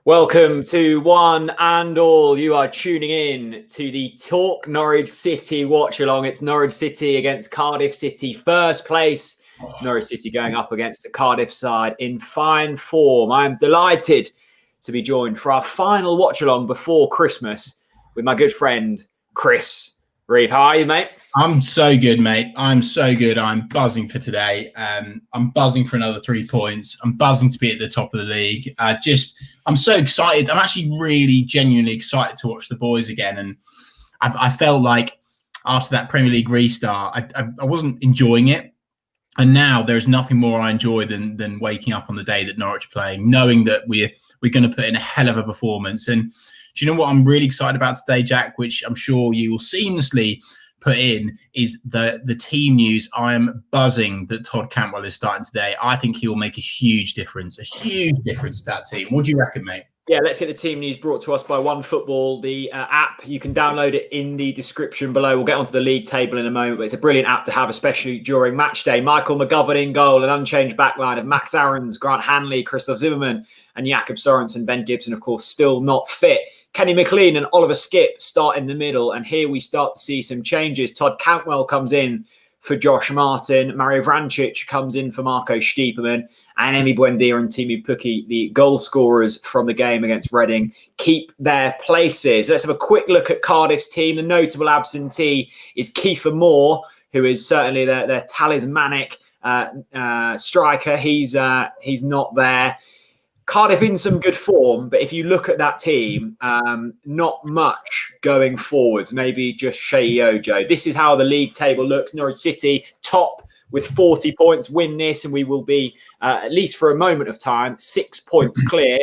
Welcome to one and all. You are tuning in to the Talk Norwich City Watchalong. It's Norwich City against Cardiff City. First place, Norwich City going up against the Cardiff side in fine form. I am delighted to be joined for our final Watchalong before Christmas with my good friend, Chris Reeve. How are you, mate? I'm so good, mate. I'm so good. I'm buzzing for today. I'm buzzing for another 3 points. I'm buzzing to be at the top of the league. I'm so excited. I'm actually really genuinely excited to watch the boys again. And I felt like after that Premier League restart, I wasn't enjoying it. And now there's nothing more I enjoy than waking up on the day that Norwich are playing, knowing that we're going to put in a hell of a performance. And do you know what I'm really excited about today, Jack, which I'm sure you will seamlessly put in, is the team news. I am buzzing that Todd Cantwell is starting today. I think he will make a huge difference to that team. What do you reckon, mate? Yeah, let's get the team news brought to us by OneFootball, the app. You can download it in the description below. We'll get onto the league table in a moment, but it's a brilliant app to have, especially during match day. Michael McGovern in goal, an unchanged backline of Max Aarons, Grant Hanley, Christoph Zimmermann, and Jakob Sorensen. Ben Gibson, of course, still not fit. Kenny McLean and Oliver Skipp start in the middle, and here we start to see some changes. Todd Cantwell comes in for Josh Martin. Mario Vrancic comes in for Marco Stiepermann. And Emi Buendia and Timu Pukki, the goal scorers from the game against Reading, keep their places. Let's have a quick look at Cardiff's team. The notable absentee is Kiefer Moore, who is certainly their talismanic striker. He's not there. Cardiff in some good form, but if you look at that team, not much going forwards. Maybe just Sheyi Ojo. This is how the league table looks. Norwich City top with 40 points. Win this and we will be, at least for a moment of time, 6 points clear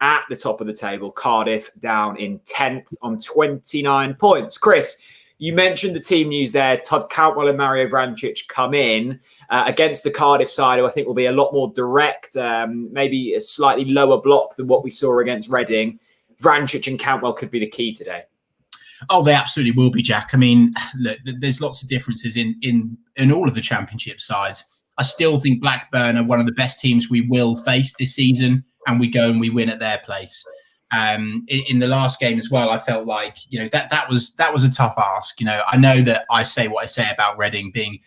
at the top of the table. Cardiff down in 10th on 29 points. Chris, you mentioned the team news there. Todd Cantwell and Mario Vrancic come in against the Cardiff side, who I think will be a lot more direct, maybe a slightly lower block than what we saw against Reading. Vrancic and Cantwell could be the key today. Oh, they absolutely will be, Jack. I mean, look, there's lots of differences in all of the championship sides. I still think Blackburn are one of the best teams we will face this season, and we go and we win at their place. In the last game as well, I felt like, you know, that was a tough ask. You know, I know that I say what I say about Reading being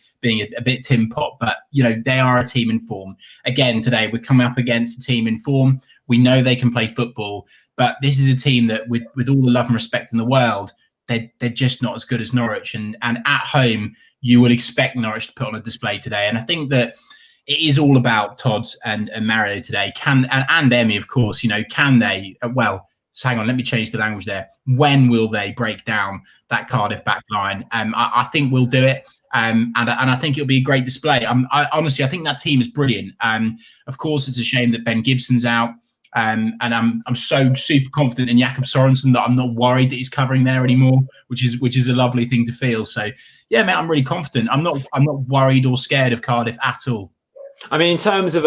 a bit tin pot, but you know, they are a team in form. Again, today we're coming up against a team in form. We know they can play football, but this is a team that, with all the love and respect in the world, they're just not as good as Norwich. And at home, you would expect Norwich to put on a display today. And I think that it is all about Todd and Mario today. And Emi, of course, you know, can they? Well, so hang on, let me change the language there. When will they break down that Cardiff back line? I think we'll do it. And I think it'll be a great display. Honestly, I think that team is brilliant. Of course, it's a shame that Ben Gibson's out. And I'm so super confident in Jakob Sorensen that I'm not worried that he's covering there anymore, which is a lovely thing to feel. So yeah, mate, I'm really confident. I'm not worried or scared of Cardiff at all. I mean, in terms of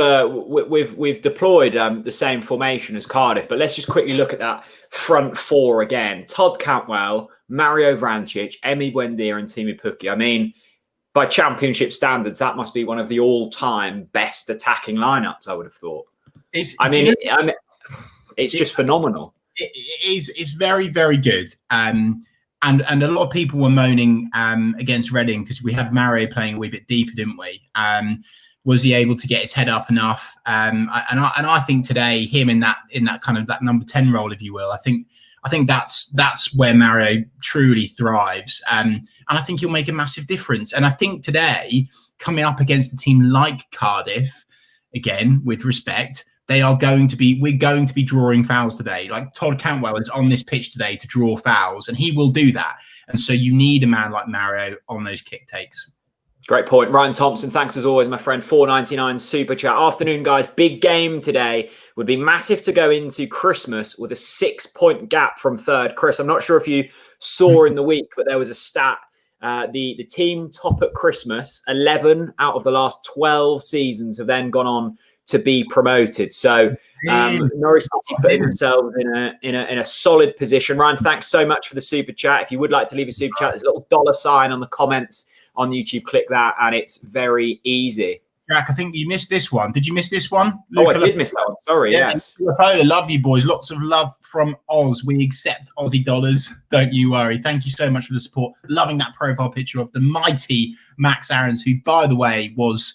we've deployed the same formation as Cardiff, but let's just quickly look at that front four again. Todd Cantwell, Mario Vrancic, Emi Buendia and Timu Pukki. I mean, by championship standards, that must be one of the all-time best attacking lineups, I would have thought. It's just phenomenal. It's very, very good. And a lot of people were moaning against Reading because we had Mario playing a wee bit deeper, didn't we? Was he able to get his head up enough? And I think today, him in that kind of that number 10 role, if you will, I think that's where Mario truly thrives. And I think he'll make a massive difference. And I think today, coming up against a team like Cardiff, again, with respect, we're going to be drawing fouls today. Like Todd Cantwell is on this pitch today to draw fouls, and he will do that. And so you need a man like Mario on those kick takes. Great point. Ryan Thompson, thanks as always, my friend. $4.99 super chat. Afternoon, guys. Big game today. Would be massive to go into Christmas with a 6-point gap from third. Chris, I'm not sure if you saw in the week, but there was a stat. The team top at Christmas, 11 out of the last 12 seasons have then gone on to be promoted. So Norwich City putting themselves in a solid position. Ryan, thanks so much for the super chat. If you would like to leave a super chat, there's a little $sign on the comments on YouTube. Click that and it's very easy. Jack, I think you missed this one. Did you miss this one? I did miss that one. Sorry, yes. I love you, boys. Lots of love from Oz. We accept Aussie dollars. Don't you worry. Thank you so much for the support. Loving that profile picture of the mighty Max Aarons, who, by the way, was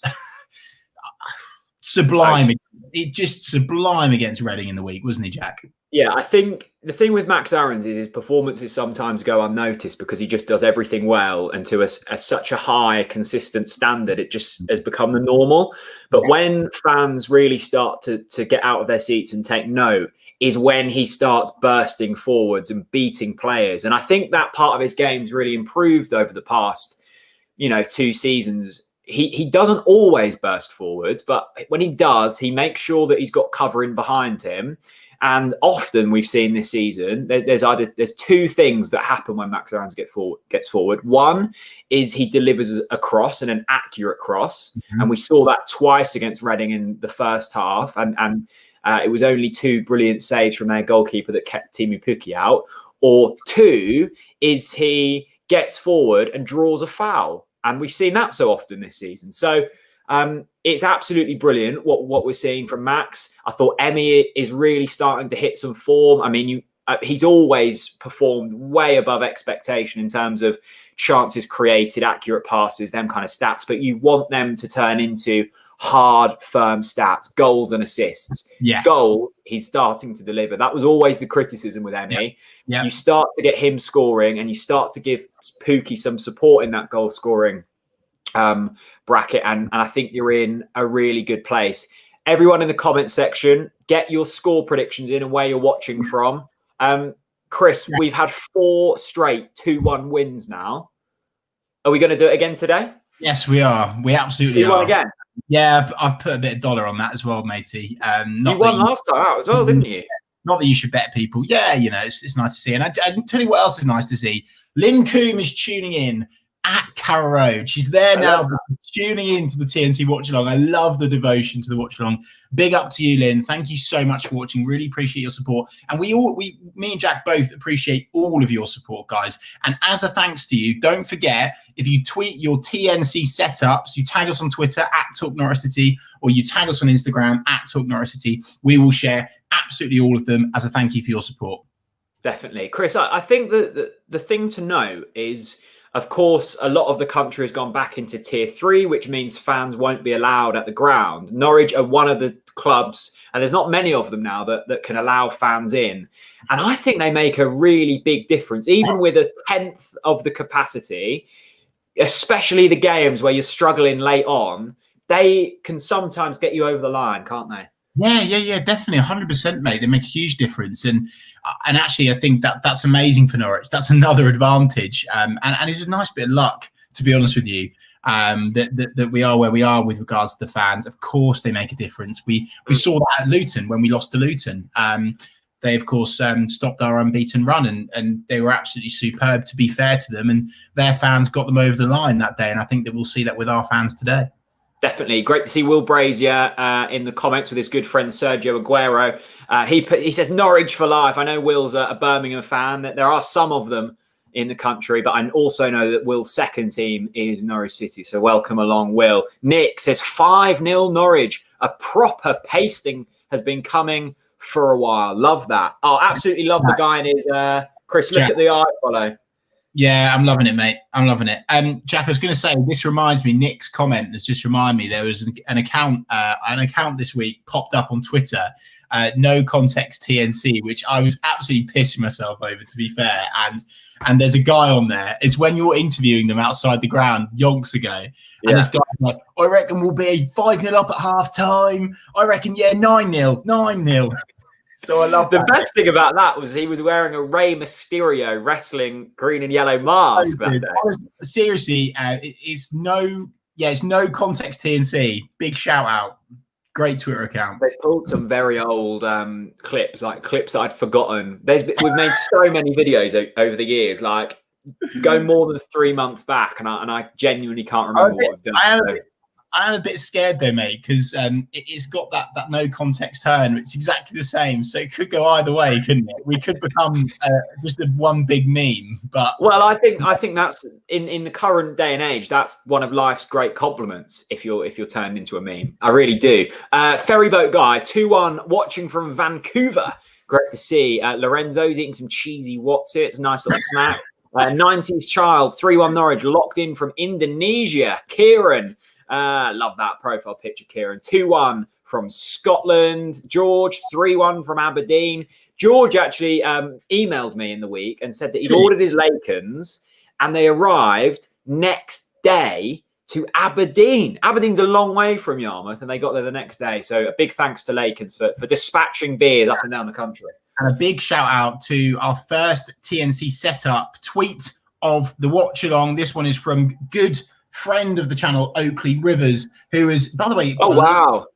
sublime. It just sublime against Reading in the week, wasn't he, Jack? Yeah, I think the thing with Max Aarons is his performances sometimes go unnoticed because he just does everything well, and to such a high, consistent standard, it just has become the normal. But when fans really start to get out of their seats and take note is when he starts bursting forwards and beating players. And I think that part of his game's really improved over the past, 2 seasons. He doesn't always burst forwards, but when he does, he makes sure that he's got cover in behind him. And often we've seen this season, there's 2 things that happen when Max Aarons gets forward. One is he delivers a cross, and an accurate cross. Mm-hmm. And we saw that twice against Reading in the first half. And it was only 2 brilliant saves from their goalkeeper that kept Timu Pukki out. Or 2 is he gets forward and draws a foul. And we've seen that so often this season. So it's absolutely brilliant what we're seeing from Max. I thought Emmy is really starting to hit some form. I mean, he's always performed way above expectation in terms of chances created, accurate passes, them kind of stats. But you want them to turn into hard, firm stats, goals and assists. Yeah. Goals, he's starting to deliver. That was always the criticism with Emmy. Yeah. You start to get him scoring, and you start to give Pukki some support in that goal scoring bracket, and I think you're in a really good place. Everyone in the comment section, get your score predictions in and where you're watching from. Chris, we've had 4 straight 2-1 wins now. Are we going to do it again today? Yes, we are. We absolutely 2-1 again. Yeah, I've put a bit of dollar on that as well, matey. You won last time out as well, didn't you? Not that you should bet people. Yeah, it's nice to see. And I tell you what else is nice to see. Lynn Coombe is tuning in at Carrow Road. She's there now, tuning into the TNC Watchalong. I love the devotion to the Watchalong. Big up to you, Lynn. Thank you so much for watching. Really appreciate your support. And me and Jack both appreciate all of your support, guys. And as a thanks to you, don't forget, if you tweet your TNC setups, you tag us on Twitter at Talk Norwich City, or you tag us on Instagram at Talk Norwich City. We will share absolutely all of them as a thank you for your support. Definitely. Chris, I think that the thing to know is, of course, a lot of the country has gone back into Tier 3, which means fans won't be allowed at the ground. Norwich are one of the clubs, and there's not many of them now that can allow fans in. And I think they make a really big difference, even with 1/10 of the capacity, especially the games where you're struggling late on. They can sometimes get you over the line, can't they? Yeah, definitely, 100%, mate. They make a huge difference, and actually, I think that's amazing for Norwich. That's another advantage, and it's a nice bit of luck, to be honest with you, that we are where we are with regards to the fans. Of course, they make a difference. We saw that at Luton when we lost to Luton. They, of course, stopped our unbeaten run, and they were absolutely superb, to be fair to them, and their fans got them over the line that day, and I think that we'll see that with our fans today. Definitely. Great to see Will Brazier in the comments with his good friend Sergio Aguero. He says Norwich for life. I know Will's a Birmingham fan. There are some of them in the country, but I also know that Will's second team is Norwich City. So welcome along, Will. Nick says 5-0 Norwich. A proper pasting has been coming for a while. Love that. Oh, absolutely love the guy in his Chris, look at the eye follow. Yeah, I'm loving it, mate. I'm loving it. Jack, I was going to say, this reminds me, Nick's comment has just reminded me, there was an account this week popped up on Twitter, No Context TNC, which I was absolutely pissing myself over, to be fair. And there's a guy on there. It's when you're interviewing them outside the ground yonks ago. And this guy's like, I reckon we'll be 5-0 up at half time. I reckon, 9-0. So I love the best thing about that was he was wearing a Rey Mysterio wrestling green and yellow mask that day. Seriously, it's no context TNC. Big shout out. Great Twitter account. They pulled some very old clips, like clips that I'd forgotten. We've made so many videos over the years, like go more than 3 months back, and I genuinely can't remember what I've done. I am a bit scared though, mate, because it's got that no context turn. It's exactly the same, so it could go either way, couldn't it? We could become just one big meme. But well, I think that's in the current day and age, that's one of life's great compliments. If you're turned into a meme, I really do. Ferryboat guy 2-1 watching from Vancouver. Great to see. Lorenzo's eating some cheesy Wotsits. Nice little snack. 90s child 3-1 Norwich locked in from Indonesia. Kieran. Love that profile picture, Kieran. 2-1 from Scotland. George, 3-1 from Aberdeen. George actually emailed me in the week and said that he'd ordered his Lakens and they arrived next day to Aberdeen. Aberdeen's a long way from Yarmouth and they got there the next day. So a big thanks to Lakens for dispatching beers up and down the country. And a big shout out to our first TNC setup tweet of the Watchalong. This one is from good friend of the channel, Oakley Rivers, who is, by the way, oh wow,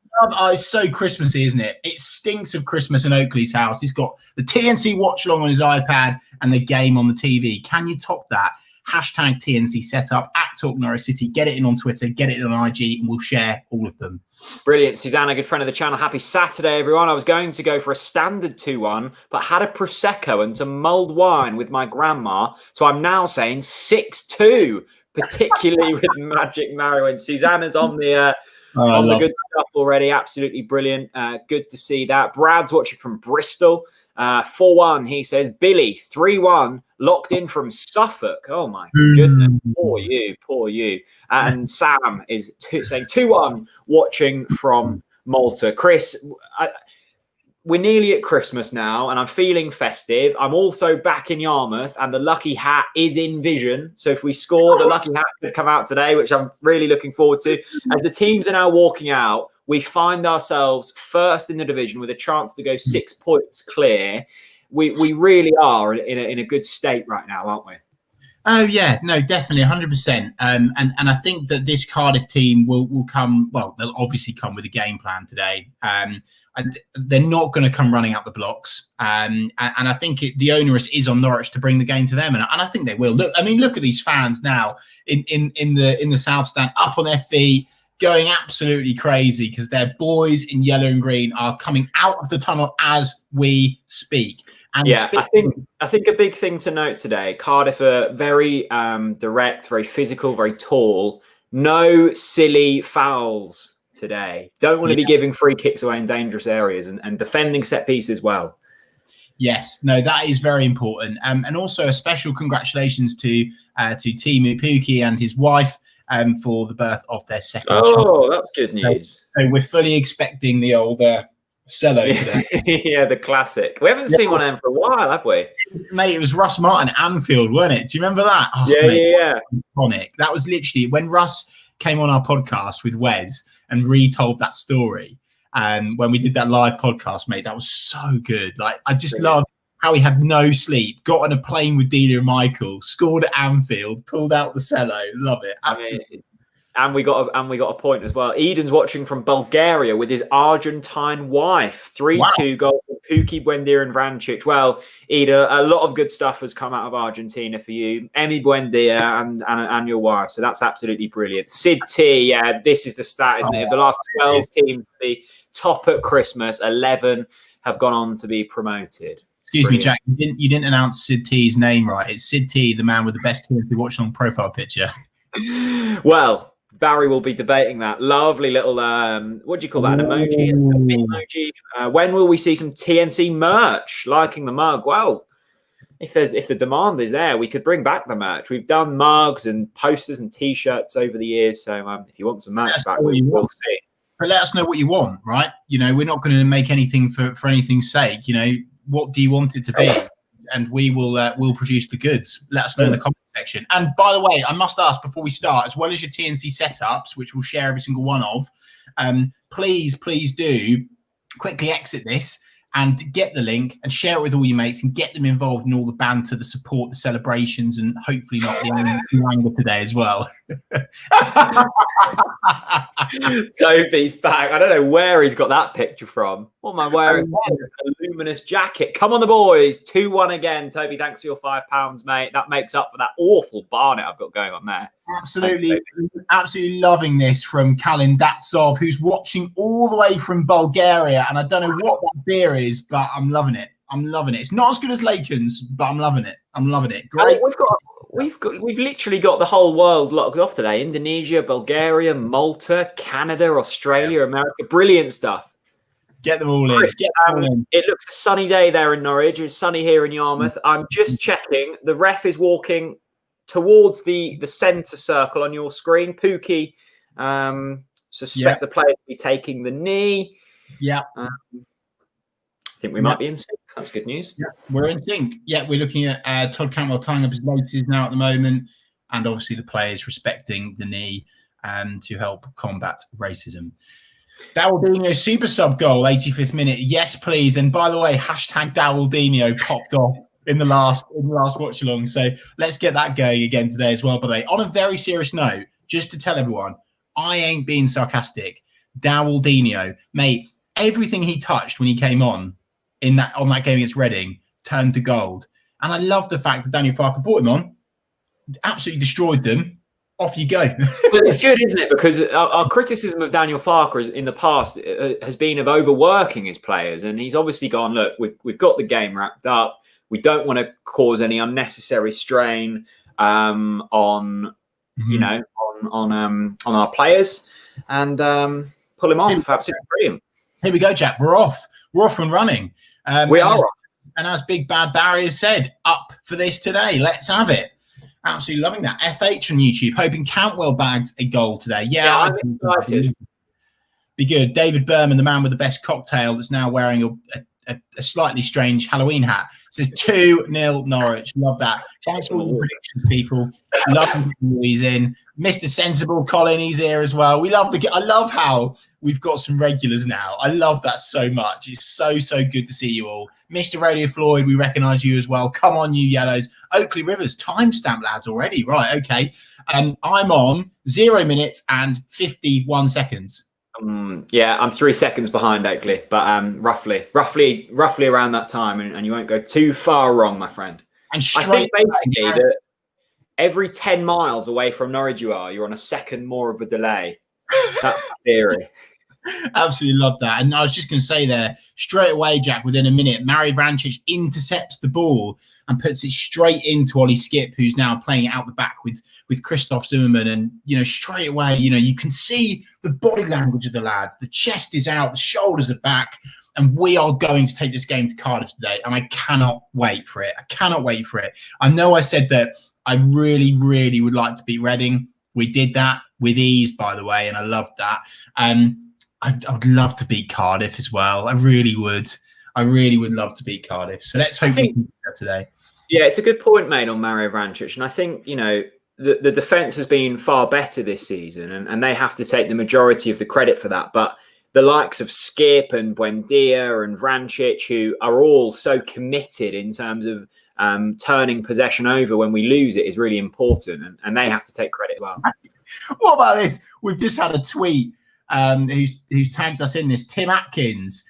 it's so Christmassy, isn't it? It stinks of Christmas in Oakley's house. He's got the TNC Watchalong on his iPad and the game on the TV. Can you top that? Hashtag TNC setup at Talk Norwich City. Get it in on Twitter, get it in on IG, and we'll share all of them. Brilliant. Susanna, good friend of the channel. Happy Saturday, everyone. I was going to go for a standard 2-1, but had a Prosecco and some mulled wine with my grandma. So I'm now saying 6-2, particularly with Magic Mario. And Susanna's on the good stuff already. Absolutely brilliant. Good to see that. Brad's watching from Bristol. 4-1, he says. Billy, 3-1, locked in from Suffolk. Oh, my goodness. Poor you. And Sam is saying 2-1, watching from Malta. Chris, we're nearly at Christmas now, and I'm feeling festive. I'm also back in Yarmouth, and the lucky hat is in vision. So if we score, the lucky hat could come out today, which I'm really looking forward to. As the teams are now walking out, we find ourselves first in the division with a chance to go 6 points clear. We really are in a good state right now, aren't we? Oh yeah, no, definitely 100%. And I think that this Cardiff team will come. Well, they'll obviously come with a game plan today. And they're not going to come running up the blocks. And I think the onus is on Norwich to bring the game to them. And I think they will. Look at these fans now in the South Stand, up on their feet, going absolutely crazy because their boys in yellow and green are coming out of the tunnel as we speak. And yeah, I think a big thing to note today, Cardiff are very direct, very physical, very tall. No silly fouls today. Don't want to be giving free kicks away in dangerous areas and defending set pieces well. Yes, no, that is very important. And also a special congratulations to Timu Pukki and his wife for the birth of their second child. Oh, that's good news. So we're fully expecting the old cello today. Yeah, the classic. We haven't seen one of them for a while, have we? Mate, it was Russ Martin Anfield, wasn't it? Do you remember that? Oh, yeah, mate, yeah. Iconic. That was literally when Russ came on our podcast with Wes and retold that story. When we did that live podcast, mate, that was so good. Like, I just love how he had no sleep, got on a plane with Delia and Michael, scored at Anfield, pulled out the cello. Love it. Absolutely. And we got a point as well. Eden's watching from Bulgaria with his Argentine wife. 3-2 goal for Pukki, Buendia and Vrancic. Well, Eden, a lot of good stuff has come out of Argentina for you. Emi Buendia and your wife. So that's absolutely brilliant. Sid T, yeah, this is the stat, isn't it? Of the last 12 teams to be top at Christmas, 11 have gone on to be promoted. Excuse me, Jack. You didn't announce Sid T's name right. It's Sid T, the man with the best TNC Watchalong profile picture. Well, Barry will be debating that. Lovely little, what do you call that? An emoji? A big emoji. When will we see some TNC merch? Liking the mug. Well, if the demand is there, we could bring back the merch. We've done mugs and posters and T-shirts over the years. So if you want some merch back, we'll see. But let us know what you want, right? You know, we're not going to make anything for anything's sake. You know, what do you want it to be? And we will we'll produce the goods. Let us know in the comment section. And by the way, I must ask before we start, as well as your TNC setups, which we'll share every single one of, please do quickly exit this and get the link and share it with all your mates and get them involved in all the banter, the support, the celebrations, and hopefully not the anger today as well. Toby's back. I don't know where he's got that picture from. What am I wearing? A luminous jacket. Come on, the boys. 2-1 again. Toby, thanks for your £5, mate. That makes up for that awful barnet I've got going on there. Absolutely loving this from Kalin Datsov, who's watching all the way from Bulgaria. And I don't know what that beer is, but I'm loving it. It's not as good as Laken's, but I'm loving it. Great. We've literally got the whole world locked off today. Indonesia, Bulgaria, Malta, Canada, Australia, America. Brilliant stuff. Get them all in. It looks a sunny day there in Norwich. It's sunny here in Yarmouth. I'm just checking. The ref is walking towards the centre circle on your screen. Pookie, suspect the player to be taking the knee. Yeah. I think we might be in sync. That's good news. Yeah, we're in sync. Yeah, we're looking at Todd Cantwell tying up his laces now at the moment, and obviously the players respecting the knee to help combat racism. Dawaldinho super sub goal, 85th minute. Yes, please. And by the way, hashtag Dawaldinho popped off in the last watch along. So let's get that going again today as well. By the way, on a very serious note, just to tell everyone, I ain't being sarcastic. Dawaldinho, mate, everything he touched when he came on that game against Reading turned to gold. And I love the fact that Daniel Farke brought him on, absolutely destroyed them. Off you go. But it's good, isn't it? Because our criticism of Daniel Farke in the past has been of overworking his players, and he's obviously gone, look, we've got the game wrapped up. We don't want to cause any unnecessary strain on our players, and pull him off. Absolutely brilliant. Here we go, Jack. We're off and running. We are off. And as Big Bad Barry has said, up for this today. Let's have it. Absolutely loving that. FH on YouTube, hoping Cantwell bags a goal today. Yeah, I'm excited. Be good. David Berman, the man with the best cocktail, that's now wearing a slightly strange Halloween hat, says 2-0 Norwich. Love that. Thanks for all the predictions, people. Love he's in. Mr. Sensible Colin, he's here as well. I love how we've got some regulars now. I love that so much. It's so good to see you all. Mr. Radio Floyd, we recognise you as well. Come on, you yellows. Oakley Rivers, timestamp lads already. Right, okay. I'm on 0 minutes and 51 seconds. Yeah, I'm 3 seconds behind Oakley, but roughly around that time, and you won't go too far wrong, my friend. And I think basically that every 10 miles away from Norwich you're on a second more of a delay. That's the theory. Absolutely love that. And I was just going to say there, straight away, Jack, within a minute, Mari Vrancic intercepts the ball and puts it straight into Ollie Skip, who's now playing it out the back with Christoph Zimmermann. And, straight away, you can see the body language of the lads. The chest is out, the shoulders are back. And we are going to take this game to Cardiff today. And I cannot wait for it. I know I said that I really, really would like to beat Reading. We did that with ease, by the way, and I loved that. I would love to beat Cardiff as well. I really would. I really would love to beat Cardiff. So let's hope we can do that today. Yeah, it's a good point made on Mario Vrancic. And I think, the defence has been far better this season, and they have to take the majority of the credit for that. But the likes of Skip and Buendia and Vrancic, who are all so committed in terms of turning possession over when we lose it, is really important. And they have to take credit as well. What about this? We've just had a tweet who's tagged us in this. Tim Atkins.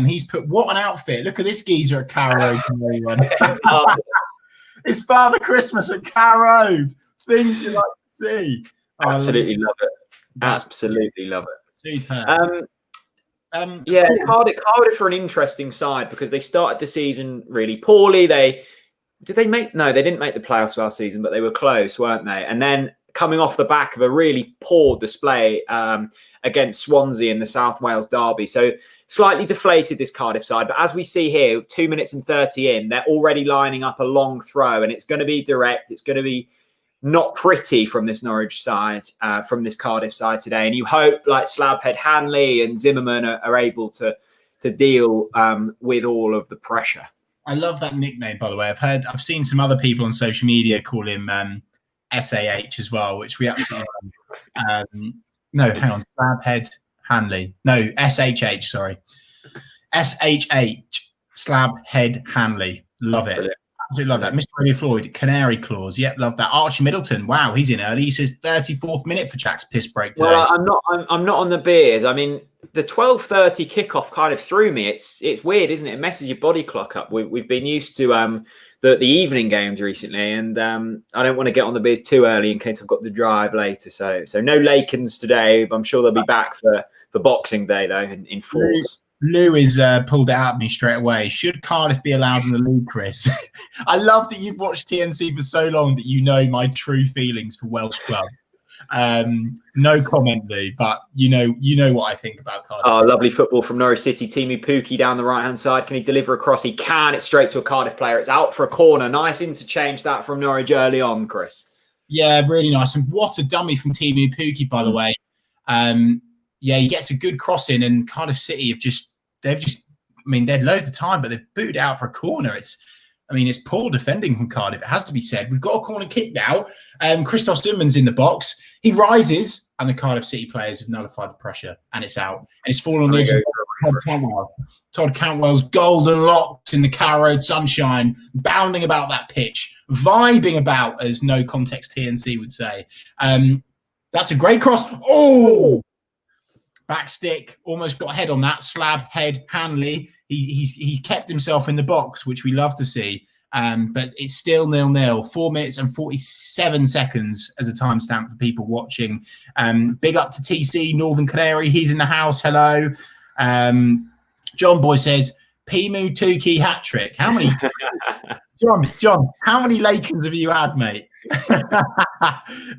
He's put, what an outfit. Look at this geezer at Carrow Road. It's Father Christmas at Carrow Road. Things you like to see. Absolutely love it. Absolutely love it. Super. Cardiff are an interesting side because they started the season really poorly. They didn't make the playoffs last season, but they were close, weren't they? And then coming off the back of a really poor display against Swansea in the South Wales derby. So slightly deflated, this Cardiff side. But as we see here, 2 minutes and 30 in, they're already lining up a long throw, and it's going to be direct. It's going to be not pretty from this Norwich side, from this Cardiff side today. And you hope like Slabhead Hanley and Zimmerman are able to deal with all of the pressure. I love that nickname, by the way. I've seen some other people on social media call him SAH as well, which we absolutely no, hang on, Slabhead Hanley. No, SHH, sorry. SHH, Slabhead Hanley. Love it. Absolutely love that. Mr. Radio Floyd, Canary Claws. Yep, love that. Archie Middleton. Wow, he's in early. He says 34th minute for Jack's piss break today. Well, I'm not on the beers. I mean, the 12:30 kickoff kind of threw me. It's weird, isn't it? It messes your body clock up. We've been used to the evening games recently, and I don't want to get on the beers too early in case I've got to drive later. So no Lakens today. I'm sure they'll be back for Boxing Day though in force. Lou is pulled it out of me straight away. Should Cardiff be allowed in the league, Chris? I love that you've watched TNC for so long that you know my true feelings for Welsh club. No comment, Lou, but you know what I think about Cardiff. Oh, lovely football from Norwich City. Timu Pukki down the right-hand side. Can he deliver a cross? He can. It's straight to a Cardiff player. It's out for a corner. Nice interchange that from Norwich early on, Chris. Yeah, really nice. And what a dummy from Timu Pukki, by the way. Yeah, he gets a good cross in, and Cardiff City they've just, I mean, they had loads of time, but they've booted out for a corner. It's poor defending from Cardiff. It has to be said. We've got a corner kick now. Christoph Zimmerman's in the box. He rises, and the Cardiff City players have nullified the pressure, and it's out. And it's fallen on the edge of Todd Cantwell. Todd Cantwell's golden locks in the Carrow Road sunshine, bounding about that pitch, vibing about, as No Context TNC would say. That's a great cross. Oh! Back stick, almost got a head on that. Slab, head, Hanley. He kept himself in the box, which we love to see. But it's still 0-0. 4 minutes and 47 seconds as a timestamp for people watching. Big up to TC, Northern Canary. He's in the house. Hello. John Boy says, Pimu Tuki hat trick. How many? John, how many Lakens have you had, mate?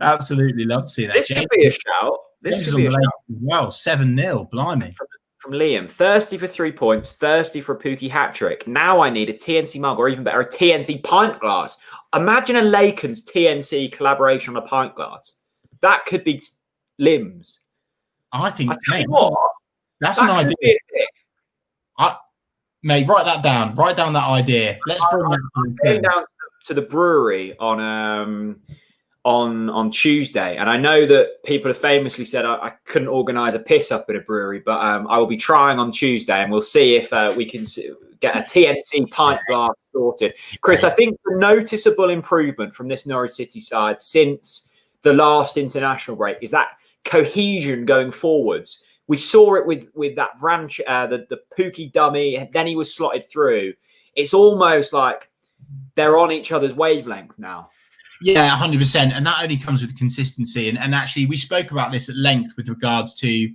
Absolutely love to see that. This could be a shout. This could be a shout. Wow, 7-0, blimey. From Liam, thirsty for 3 points, thirsty for a Pukki hat trick. Now I need a TNC mug, or even better, a TNC pint glass. Imagine a Lakens TNC collaboration on a pint glass. That could be limbs. I think, mate, what? That's an idea. Mate, write that down. Write down that idea. Let's bring that. I'm going down to the brewery on Tuesday, and I know that people have famously said I couldn't organise a piss up at a brewery, but I will be trying on Tuesday, and we'll see if we can get a TNC pint glass sorted. Chris, I think the noticeable improvement from this Norwich City side since the last international break is that cohesion going forwards. We saw it with that ranch, the Pukki dummy, then he was slotted through. It's almost like they're on each other's wavelength now. Yeah, 100%. And that only comes with consistency. And actually, we spoke about this at length with regards to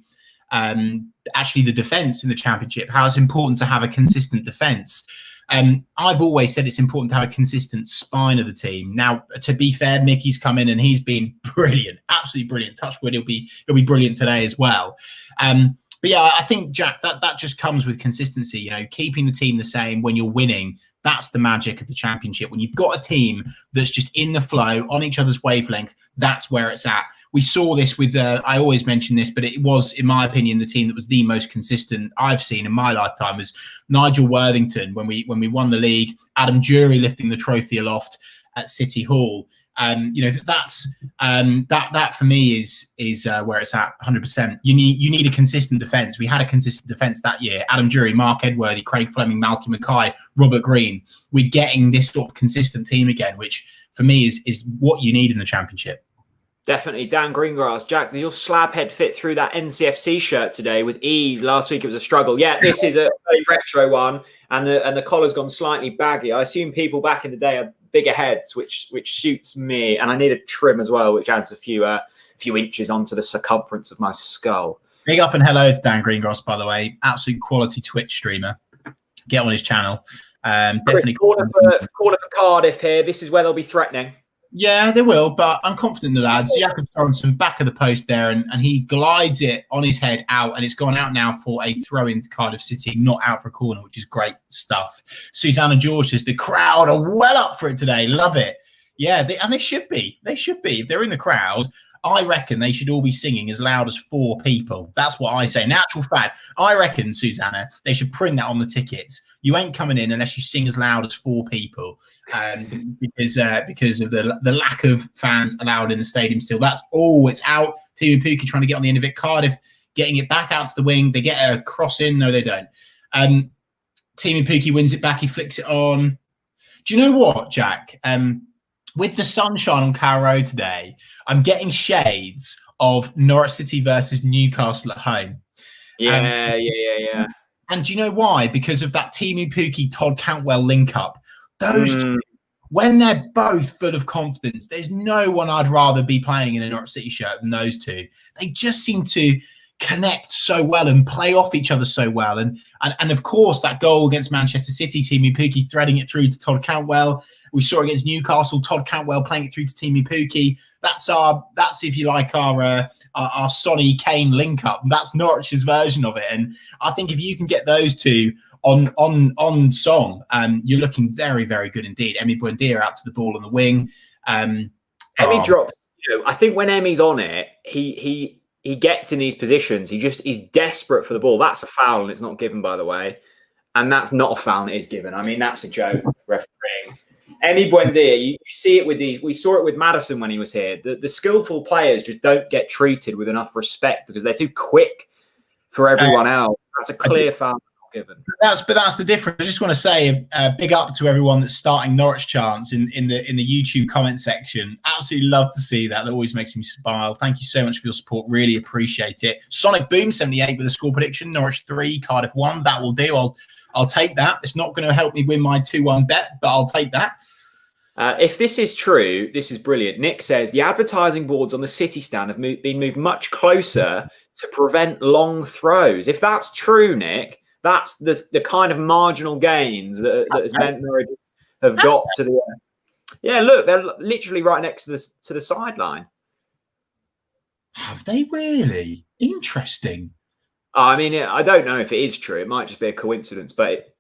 actually the defence in the Championship, how it's important to have a consistent defence. I've always said it's important to have a consistent spine of the team. Now, to be fair, Mickey's come in and he's been brilliant, absolutely brilliant. Touch wood, he'll be brilliant today as well. But yeah, I think, Jack, that just comes with consistency. You know, keeping the team the same when you're winning. That's the magic of the Championship. When you've got a team that's just in the flow, on each other's wavelength, that's where it's at. We saw this with, I always mention this, but it was, in my opinion, the team that was the most consistent I've seen in my lifetime was Nigel Worthington when we won the league, Adam Jury lifting the trophy aloft at City Hall. You know, that for me is where it's at 100%. You need a consistent defence. We had a consistent defence that year. Adam Jury, Mark Edworthy, Craig Fleming, Malky Mackay, Robert Green. We're getting this sort of consistent team again, which for me is what you need in the Championship. Definitely. Dan Greengrass, Jack, does your slab head fit through that NCFC shirt today with ease? Last week it was a struggle. Yeah, this is a very retro one, and the collar's gone slightly baggy. I assume people back in the day had bigger heads, which suits me, and I need a trim as well, which adds a few inches onto the circumference of my skull. Big up and hello to Dan Greengrass, by the way. Absolute quality Twitch streamer. Get on his channel. Definitely. Corner for Cardiff here. This is where they'll be threatening. Yeah, they will, but I'm confident in the lads. Jakob Sorensen back of the post there, and he glides it on his head out, and it's gone out now for a throw into Cardiff City, not out for a corner, which is great stuff. Susanna George says the crowd are well up for it today. Love it. Yeah, they should be. They should be. If they're in the crowd, I reckon they should all be singing as loud as 4 people. That's what I say. Natural fact. I reckon, Susanna, they should print that on the tickets. You ain't coming in unless you sing as loud as 4 people, because of the lack of fans allowed in the stadium still. That's all. It's out. Timu Pukki trying to get on the end of it. Cardiff getting it back out to the wing. They get a cross in. No, they don't. Timu Pukki wins it back. He flicks it on. Do you know what, Jack? With the sunshine on Carrow Road today, I'm getting shades of Norwich City versus Newcastle at home. Yeah. And do you know why? Because of that Timu Pukki, Todd Cantwell link up. Those two, when they're both full of confidence, there's no one I'd rather be playing in a Norwich City shirt than those two. They just seem to connect so well and play off each other so well. And of course, that goal against Manchester City, Timu Pukki threading it through to Todd Cantwell. We saw against Newcastle, Todd Cantwell playing it through to Timu Pukki. That's if you like our Sonny Kane link up. That's Norwich's version of it. And I think if you can get those two on song, you're looking very, very good indeed. Emi Buendia out to the ball on the wing. Emi drops. I think when Emi's on it, he gets in these positions. He's desperate for the ball. That's a foul, and it's not given, by the way. And that's not a foul, and it is given. I mean, that's a joke, refereeing. Emi Buendia, you see it we saw it with Maddison when he was here. The skillful players just don't get treated with enough respect because they're too quick for everyone else. That's a clear foul, not given. But that's the difference. I just want to say a big up to everyone that's starting Norwich chants in the YouTube comment section. Absolutely love to see that. That always makes me smile. Thank you so much for your support. Really appreciate it. Sonic Boom 78 with a score prediction. Norwich 3, Cardiff 1. That will do. I'll take that. It's not going to help me win my 2-1 bet, but I'll take that. If this is true, this is brilliant. Nick says the advertising boards on the City stand have been moved much closer to prevent long throws. If that's true, Nick, that's the kind of marginal gains that has meant Norwich have got to the. Yeah, look, they're literally right next to the sideline. Have they really? Interesting. I mean, I don't know if it is true. It might just be a coincidence, but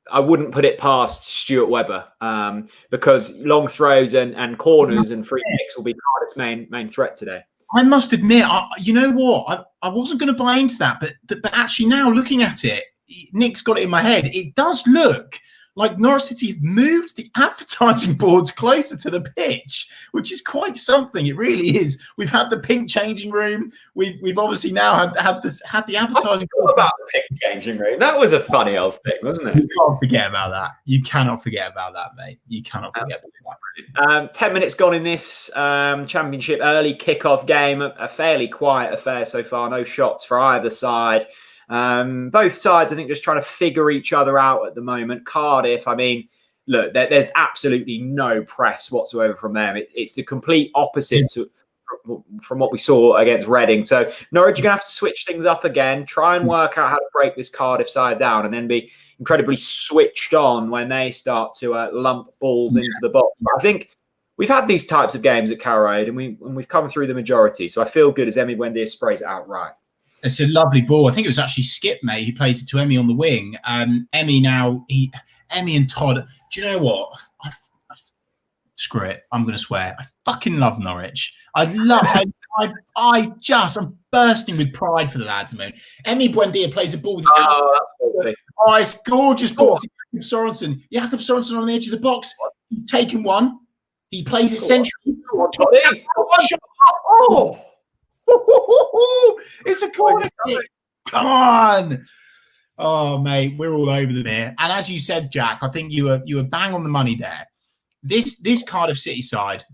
I wouldn't put it past Stuart Webber because long throws and corners and free kicks will be Cardiff's main threat today. I must admit, you know what? I wasn't going to buy into that, but actually now looking at it, Nick's got it in my head. It does look like Norwich City have moved the advertising boards closer to the pitch, which is quite something. It really is. We've had the pink changing room. We've obviously now had the advertising boards. About the pink changing room. That was a funny old thing, wasn't it? You can't forget about that. You cannot forget about that, mate. You cannot forget about that. 10 minutes gone in this championship early kickoff game. A fairly quiet affair so far. No shots for either side. Both sides, I think, just trying to figure each other out at the moment. Cardiff, I mean, look, there's absolutely no press whatsoever from them. It's the complete opposite from what we saw against Reading. So Norwich are going to have to switch things up again, try and work out how to break this Cardiff side down, and then be incredibly switched on when they start to lump balls into the box. But I think we've had these types of games at Carrow Road, and we've come through the majority. So I feel good as Emi Buendia sprays it out right. It's a lovely ball. I think it was actually Skip, mate, who plays it to Emi on the wing. Emi and Todd. Do you know what? Screw it. I'm going to swear. I fucking love Norwich. I'm bursting with pride for the lads. Man. Emi Buendia plays a ball with it's gorgeous ball. Jakob Sorensen on the edge of the box. He's taken one. He plays it centrally. It's a corner kick. Come on. Oh, mate, we're all over them here. And as you said, Jack, I think you were bang on the money there. This Cardiff City side,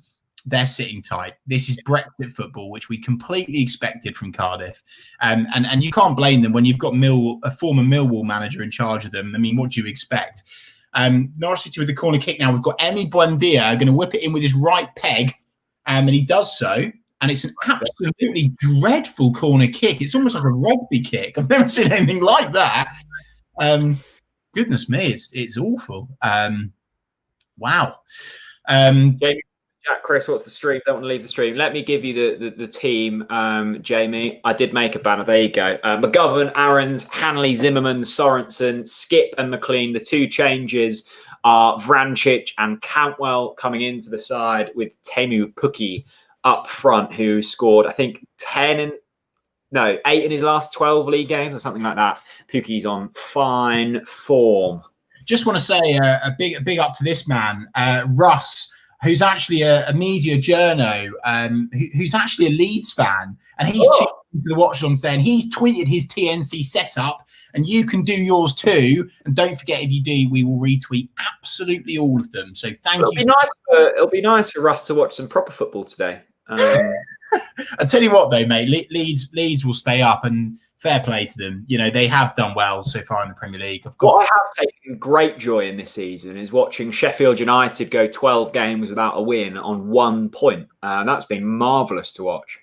they're sitting tight. This is Brexit football, which we completely expected from Cardiff. And you can't blame them when you've got a former Millwall manager in charge of them. I mean, what do you expect? Norwich City with the corner kick now. We've got Emi Buendia going to whip it in with his right peg. And he does so. And it's an absolutely dreadful corner kick. It's almost like a rugby kick. I've never seen anything like that. Goodness me, it's awful. Wow. Jack, Chris, what's the stream? Don't want to leave the stream. Let me give you the team, Jamie. I did make a banner. There you go. McGovern, Aarons, Hanley, Zimmerman, Sorensen, Skip and McLean. The two changes are Vrancic and Cantwell coming into the side with Timu Pukki up front, who scored, I think, 8 in his last 12 league games or something like that. Pukki's on fine form. Just want to say a big up to this man, Russ, who's actually a media journo, who's actually a Leeds fan, and he's the Watchalong saying he's tweeted his TNC setup and you can do yours too. And don't forget, if you do, we will retweet absolutely all of them. So thank you. It'll be nice for Russ to watch some proper football today. I tell you what, though, mate, Leeds will stay up, and fair play to them. You know, they have done well so far in the Premier League. What I have taken great joy in this season is watching Sheffield United go 12 games without a win on 1 point. That's been marvellous to watch.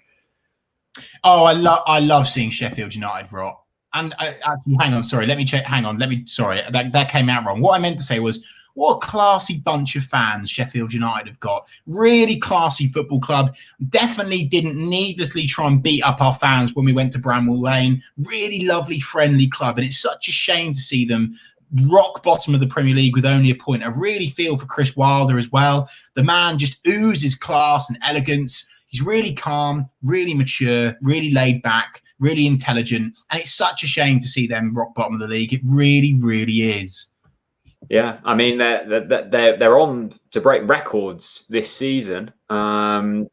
Oh, I love seeing Sheffield United rot. And actually, hang on, sorry, let me check. Hang on, sorry, that came out wrong. What I meant to say was, what a classy bunch of fans Sheffield United have got. Really classy football club. Definitely didn't needlessly try and beat up our fans when we went to Bramwell Lane. Really lovely, friendly club. And it's such a shame to see them rock bottom of the Premier League with only a point. I really feel for Chris Wilder as well. The man just oozes class and elegance. He's really calm, really mature, really laid back, really intelligent. And it's such a shame to see them rock bottom of the league. It really, really is. Yeah, I mean, they're on to break records this season,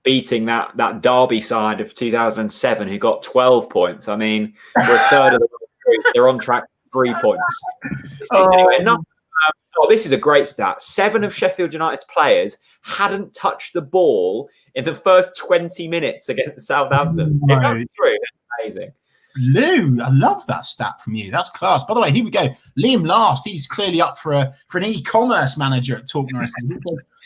beating that Derby side of 2007 who got 12 points. I mean, we're a third of the group. They're on track for 3 points. Anyway, this is a great stat. 7 of Sheffield United's players hadn't touched the ball in the first 20 minutes against Southampton. If that's true, that's amazing. Lou, I love that stat from you. That's class. By the way, here we go. Liam Last, he's clearly up for an e-commerce manager at Talk Norris.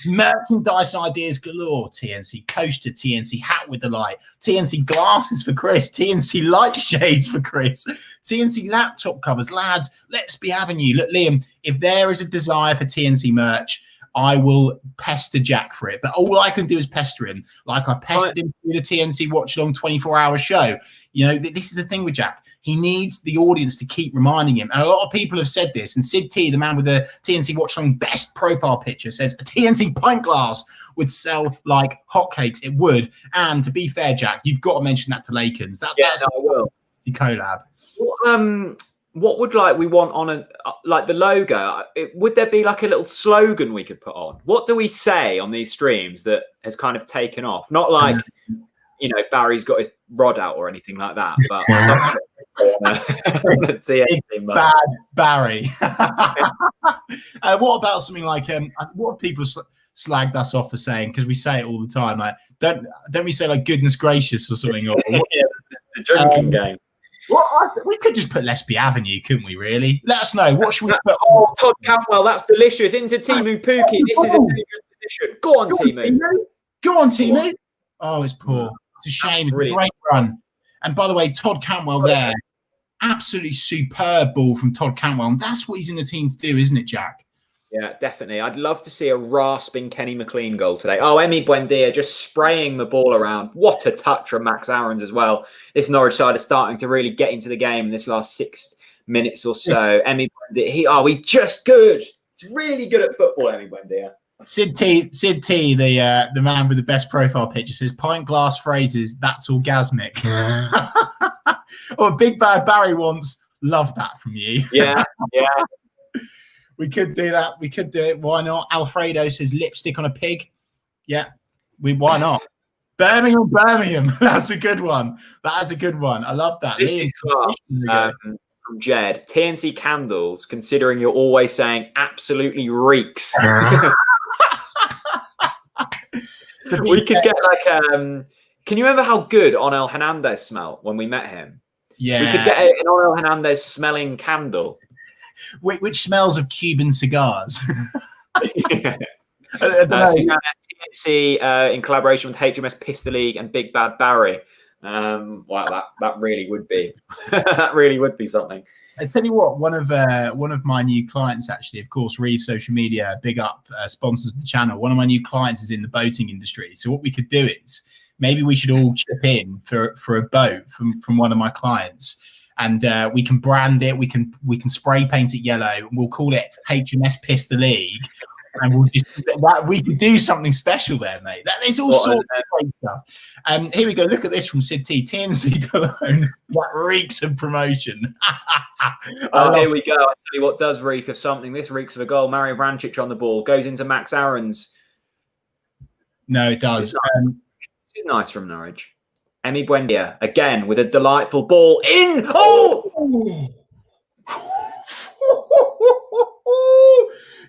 Merchandise ideas galore. TNC coaster, TNC hat with the light, TNC glasses for Chris, TNC light shades for Chris, TNC laptop covers. Lads, let's be having you. Look, Liam, if there is a desire for TNC merch, I will pester Jack for it. But all I can do is pester him, like I pestered him through the TNC Watchalong 24-hour show. You know, this is the thing with Jack. He needs the audience to keep reminding him. And a lot of people have said this. And Sid T, the man with the TNC Watchalong best profile picture, says a TNC pint glass would sell like hotcakes. It would. And to be fair, Jack, you've got to mention that to Lakens. That's I will. The collab. What would we want on the logo? Would there be like a little slogan we could put on? What do we say on these streams that has kind of taken off? Not like, Barry's got his rod out or anything like that, but bad Barry. What about something like what have people slagged us off for saying? Because we say it all the time. Like, don't we say like goodness gracious or something? Or the drinking game. Well, we could just put Lesby Avenue, couldn't we, really? Let us know. What should we put? Oh, Todd Cantwell, that's delicious. Into Timu Pukki. This is a dangerous position. Go on, Timu. Go on, Timu. Oh, it's poor. It's a shame. It's a great run. And by the way, Todd Cantwell there. Absolutely superb ball from Todd Cantwell. And that's what he's in the team to do, isn't it, Jack? Yeah, definitely. I'd love to see a rasping Kenny McLean goal today. Oh, Emi Buendia just spraying the ball around. What a touch from Max Aarons as well. This Norwich side is starting to really get into the game in this last 6 minutes or so. Emi Buendia, he's just good. He's really good at football, Emi Buendia. Sid T, the man with the best profile picture, says pint glass phrases, that's orgasmic. Or Big Bad Barry wants, love that from you. Yeah. We could do that. We could do it. Why not? Alfredo says lipstick on a pig. Yeah, why not? Birmingham. That's a good one. That is a good one. I love that. This is class. From Jed. TNC candles, considering you're always saying absolutely reeks. We could get can you remember how good Onel Hernandez smelled when we met him? Yeah. We could get an Onel Hernandez smelling candle. Which smells of Cuban cigars. TNC in collaboration with HMS Pistol League and Big Bad Barry. Wow, that really would be that really would be something. I tell you what, one of my new clients, actually, of course, Reeve Social Media, big up sponsors of the channel. One of my new clients is in the boating industry. So what we could do is maybe we should all chip in for a boat from one of my clients. And we can brand it. We can spray paint it yellow. And we'll call it HMS Pistol League, and we could do something special there, mate. That is all sorts of great stuff. Here we go. Look at this from Sid T. TNC cologne that reeks of promotion. Here we go. I tell you what does reek of something. This reeks of a goal. Mario Vrancic on the ball goes into Max Aarons. No, it does. This is nice from Norwich. Emi Buendia again with a delightful ball in. Oh!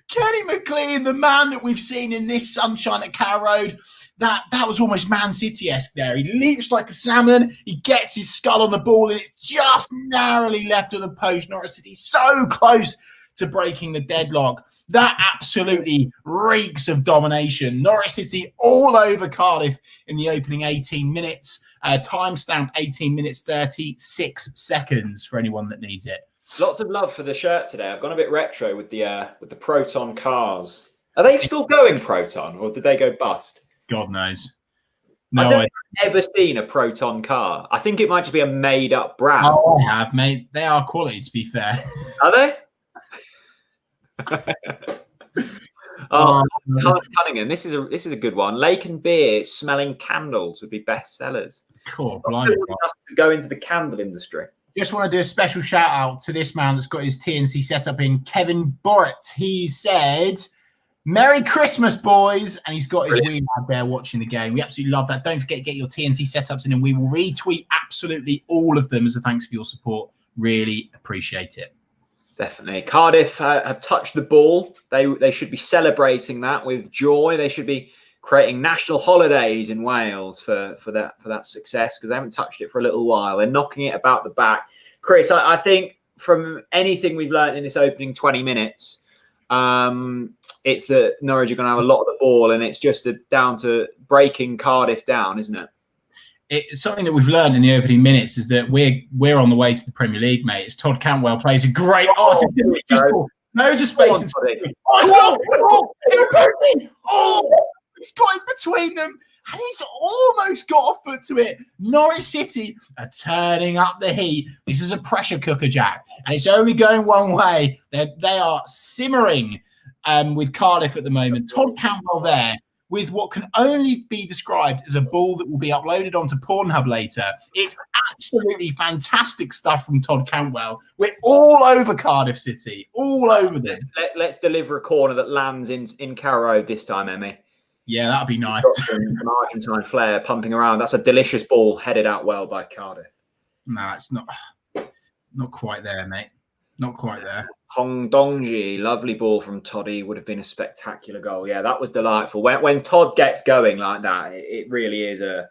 Kenny McLean, the man that we've seen in this sunshine at Carrow Road, that was almost Man City-esque there. He leaps like a salmon, he gets his skull on the ball, and it's just narrowly left of the post. Norwich City so close to breaking the deadlock. That absolutely reeks of domination. Norwich City all over Cardiff in the opening 18 minutes. Timestamp 18 minutes 36 seconds for anyone that needs it. Lots of love for the shirt today. I've gone a bit retro with the Proton cars. Are they still going Proton, or did they go bust? God knows. I don't think I've ever seen a Proton car. I think it might just be a made-up brand. Oh, I have, mate. They are quality, to be fair. Are they? Cunningham. This is a good one. Lake and beer smelling candles would be bestsellers. Cool. To go into the candle industry. Just want to do a special shout out to this man that's got his TNC set up in, Kevin Borrett. He said, "Merry Christmas, boys." And he's got his wee lad there watching the game. We absolutely love that. Don't forget to get your TNC setups in, and we will retweet absolutely all of them as a thanks for your support. Really appreciate it. Definitely. Cardiff have touched the ball. They should be celebrating that with joy. They should be creating national holidays in Wales for that success, because they haven't touched it for a little while. They're knocking it about the back. Chris, I think from anything we've learned in this opening 20 minutes, it's that Norwich are going to have a lot of the ball, and it's just down to breaking Cardiff down, isn't it? It's something that we've learned in the opening minutes is that we're on the way to the Premier League, mate. It's Todd Cantwell plays a great loads of space. He's got in between them, and he's almost got a foot to it. Norwich City are turning up the heat. This is a pressure cooker, Jack, and it's only going one way. They are simmering with Cardiff at the moment. Todd Cantwell there with what can only be described as a ball that will be uploaded onto Pornhub later. It's absolutely fantastic stuff from Todd Cantwell. We're all over Cardiff City, all over them. Let's deliver a corner that lands in Carrow Road this time, Emmy. Yeah, that'd be nice. Some Argentine flair pumping around. That's a delicious ball headed out well by Cardiff. No, it's not quite there, mate. Not quite there. Hong Dongji, lovely ball from Toddy, would have been a spectacular goal. Yeah, that was delightful. When Todd gets going like that, it really is a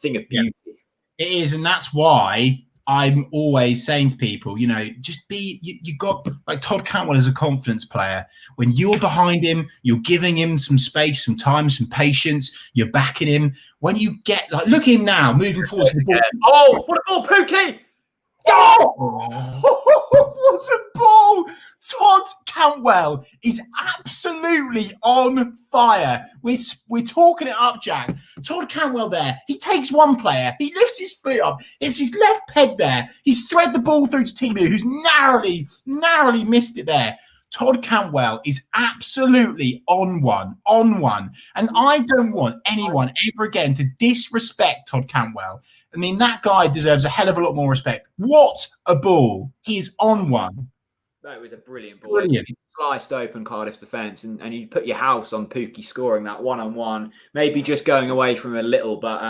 thing of beauty. Yeah, it is, and that's why I'm always saying to people, just you got, like, Todd Cantwell is a confidence player. When you're behind him, you're giving him some space, some time, some patience, you're backing him. When you get, like, look at him now, moving forward to the ball. Oh, what a ball, Pookie! Oh! What a ball! Todd Cantwell is absolutely on fire. We're talking it up, Jack. Todd Cantwell there. He takes one player. He lifts his foot up. It's his left peg there. He's thread the ball through to Timu, who's narrowly missed it there. Todd Cantwell is absolutely on one. And I don't want anyone ever again to disrespect Todd Cantwell. I mean, that guy deserves a hell of a lot more respect. What a ball. He's on one. That was a brilliant ball. Brilliant. He sliced open Cardiff's defence, and you put your house on Pookie scoring that one-on-one, maybe just going away from a little. But,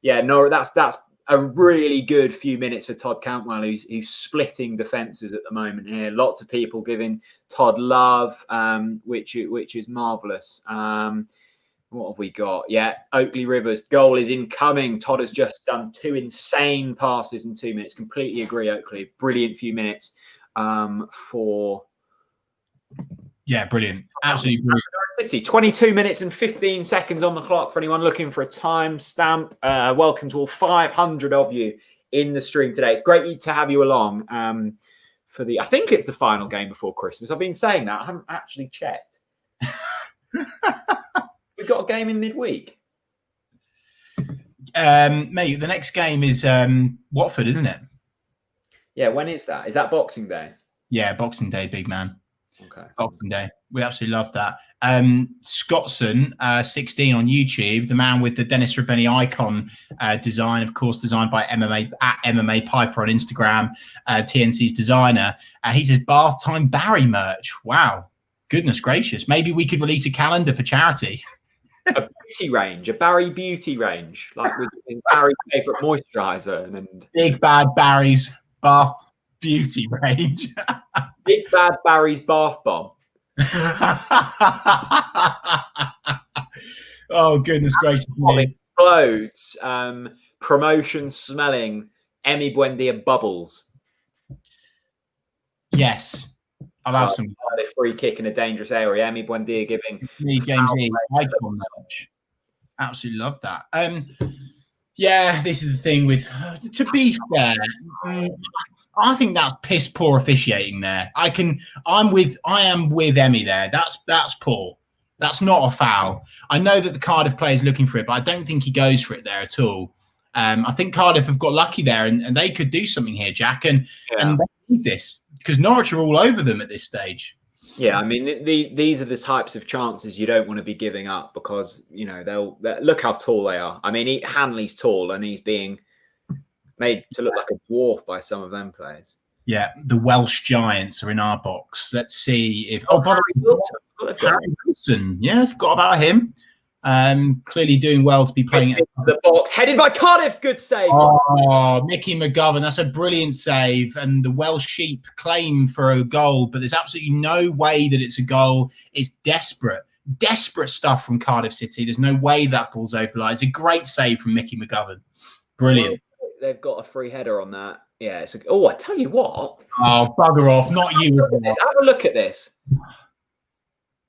that's a really good few minutes for Todd Cantwell, who's splitting defences at the moment here. Lots of people giving Todd love, which is marvellous. What have we got? Yeah, Oakley Rivers goal is incoming. Todd has just done 2 insane passes in 2 minutes. Completely agree, Oakley. Brilliant few minutes for. Yeah, brilliant. Absolutely brilliant. City, 22 minutes and 15 seconds on the clock for anyone looking for a time stamp. Welcome to all 500 of you in the stream today. It's great to have you along for I think it's the final game before Christmas. I've been saying that. I haven't actually checked. We've got a game in midweek. Mate, the next game is Watford, isn't it? Yeah, when is that? Is that Boxing Day? Yeah, Boxing Day, big man. Okay. Boxing Day. We absolutely love that. Scottson, 16 on YouTube, the man with the Dennis Rabeni icon design, of course, designed by MMA Piper on Instagram, TNC's designer. He says Bath Time Barry merch. Wow. Goodness gracious. Maybe we could release a calendar for charity. A beauty range, a Barry beauty range, like with Barry's favourite moisturiser and Big Bad Barry's bath beauty range. Big Bad Barry's bath bomb. Oh, goodness gracious me. Explodes. Promotion smelling Emi Buendia bubbles. Yes. I'll have some. A free kick in a dangerous area. Emi Buendia giving James E. Icon match. Absolutely love that. Yeah, this is the thing with, to be fair, I think that's piss poor officiating there. I am with Emi there. That's poor. That's not a foul. I know that the Cardiff player is looking for it, but I don't think he goes for it there at all. I think Cardiff have got lucky there, and they could do something here, Jack. And they need this because Norwich are all over them at this stage. Yeah, I mean, these are the types of chances you don't want to be giving up because, you know, they'll look how tall they are. I mean, Hanley's tall and he's being made to look like a dwarf by some of them players. Yeah, the Welsh Giants are in our box. Let's see if... Oh, by the way, Harry Wilson. Yeah, forgot about him. Clearly doing well to be playing at the box. Headed by Cardiff. Good save. Oh, Mickey McGovern. That's a brilliant save. And the Welsh Sheep claim for a goal, but there's absolutely no way that it's a goal. It's desperate stuff from Cardiff City. There's no way that ball's over the line. It's a great save from Mickey McGovern. Brilliant. They've got a free header on that. Yeah. I tell you what. Oh, bugger off. Not you. Have a look at this.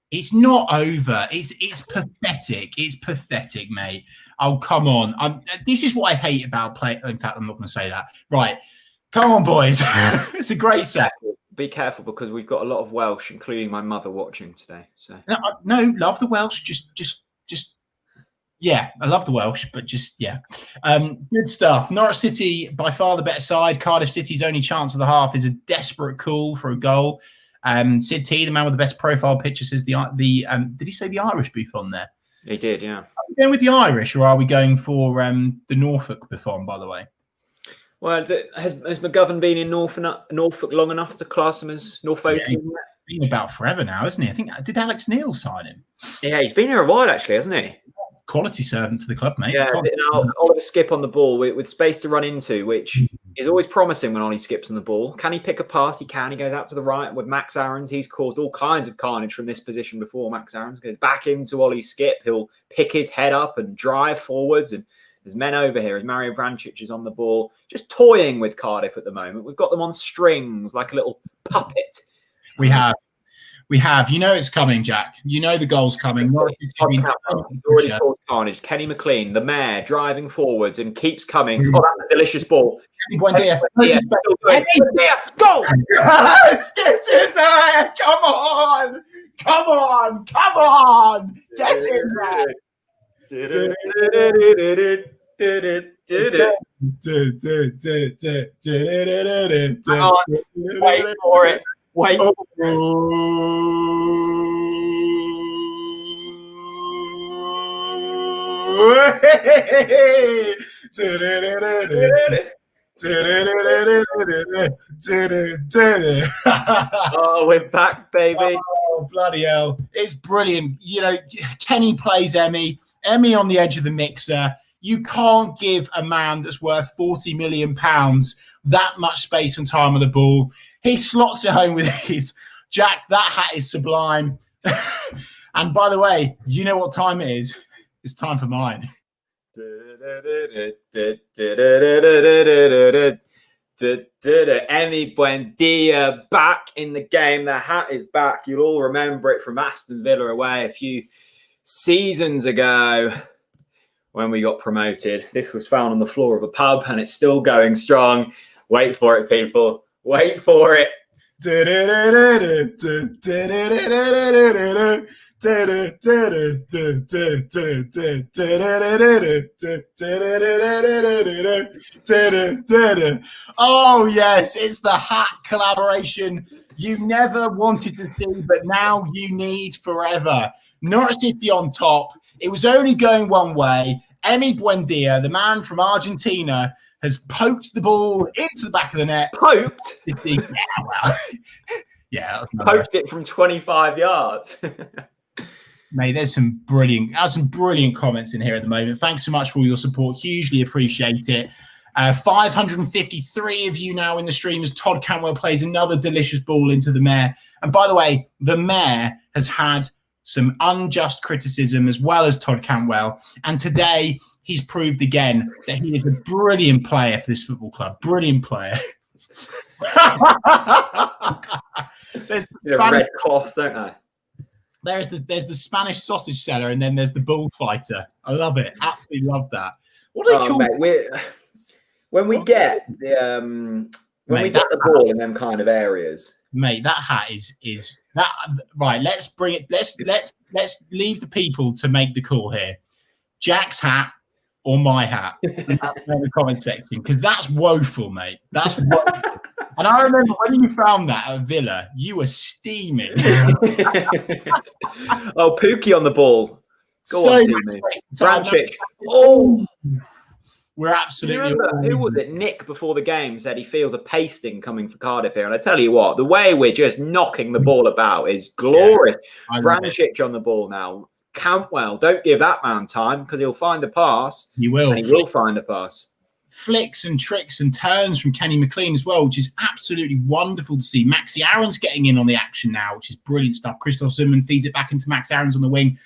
It's not over. It's pathetic. It's pathetic, mate. Oh, come on. This is what I hate about play. In fact, I'm not going to say that. Right. Come on, boys. It's a great set. Be careful because we've got a lot of Welsh, including my mother, watching today. So no, love the Welsh. Just yeah, I love the Welsh, but just yeah. Good stuff. Norwich City by far the better side. Cardiff City's only chance of the half is a desperate call for a goal. Sid T, the man with the best profile picture, says the did he say the Irish Buffon there? He did, yeah. Are we going with the Irish, or are we going for the Norfolk Buffon? By the way, well, has McGovern been in Norfolk long enough to class him as Norfolk? Yeah, he's been about forever now, isn't he? I think did Alex Neil sign him? Yeah, he's been here a while actually, hasn't he? Quality servant to the club, mate. Yeah, now Oliver Skip on the ball with space to run into, which is always promising when Ollie Skip's on the ball. Can he pick a pass? He can. He goes out to the right with Max Aarons. He's caused all kinds of carnage from this position before. Max Aarons goes back into Ollie Skip. He'll pick his head up and drive forwards. And there's men over here as Mario Vrancic is on the ball, just toying with Cardiff at the moment. We've got them on strings like a little puppet. We have. You know it's coming, Jack. You know the goal's coming. Already called carnage. Kenny McLean, the mayor, driving forwards and keeps coming. Oh, that's a delicious ball. Buendia. Go! Let's get in there. Come on. Get in there. Wait for it. Wait. Oh, we're back, baby. Oh, bloody hell. It's brilliant. You know, Kenny plays Emi on the edge of the mixer. You can't give a man that's worth £40 million that much space and time on the ball. He slots it home with his Jack. That hat is sublime. And by the way, you know what time it is? It's time for mine. Emi Buendia back in the game. The hat is back. You'll all remember it from Aston Villa away a few seasons ago when we got promoted. This was found on the floor of a pub and it's still going strong. Wait for it, people. Wait for it. Oh, yes, it's the hat collaboration you never wanted to see, but now you need forever. Norwich City on top. It was only going one way. Emi Buendia, the man from Argentina, has poked the ball into the back of the net. Poked? Yeah, well, yeah. Poked it from 25 yards. Mate, there's some brilliant comments in here at the moment. Thanks so much for all your support. Hugely appreciate it. 553 of you now in the stream as Todd Cantwell plays another delicious ball into the Mayor. And by the way, the Mayor has had some unjust criticism as well as Todd Cantwell. And today he's proved again that he is a brilliant player for this football club. Brilliant player. There's the red cloth, don't I? There's the Spanish sausage seller, and then there's the bullfighter. I love it. Absolutely love that. What do they call mate, when we get the ball in them kind of areas, mate? That hat is that right? Let's bring it. Let's leave the people to make the call here. Jack's hat or my hat in the comment section, because that's woeful, mate. That's woeful. And I remember when you found that at Villa, you were steaming. Oh, Pookie on the ball. Go on, Branchich. Oh, we're absolutely. Who was it? Nick before the game said he feels a pasting coming for Cardiff here. And I tell you what, the way we're just knocking the ball about is glorious. Yeah, Branchich on the ball now. Cantwell, don't give that man time because he'll find a pass. He will. And he will find a pass. Flicks and tricks and turns from Kenny McLean as well, which is absolutely wonderful to see. Maxi Aaron's getting in on the action now, which is brilliant stuff. Christoph Zimmerman feeds it back into Max Aaron's on the wing,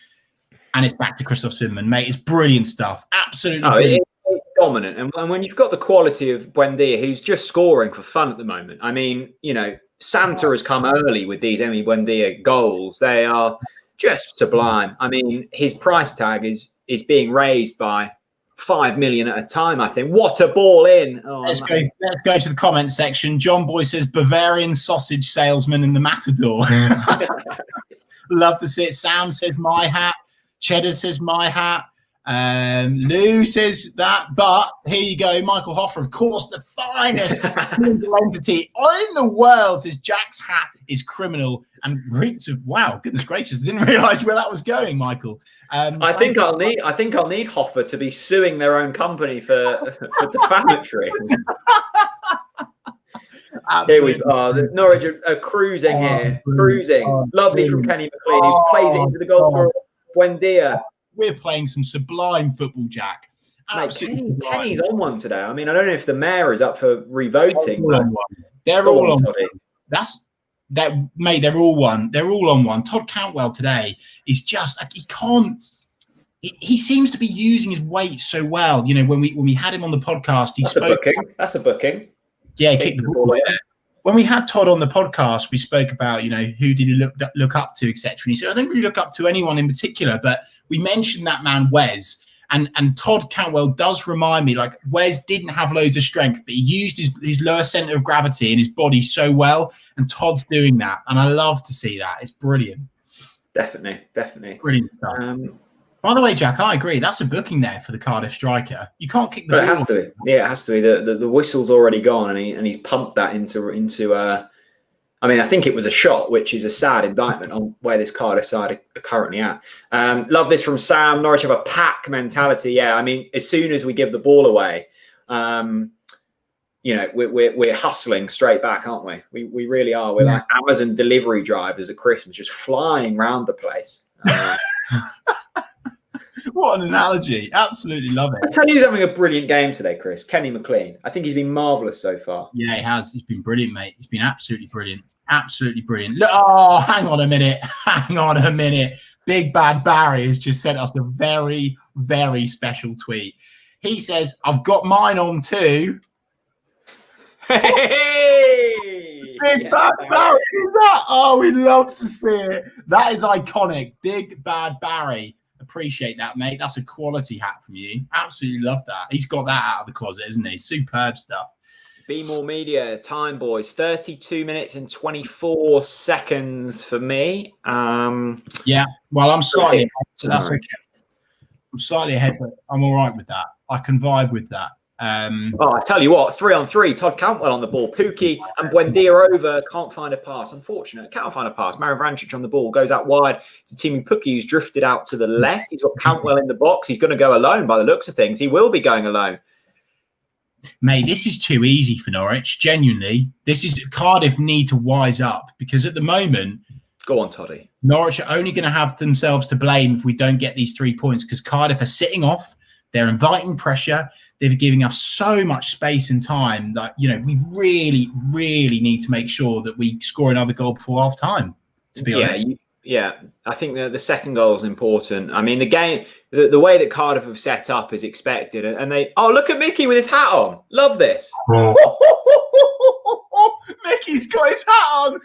and it's back to Christoph Zimmerman, mate. It's brilliant stuff. Absolutely brilliant. It's dominant. And when you've got the quality of Buendia, who's just scoring for fun at the moment, I mean, you know, Santa has come early with these Emi Buendia goals. They are just sublime. I mean, his price tag is being raised by 5 million at a time, I think. What a ball in. Oh, let's go to the comment section. John Boy says Bavarian sausage salesman in the Matador. Love to see it. Sam says my hat. Cheddar says my hat. Lou says that. But here you go. Michael Hoffer, of course, the finest entity in the world, says Jack's hat is criminal and reeks of wow, goodness gracious! Didn't realise where that was going, Michael. I think I'll need Hoffer to be suing their own company for defamatory. Here we are. The Norwich are cruising here. Cruising. Lovely from Kenny McLean. He plays it into the goal for Buendia. We're playing some sublime football, Jack. Kenny's on one today. I mean, I don't know if the Mayor is up for revoting. They're all on one. Mate, they're all one. They're all on one. Todd Cantwell today is just like he seems to be using his weight so well. You know, when we had him on the podcast, That's a booking. Yeah, he kicked the ball. Yeah. When we had Todd on the podcast, we spoke about, you know, who did he look up to, etc. And he said, I don't really look up to anyone in particular, but we mentioned that man Wes. And Todd Cantwell does remind me, like, Wes didn't have loads of strength, but he used his lower centre of gravity in his body so well. And Todd's doing that. And I love to see that. It's brilliant. Definitely. Brilliant stuff. By the way, Jack, I agree. That's a booking there for the Cardiff striker. You can't kick the ball. It has to be. Yeah, it has to be. The whistle's already gone, and he's pumped that into. I mean, I think it was a shot, which is a sad indictment on where this Cardiff side are currently at. Love this from Sam. Norwich have a pack mentality. Yeah, I mean, as soon as we give the ball away, you know, we're hustling straight back, aren't we? We really are. We're like Amazon delivery drivers at Christmas, just flying around the place. What an analogy. Absolutely love it. I tell you who's having a brilliant game today, Chris. Kenny McLean. I think he's been marvellous so far. Yeah, he has. He's been brilliant, mate. He's been absolutely brilliant. Absolutely brilliant. Look, oh, hang on a minute. Big Bad Barry has just sent us a very, very special tweet. He says, I've got mine on too. Hey! Big Bad Barry. Who's that? Oh, we love to see it. That is iconic. Big Bad Barry. Appreciate that, mate. That's a quality hat from you. Absolutely love that. He's got that out of the closet, isn't he? Superb stuff. Be More Media time, boys. 32 minutes and 24 seconds for me. Yeah. Well, I'm slightly ahead, so that's okay. I'm slightly ahead, but I'm all right with that. I can vibe with that. I tell you what, 3-on-3, Todd Cantwell on the ball. Pookie and Buendia over, can't find a pass. Unfortunate, can't find a pass. Marin Vrancic on the ball, goes out wide to Teemu Pukki, who's drifted out to the left. He's got Cantwell in the box. He's going to go alone by the looks of things. He will be going alone. Mate, this is too easy for Norwich. Genuinely, Cardiff need to wise up, because at the moment, Go on, Toddy. Norwich are only going to have themselves to blame if we don't get these 3 points, because Cardiff are sitting off. They're inviting pressure. They're giving us so much space and time that, we really, really need to make sure that we score another goal before half time, to be honest. Yeah, I think the second goal is important. I mean, the game, the way that Cardiff have set up is expected. And look at Mickey with his hat on. Love this. Mickey's got his hat on.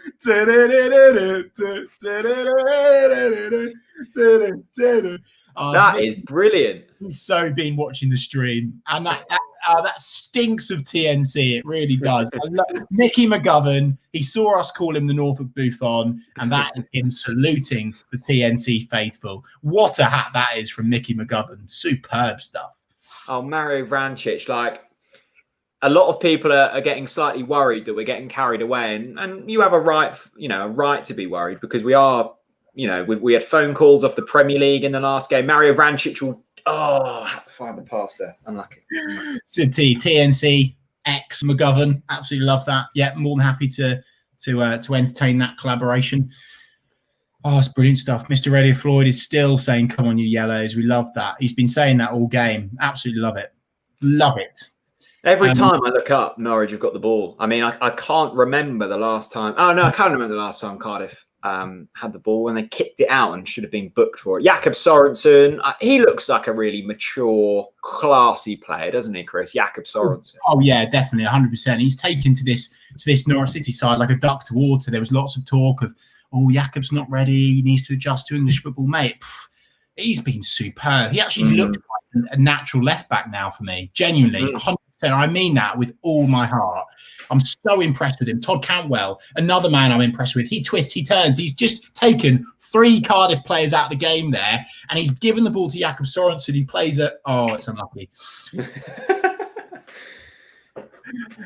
That is brilliant. He's so been watching the stream, and that stinks of TNC. It really does. I love Mickey McGovern. He saw us call him the Norfolk Buffon, and that is him saluting the TNC faithful. What a hat that is from Mickey McGovern. Superb stuff. Oh, Mario Vrancic, a lot of people are getting slightly worried that we're getting carried away, and you have a right to be worried, because we are. We had phone calls off the Premier League in the last game. Mario Vrancic I had to find the pass there. Unlucky. City, TNC, X McGovern. Absolutely love that. Yeah, more than happy to entertain that collaboration. Oh, it's brilliant stuff. Mr. Radio Floyd is still saying, "Come on, you yellows." We love that. He's been saying that all game. Absolutely love it. Love it. Every time I look up, Norwich have got the ball. I mean, I can't remember the last time. Oh, no, I can't remember the last time Cardiff had the ball when they kicked it out and should have been booked for it. Jakob Sorensen, he looks like a really mature, classy player, doesn't he, Chris? Jakob Sorensen. Oh yeah, definitely, 100%. He's taken to this Norwich City side like a duck to water. There was lots of talk of, Jakob's not ready. He needs to adjust to English football, mate. He's been superb. He actually looked like a natural left back now for me. Genuinely, 100%. I mean that with all my heart. I'm so impressed with him. Todd Cantwell, another man I'm impressed with. He twists, he turns. He's just taken 3 Cardiff players out of the game there, and he's given the ball to Jakob Sorensen, who plays it. Oh, it's unlucky.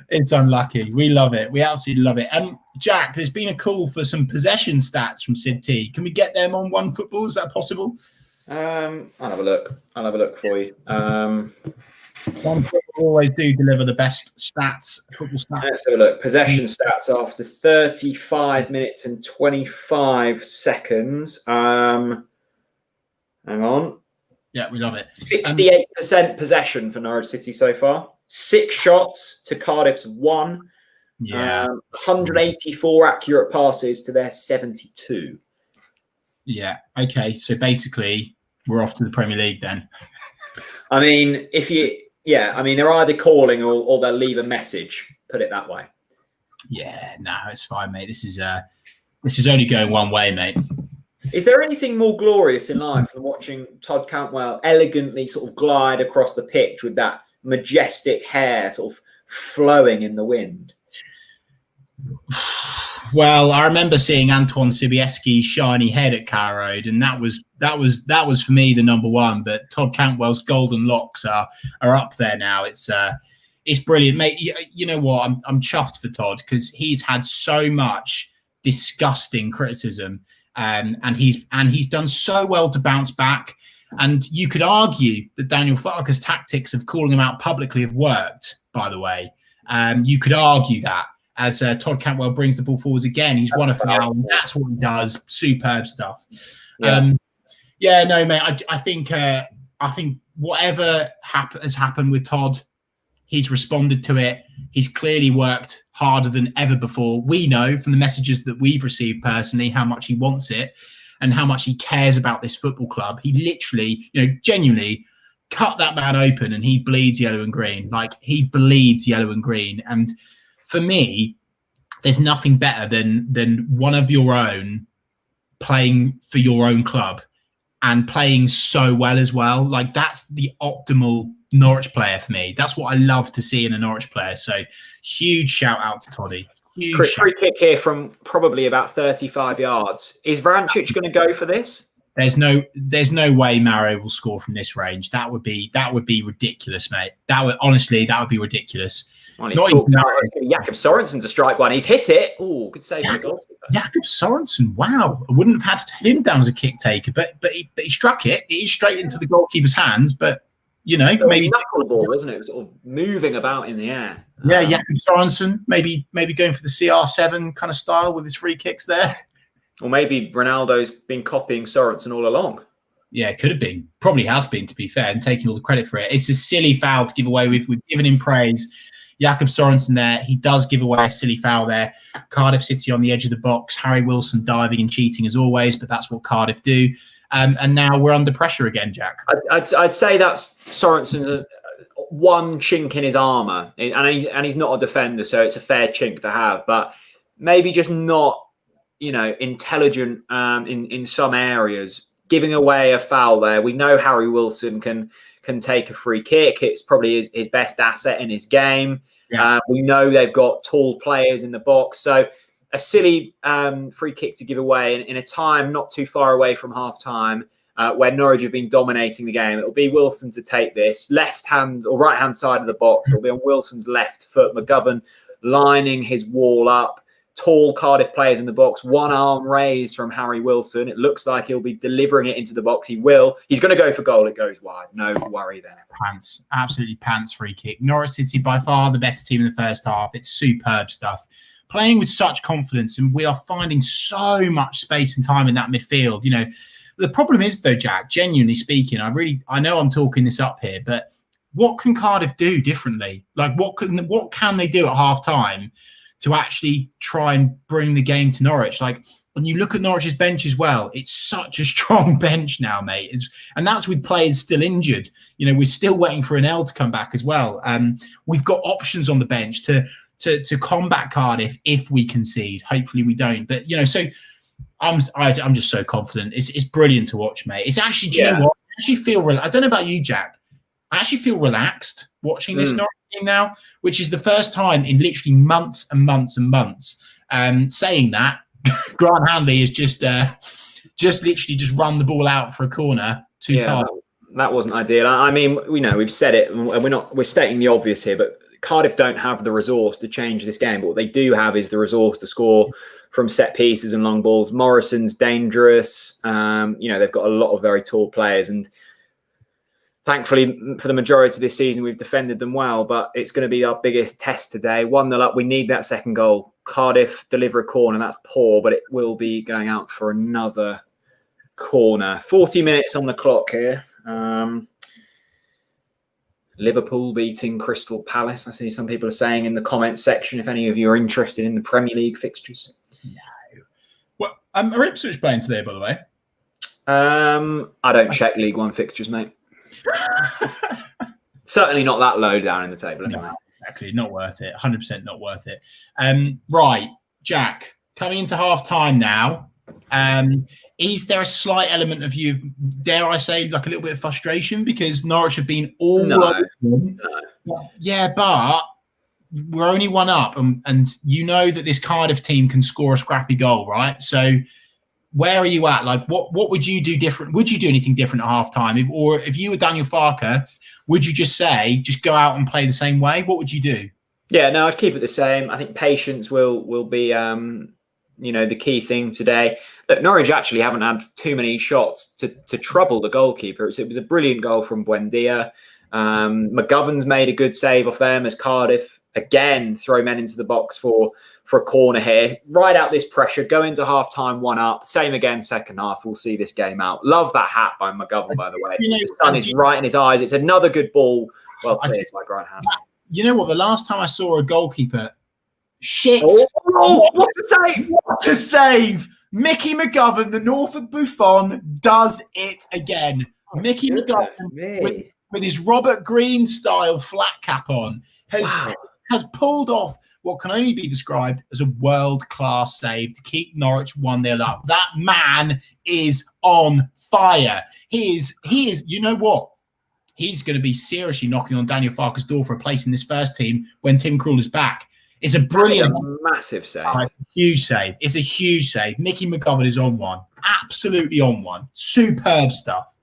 It's unlucky. We love it. We absolutely love it. Jack, there's been a call for some possession stats from Sid T. Can we get them on One Football? Is that possible? I'll have a look. I'll have a look for you. One Football always do deliver the best stats, football stats. Let's have a look. Possession stats after 35 minutes and 25 seconds. Hang on. Yeah, we love it. 68% possession for Norwich City so far. 6 shots to Cardiff's 1. Yeah. 184 accurate passes to their 72. Yeah. Okay. So basically, we're off to the Premier League then. I mean, they're either calling or they'll leave a message. Put it that way. Yeah. No, it's fine, mate. This is only going one way, mate. Is there anything more glorious in life than watching Todd Cantwell elegantly sort of glide across the pitch with that majestic hair sort of flowing in the wind? Well, I remember seeing Antoine Sibieski's shiny head at Carrow Road, and that was for me the number one. But Todd Cantwell's golden locks are up there now. It's brilliant, mate. You know what? I'm chuffed for Todd because he's had so much disgusting criticism, and he's done so well to bounce back. And you could argue that Daniel Farke's tactics of calling him out publicly have worked. By the way, you could argue that. As Todd Cantwell brings the ball forwards again, he's won a foul, and that's what he does. Superb stuff. Yeah, No, mate. I think whatever has happened with Todd, he's responded to it. He's clearly worked harder than ever before. We know from the messages that we've received personally how much he wants it and how much he cares about this football club. He literally, genuinely cut that man open, and he bleeds yellow and green. Like, he bleeds yellow and green. And for me, there's nothing better than one of your own playing for your own club and playing so well as well. Like, that's the optimal Norwich player for me. That's what I love to see in a Norwich player. So huge shout out to Toddy. Free kick here from probably about 35 yards. Is Vrancic going to go for this? There's no way Mario will score from this range. That would be ridiculous, mate. That would be ridiculous. Well, Jakob Sorensen to strike one. He's hit it. Oh, good save for the goalkeeper. Jakob Sorensen, wow. I wouldn't have had him down as a kick taker, but he struck it. It is straight into the goalkeeper's hands, but maybe knuckleball, isn't it? It was sort of moving about in the air. Yeah, Jakob Sorensen, maybe going for the CR7 kind of style with his free kicks there. Or maybe Ronaldo's been copying Sorensen all along. Yeah, it could have been. Probably has been, to be fair, and taking all the credit for it. It's a silly foul to give away. We've given him praise. Jakob Sorensen there. He does give away a silly foul there. Cardiff City on the edge of the box. Harry Wilson diving and cheating as always, but that's what Cardiff do. And now we're under pressure again, Jack. I'd say that's Sorensen's one chink in his armour. And he's not a defender, so it's a fair chink to have. But maybe just not, intelligent in some areas. Giving away a foul there. We know Harry Wilson can take a free kick. It's probably his best asset in his game. Yeah. We know they've got tall players in the box. So a silly free kick to give away in a time not too far away from half-time where Norwich have been dominating the game. It'll be Wilson to take this. Left hand or right-hand side of the box. It'll be on Wilson's left foot. McGovern lining his wall up. Tall Cardiff players in the box, one arm raised from Harry Wilson. It looks like he'll be delivering it into the box. He will. He's going to go for goal. It goes wide. No worry there. Pants. Absolutely pants free kick. Norwich City by far the better team in the first half. It's superb stuff. Playing with such confidence, and we are finding so much space and time in that midfield. The problem is, though, Jack, genuinely speaking, I know I'm talking this up here, but what can Cardiff do differently? Like, what can they do at half-time to actually try and bring the game to Norwich? Like, when you look at Norwich's bench as well, it's such a strong bench now, mate. And that's with players still injured. We're still waiting for an L to come back as well. We've got options on the bench to combat Cardiff if we concede. Hopefully we don't. But, so I'm just so confident. It's brilliant to watch, mate. It's actually, do you know what? I actually feel, I don't know about you, Jack. I actually feel relaxed watching this Norwich game now, which is the first time in literally months and months and months. Saying that, Grant Hanley has just literally run the ball out for a corner to Cardiff. That wasn't ideal. I mean, we've said it, and we're stating the obvious here, but Cardiff don't have the resource to change this game. But what they do have is the resource to score from set pieces and long balls. Morrison's dangerous. They've got a lot of very tall players, and thankfully, for the majority of this season, we've defended them well, but it's going to be our biggest test today. 1-0 up. We need that second goal. Cardiff deliver a corner. That's poor, but it will be going out for another corner. 40 minutes on the clock here. Liverpool beating Crystal Palace. I see some people are saying in the comments section if any of you are interested in the Premier League fixtures. No. Well, are Ipswich playing today, by the way? I don't check League One fixtures, mate. Certainly not that low down in the table anyway. No, exactly, not worth it. 100% not worth it. Right, Jack, coming into half-time now, is there a slight element of you, dare I say, like a little bit of frustration because Norwich have been all over them? No. Yeah, but we're only one up, and you know that this Cardiff team can score a scrappy goal, right? So where are you at? Like, what would you do different? Would you do anything different at halftime? If you were Daniel Farker, would you just go out and play the same way? What would you do? Yeah, no, I'd keep it the same. I think patience will be the key thing today. Look, Norwich actually haven't had too many shots to trouble the goalkeeper. It was a brilliant goal from Buendia. McGovern's made a good save off them as Cardiff again throw men into the box for a corner here. Ride out this pressure, go into half-time 1-up. Same again, second half. We'll see this game out. Love that hat by McGovern, by the way. The sun is right in his eyes. It's another good ball. Well played by Grant Hanley. You know what? The last time I saw a goalkeeper shit. Oh, what a save! What a save! Mickey McGovern, the Norfolk Buffon, does it again. Mickey McGovern, with his Robert Greene style flat cap on, has pulled off what can only be described as a world-class save to keep Norwich 1-0 up. That man is on fire. He is, you know what? He's going to be seriously knocking on Daniel Farker's door for a place in this first team when Tim Krul is back. It's a brilliant, massive save. Huge save. It's a huge save. Mickey McGovern is on one. Absolutely on one. Superb stuff.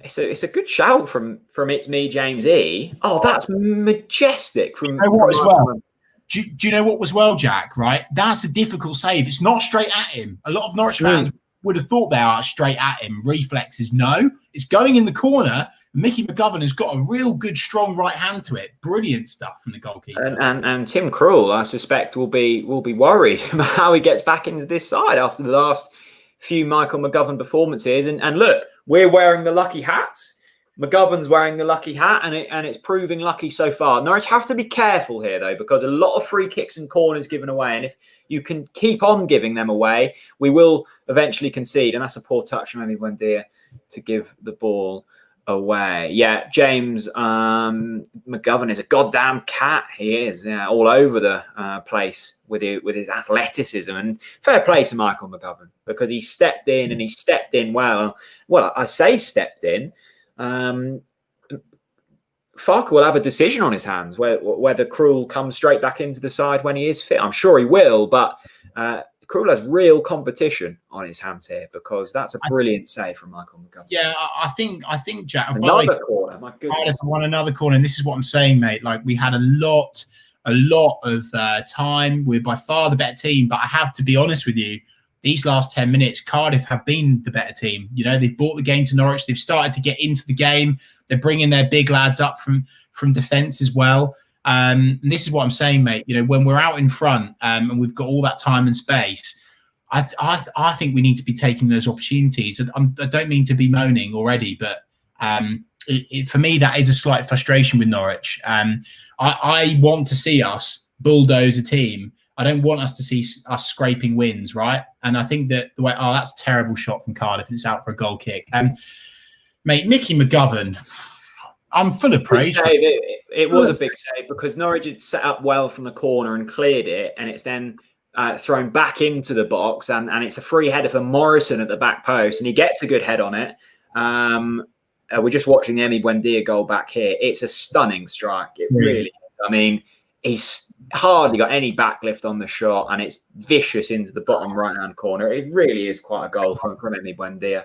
It's a good shout from It's Me, James E. Oh, that's majestic. From, you know what as well? Do you know what was well, Jack? Right, that's a difficult save. It's not straight at him. A lot of Norwich fans would have thought they are straight at him. Reflexes, no. It's going in the corner. Mickey McGovern has got a real good, strong right hand to it. Brilliant stuff from the goalkeeper. And Tim Krul, I suspect, will be worried about how he gets back into this side after the last few Michael McGovern performances. And look, we're wearing the lucky hats. McGovern's wearing the lucky hat, and it's proving lucky so far. Norwich have to be careful here, though, because a lot of free kicks and corners given away. And if you can keep on giving them away, we will eventually concede. And that's a poor touch from Emi Buendia to give the ball away. Yeah, James McGovern is a goddamn cat. He is, all over the place with his athleticism. And fair play to Michael McGovern, because he stepped in, and he stepped in well. Well, I say stepped in. Farke will have a decision on his hands whether Krul comes straight back into the side when he is fit. I'm sure he will, but Krul has real competition on his hands here, because that's a brilliant save from Michael McGovern. Yeah, I think Jack. Another corner, my goodness. Cardiff won another corner, and this is what I'm saying, mate. Like, we had a lot of time. We're by far the better team, but I have to be honest with you. These last 10 minutes, Cardiff have been the better team. You know, they've brought the game to Norwich. They've started to get into the game. They're bringing their big lads up from defence as well. And this is what I'm saying, mate. You know, when we're out in front and we've got all that time and space, I think we need to be taking those opportunities. I don't mean to be moaning already, but for me, that is a slight frustration with Norwich. I want to see us bulldoze a team. I don't want us to see us scraping wins, right? And I think that the way, that's a terrible shot from Cardiff, and it's out for a goal kick. Mate, Mickey McGovern, I'm full of praise. It was a big save, because Norwich had set up well from the corner and cleared it, and it's then thrown back into the box, and it's a free header for Morrison at the back post, and he gets a good head on it. We're just watching the Emi Buendia goal back here. It's a stunning strike. It really is. I mean, he's hardly got any backlift on the shot, and it's vicious into the bottom right-hand corner. It really is quite a goal from Emi Buendia,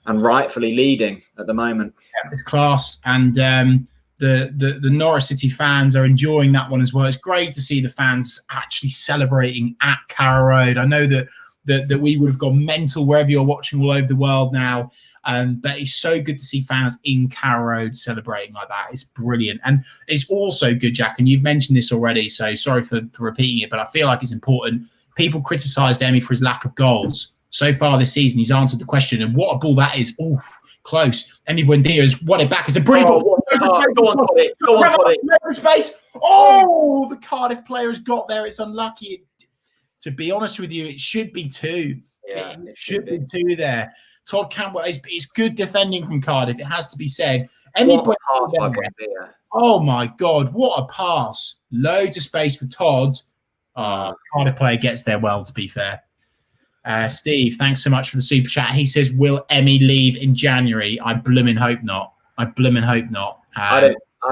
and rightfully leading at the moment. Yeah, it's class, and the Norwich City fans are enjoying that one as well. It's great to see the fans actually celebrating at Carrow Road. I know that we would have gone mental wherever you're watching all over the world now. But it's so good to see fans in Carrow Road celebrating like that. It's brilliant. And it's also good, Jack, and you've mentioned this already, so sorry for repeating it, but I feel like it's important. People criticised Emi for his lack of goals. So far this season, he's answered the question, and what a ball that is. Oh, close. Emi Buendia has won it back. It's a brilliant ball. Go on, Toddy. Go on, Toddy. Space. Oh, the Cardiff player has got there. It's unlucky. To be honest with you, it should be two. Yeah, it should be two there. Todd Campbell, it's good defending from Cardiff, it has to be said. Oh my God, what a pass. Loads of space for Todd. Cardiff player gets there well, to be fair. Steve, thanks so much for the super chat. He says, will Emi leave in January? I blooming hope not. I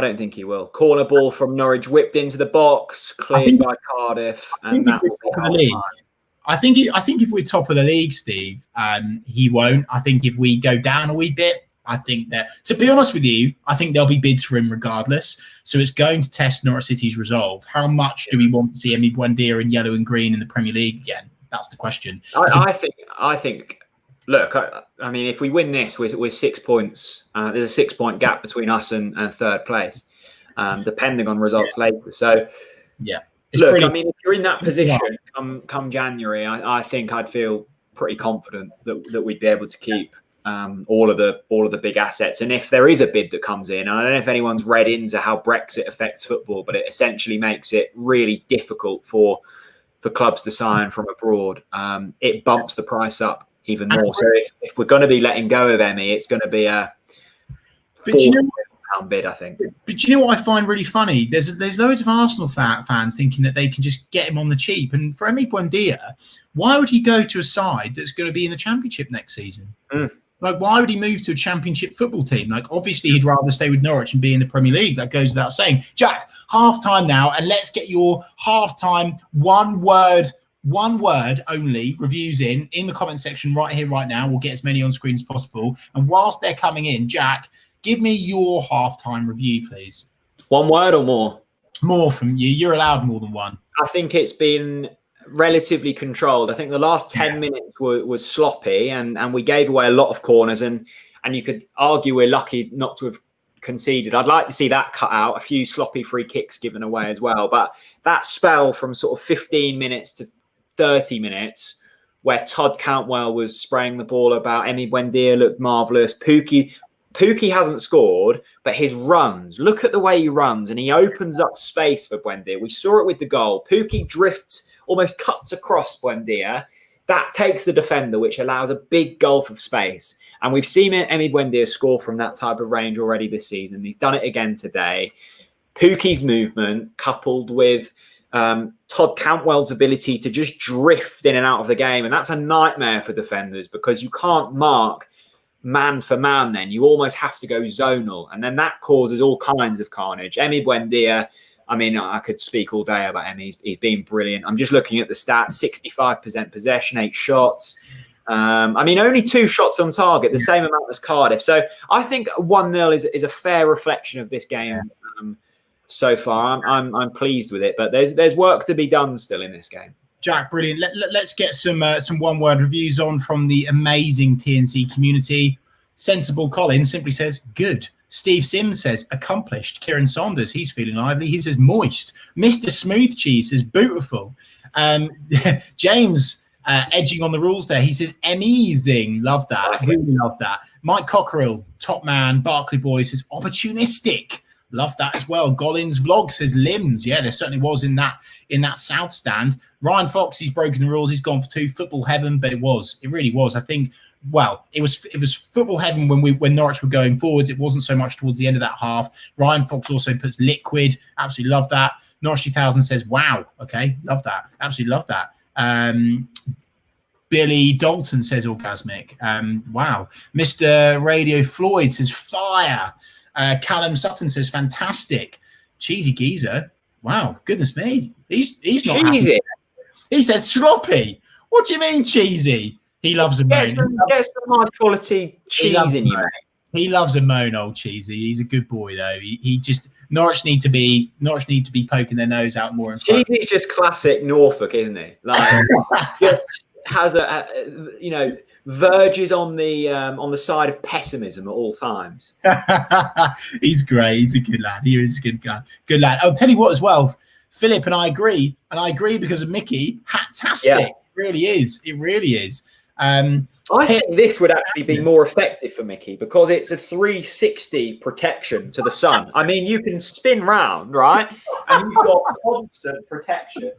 don't think he will. Corner ball from Norwich, whipped into the box, cleared by Cardiff. And that was the league. I think if we're top of the league, Steve, he won't. I think if we go down a wee bit, I think that, to be honest with you, I think there'll be bids for him regardless. So it's going to test Norwich City's resolve. How much do we want to see Emi Buendia in yellow and green in the Premier League again? That's the question. I think. Look, I mean, if we win this, we're 6 points. There's a 6-point gap between us and third place, depending on results later. So, yeah. Look, I mean, if you're in that position come January, I think I'd feel pretty confident that we'd be able to keep all of the big assets. And if there is a bid that comes in, I don't know if anyone's read into how Brexit affects football, but it essentially makes it really difficult for clubs to sign from abroad. It bumps the price up even more. So if we're going to be letting go of Emi, it's going to be a £4 bid, I think. But you know what I find really funny? There's loads of Arsenal fans thinking that they can just get him on the cheap. And for Emi Buendia, why would he go to a side that's going to be in the Championship next season? Like, why would he move to a Championship football team? Like, obviously, he'd rather stay with Norwich and be in the Premier League. That goes without saying. Jack, half-time now, and let's get your half-time one word only reviews in the comment section right here, right now. We'll get as many on screen as possible. And whilst they're coming in, Jack, give me your half-time review, please. One word or more? More from you. You're allowed more than one. I think it's been relatively controlled. I think the last 10 minutes was sloppy, and we gave away a lot of corners, and you could argue we're lucky not to have conceded. I'd like to see that cut out, a few sloppy free kicks given away as well. But that spell from sort of 15 minutes to 30 minutes where Todd Cantwell was spraying the ball about. Emi Buendia looked marvellous. Pukki hasn't scored, but his runs, look at the way he runs, and he opens up space for Buendia. We saw it with the goal. Pukki drifts, almost cuts across Buendia. That takes the defender, which allows a big gulf of space. And we've seen Emi Buendia score from that type of range already this season. He's done it again today. Pukki's movement, coupled with Todd Cantwell's ability to just drift in and out of the game. And that's a nightmare for defenders because you can't mark man for man then. You almost have to go zonal. And then that causes all kinds of carnage. Emi Buendia, I mean, I could speak all day about Emi. He's been brilliant. I'm just looking at the stats, 65% possession, 8 shots. I mean, only 2 shots on target, the same amount as Cardiff. So I think 1-0 is a fair reflection of this game so far. I'm pleased with it, but there's work to be done still in this game. Jack, brilliant. Let's get some one-word reviews on from the amazing TNC community. Sensible Colin simply says, good. Steve Sims says, accomplished. Kieran Saunders, he's feeling lively. He says, moist. Mr. Smooth Cheese says, beautiful. James, edging on the rules there. He says, amazing. Love that. Really love that. Mike Cockerill, top man. Barclay Boy says, opportunistic. Love that as well. Gollins Vlog says limbs. Yeah, there certainly was in that South stand. Ryan Fox, he's broken the rules. He's gone for 2. Football heaven, but it really was. I think, well, it was football heaven when Norwich were going forwards. It wasn't so much towards the end of that half. Ryan Fox also puts liquid. Absolutely love that. Norwich 2000 says, wow. Okay, love that. Absolutely love that. Billy Dalton says orgasmic. Wow. Mr. Radio Floyd says fire. Callum Sutton says fantastic. Cheesy geezer. Wow, goodness me. He's not cheesy. Happy. He says sloppy. What do you mean cheesy? He loves a moan. Get some high quality cheese in you, mate. He loves a moan, old Cheesy. He's a good boy though. He just Norwich need to be poking their nose out more in front. Cheesy's just classic Norfolk, isn't he? Like just has verges on the side of pessimism at all times. He's great. He's a good lad. He is a good guy. Good lad. I'll tell you what as well, Philip, and I agree because of Mickey. Fantastic. Yeah. It really is. It really is. I think this would actually be more effective for Mickey because it's a 360 protection to the sun. I mean, you can spin round, right? And you've got constant protection.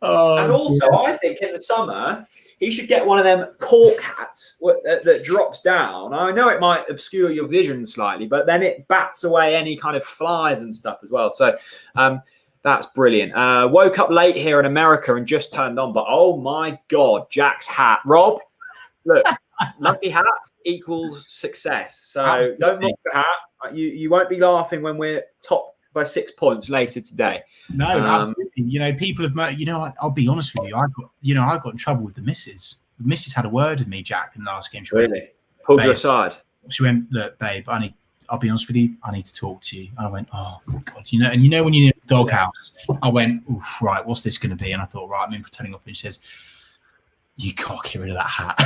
And also, I think in the summer, he should get one of them cork hats that drops down. I know it might obscure your vision slightly, but then it bats away any kind of flies and stuff as well. So that's brilliant. Woke up late here in America and just turned on, but oh my God, Jack's hat. Rob, look, lucky hat equals success. So don't mock the hat. You won't be laughing when we're top by 6 points later today. No, absolutely. People have, I'll be honest with you. I got in trouble with the missus. The missus had a word with me, Jack, in the last game. Really? Pulled you aside? She went, look, babe, I'll be honest with you. I need to talk to you. And I went, oh God, when you're in the doghouse, I went, oof, right, what's this going to be? And I thought, right, I'm in for turning off. And she says, you can't get rid of that hat.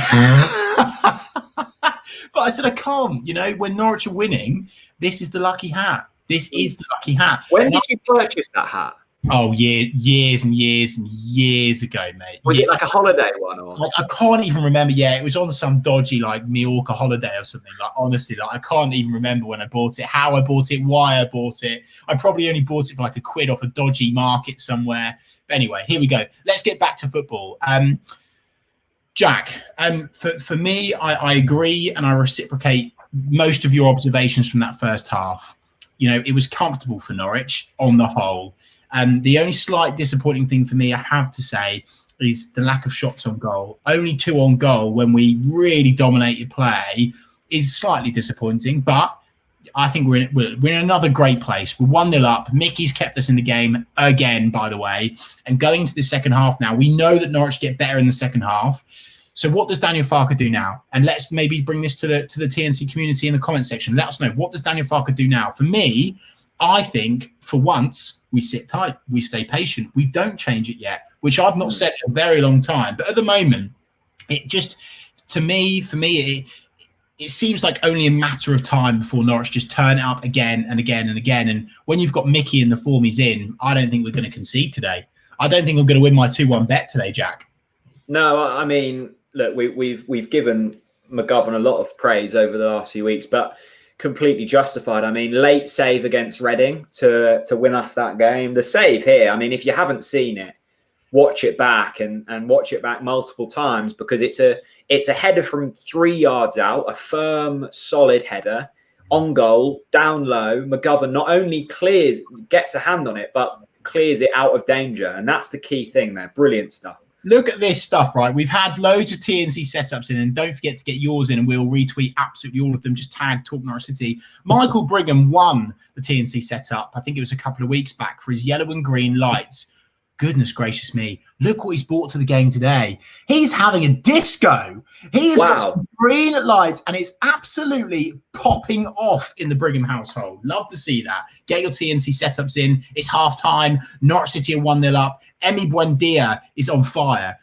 But I said, I can't. When Norwich are winning, this is the lucky hat. This is the lucky hat. When did you purchase that hat? Oh, years and years and years ago, mate. Was it like a holiday one? Or? I can't even remember. Yeah, it was on some dodgy like Mallorca holiday or something. Like honestly, I can't even remember when I bought it, how I bought it, why I bought it. I probably only bought it for like £1 off a dodgy market somewhere. But anyway, here we go. Let's get back to football. Jack, for me, I agree and I reciprocate most of your observations from that first half. It was comfortable for Norwich on the whole. The only slight disappointing thing for me, I have to say, is the lack of shots on goal. Only 2 on goal when we really dominated play is slightly disappointing. But I think we're in another great place. We're 1-0 up. Mickey's kept us in the game again, by the way. And going into the second half now, we know that Norwich get better in the second half. So what does Daniel Farke do now? And let's maybe bring this to the TNC community in the comment section. Let us know, what does Daniel Farke do now? For me, I think for once we sit tight, we stay patient, we don't change it yet, which I've not said in a very long time. But at the moment, it just for me, it seems like only a matter of time before Norwich just turn it up again and again and again. And when you've got Mickey in the form he's in, I don't think we're going to concede today. I don't think I'm going to win my 2-1 bet today, Jack. No, I mean, look, we've given McGovern a lot of praise over the last few weeks, but completely justified. I mean, late save against Reading to win us that game. The save here, I mean, if you haven't seen it, watch it back and watch it back multiple times, because it's a header from 3 yards out, a firm, solid header on goal, down low. McGovern not only gets a hand on it, but clears it out of danger. And that's the key thing there. Brilliant stuff. Look at this stuff, right? We've had loads of TNC setups in, and don't forget to get yours in, and we'll retweet absolutely all of them. Just tag Talk Norwich City. Michael Brigham won the TNC setup, I think it was a couple of weeks back, for his yellow and green lights. Goodness gracious me. Look what he's brought to the game today. He's having a disco. He has got some green lights, and it's absolutely popping off in the Brigham household. Love to see that. Get your TNC setups in. It's half-time. Norwich City are 1-0 up. Emi Buendia is on fire.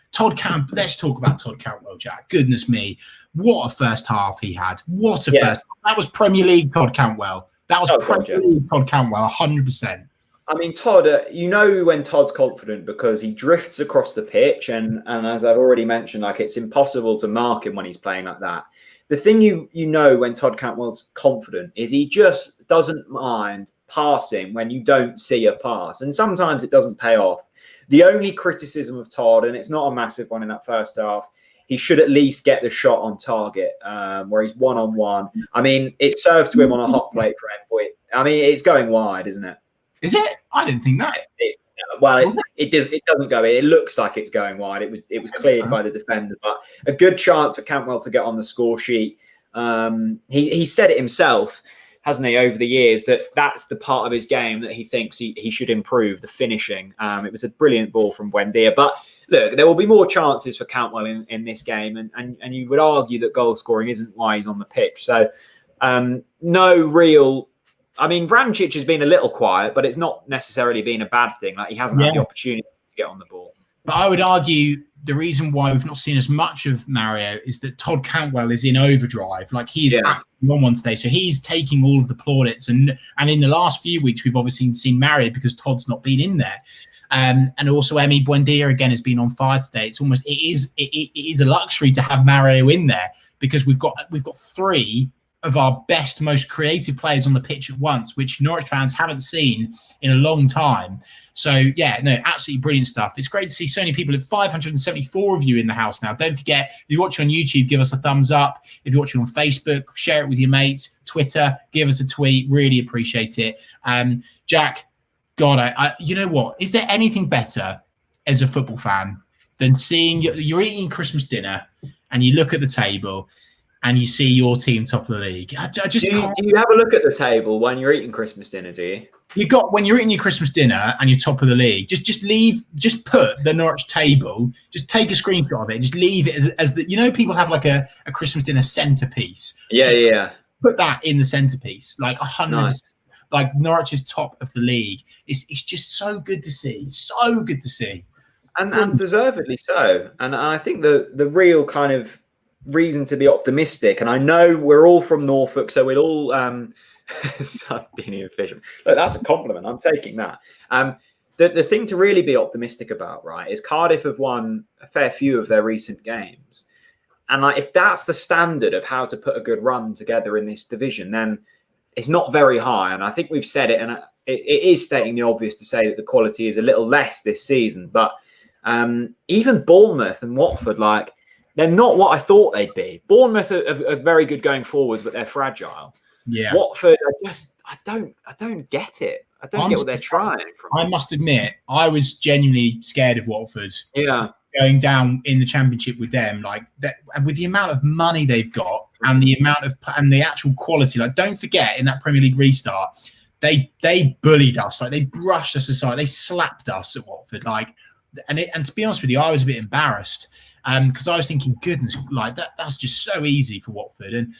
Let's talk about Todd Cantwell, Jack. Goodness me. What a first half he had. What a first half. That was Premier League Todd Cantwell. That was Premier League Todd Cantwell, 100%. I mean, Todd, you know when Todd's confident, because he drifts across the pitch, and as I've already mentioned, like, it's impossible to mark him when he's playing like that. The thing you know when Todd Cantwell's confident is he just doesn't mind passing when you don't see a pass, and sometimes it doesn't pay off. The only criticism of Todd, and it's not a massive one in that first half, he should at least get the shot on target where he's one-on-one. I mean, it served to him on a hot plate for Endboy. I mean, it's going wide, isn't it? Is it? I didn't think that. It doesn't go. It looks like it's going wide. It was cleared by the defender, but a good chance for Cantwell to get on the score sheet. He said it himself, hasn't he, over the years, that's the part of his game that he thinks he should improve, the finishing. It was a brilliant ball from Buendia. But look, there will be more chances for Cantwell in this game, and you would argue that goal scoring isn't why he's on the pitch. So no real. I mean, Vrancic has been a little quiet, but it's not necessarily been a bad thing. Like, he hasn't had the opportunity to get on the ball. But I would argue the reason why we've not seen as much of Mario is that Todd Cantwell is in overdrive. Like, he's on one today, so he's taking all of the plaudits. And in the last few weeks, we've obviously seen Mario because Todd's not been in there. And also Emi Buendia again has been on fire today. It is a luxury to have Mario in there, because we've got three of our best, most creative players on the pitch at once, which Norwich fans haven't seen in a long time. So, absolutely brilliant stuff. It's great to see so many people. At 574 of you in the house now. Don't forget, if you're watching on YouTube, give us a thumbs up. If you're watching on Facebook, share it with your mates. Twitter, give us a tweet. Really appreciate it. Jack, God, I you know what? Is there anything better as a football fan than seeing you're eating Christmas dinner and you look at the table and you see your team top of the league? Do you have a look at the table when you're eating Christmas dinner, do you? When you're eating your Christmas dinner and you're top of the league, just put the Norwich table, just take a screenshot of it, just leave it as the, people have like a Christmas dinner centerpiece. Yeah. Put that in the centerpiece, like 100%. Nice. Like, Norwich is top of the league. It's just so good to see. So good to see. And deservedly so. And I think the real kind of reason to be optimistic, and I know we're all from Norfolk, so we'll all Sardinian fisherman. Look, that's a compliment. I'm taking that. The thing to really be optimistic about, right, is Cardiff have won a fair few of their recent games. And like, if that's the standard of how to put a good run together in this division, then it's not very high. And I think we've said it, and it is stating the obvious to say that the quality is a little less this season. But even Bournemouth and Watford, like, they're not what I thought they'd be. Bournemouth are very good going forwards, but they're fragile. Yeah. Watford, I don't get it. I don't get what they're trying. I must admit, I was genuinely scared of Watford. Yeah. Going down in the Championship with them, like that, with the amount of money they've got and the amount of and the actual quality. Like, don't forget, in that Premier League restart, they bullied us. Like, they brushed us aside. They slapped us at Watford. Like, and to be honest with you, I was a bit embarrassed because I was thinking, goodness, like that's just so easy for Watford. And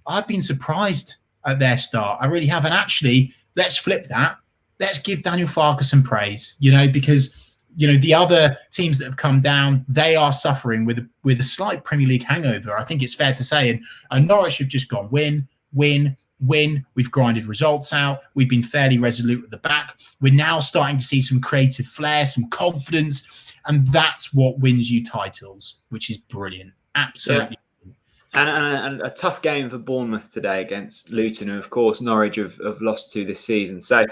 I've been surprised at their start. I really have. And actually, let's flip that. Let's give Daniel Farke some praise, because, the other teams that have come down, they are suffering with a slight Premier League hangover. I think it's fair to say. And Norwich have just gone win, win. We've grinded results out. We've been fairly resolute at the back. We're now starting to see some creative flair, some confidence, and that's what wins you titles, which is brilliant. Absolutely. Yeah. And a tough game for Bournemouth today against Luton, who, of course, Norwich have lost to this season. So,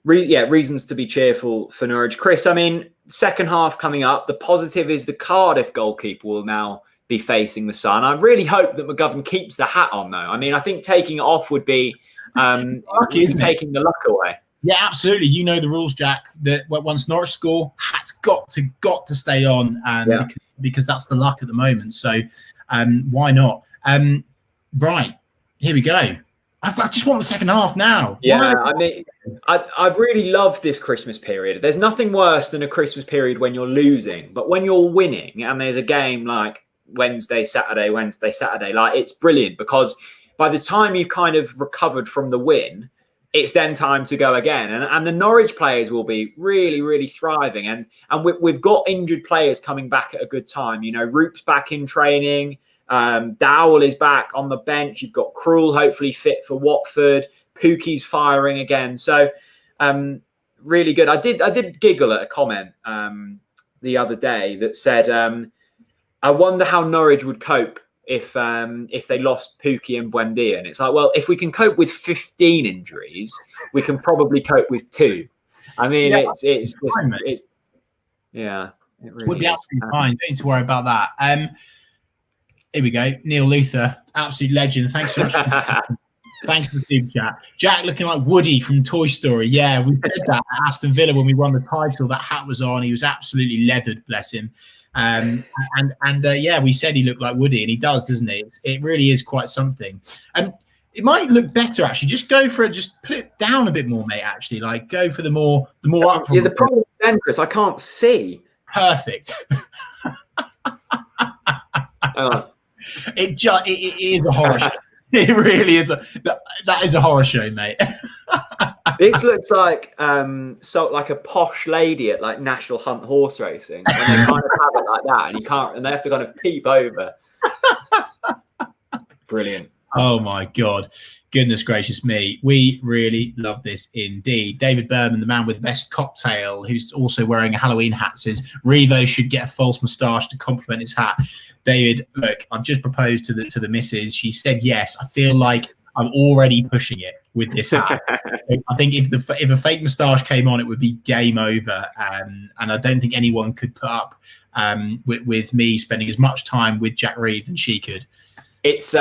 reasons to be cheerful for Norwich. Chris, I mean, second half coming up. The positive is the Cardiff goalkeeper will now be facing the sun. I really hope that McGovern keeps the hat on, though. I mean, I think taking it off would be lucky, isn't taking the luck away. Yeah, absolutely. You know the rules, Jack. That once Norwich score, hat's got to stay on, because that's the luck at the moment. So, why not? Right, here we go. I just want the second half now. Yeah, I mean, I've really loved this Christmas period. There's nothing worse than a Christmas period when you're losing, but when you're winning and there's a game like Wednesday, Saturday, like, it's brilliant, because by the time you've kind of recovered from the win, it's then time to go again. And the Norwich players will be really, really thriving. And we've got injured players coming back at a good time. You know, Roop's back in training. Dowell is back on the bench. You've got Krul hopefully fit for Watford. Pukki's firing again. So really good. I did giggle at a comment the other day that said, I wonder how Norwich would cope if they lost Pukki and Buendia. And it's like, well, if we can cope with 15 injuries, we can probably cope with 2. I mean, yeah, it's fine, yeah, it really would be is. absolutely fine. Don't need to worry about that. Here we go. Neil Luther, absolute legend. Thanks so much. Thanks for the super chat. Jack looking like Woody from Toy Story. Yeah, we said that at Aston Villa when we won the title. That hat was on. He was absolutely leathered, bless him. Yeah, we said he looked like Woody, and he does, doesn't he? It really is quite something. It might look better actually. Just put it down a bit more, mate. Actually, like go for the more up. Yeah, the problem then, Chris, I can't see. Perfect. It is a horror show. It really is that is a horror show, mate. This looks like like a posh lady at like National Hunt horse racing, and they kind of have it like that, and they have to kind of peep over. Brilliant. Oh my God. Goodness gracious me. We really love this indeed. David Berman, the man with the best cocktail, who's also wearing a Halloween hat, says Revo should get a false moustache to complement his hat. David, look, I've just proposed to the missus. She said yes. I feel like I'm already pushing it with this hat. I think if a fake moustache came on, it would be game over. And I don't think anyone could put up with me spending as much time with Jack Reed than she could. It's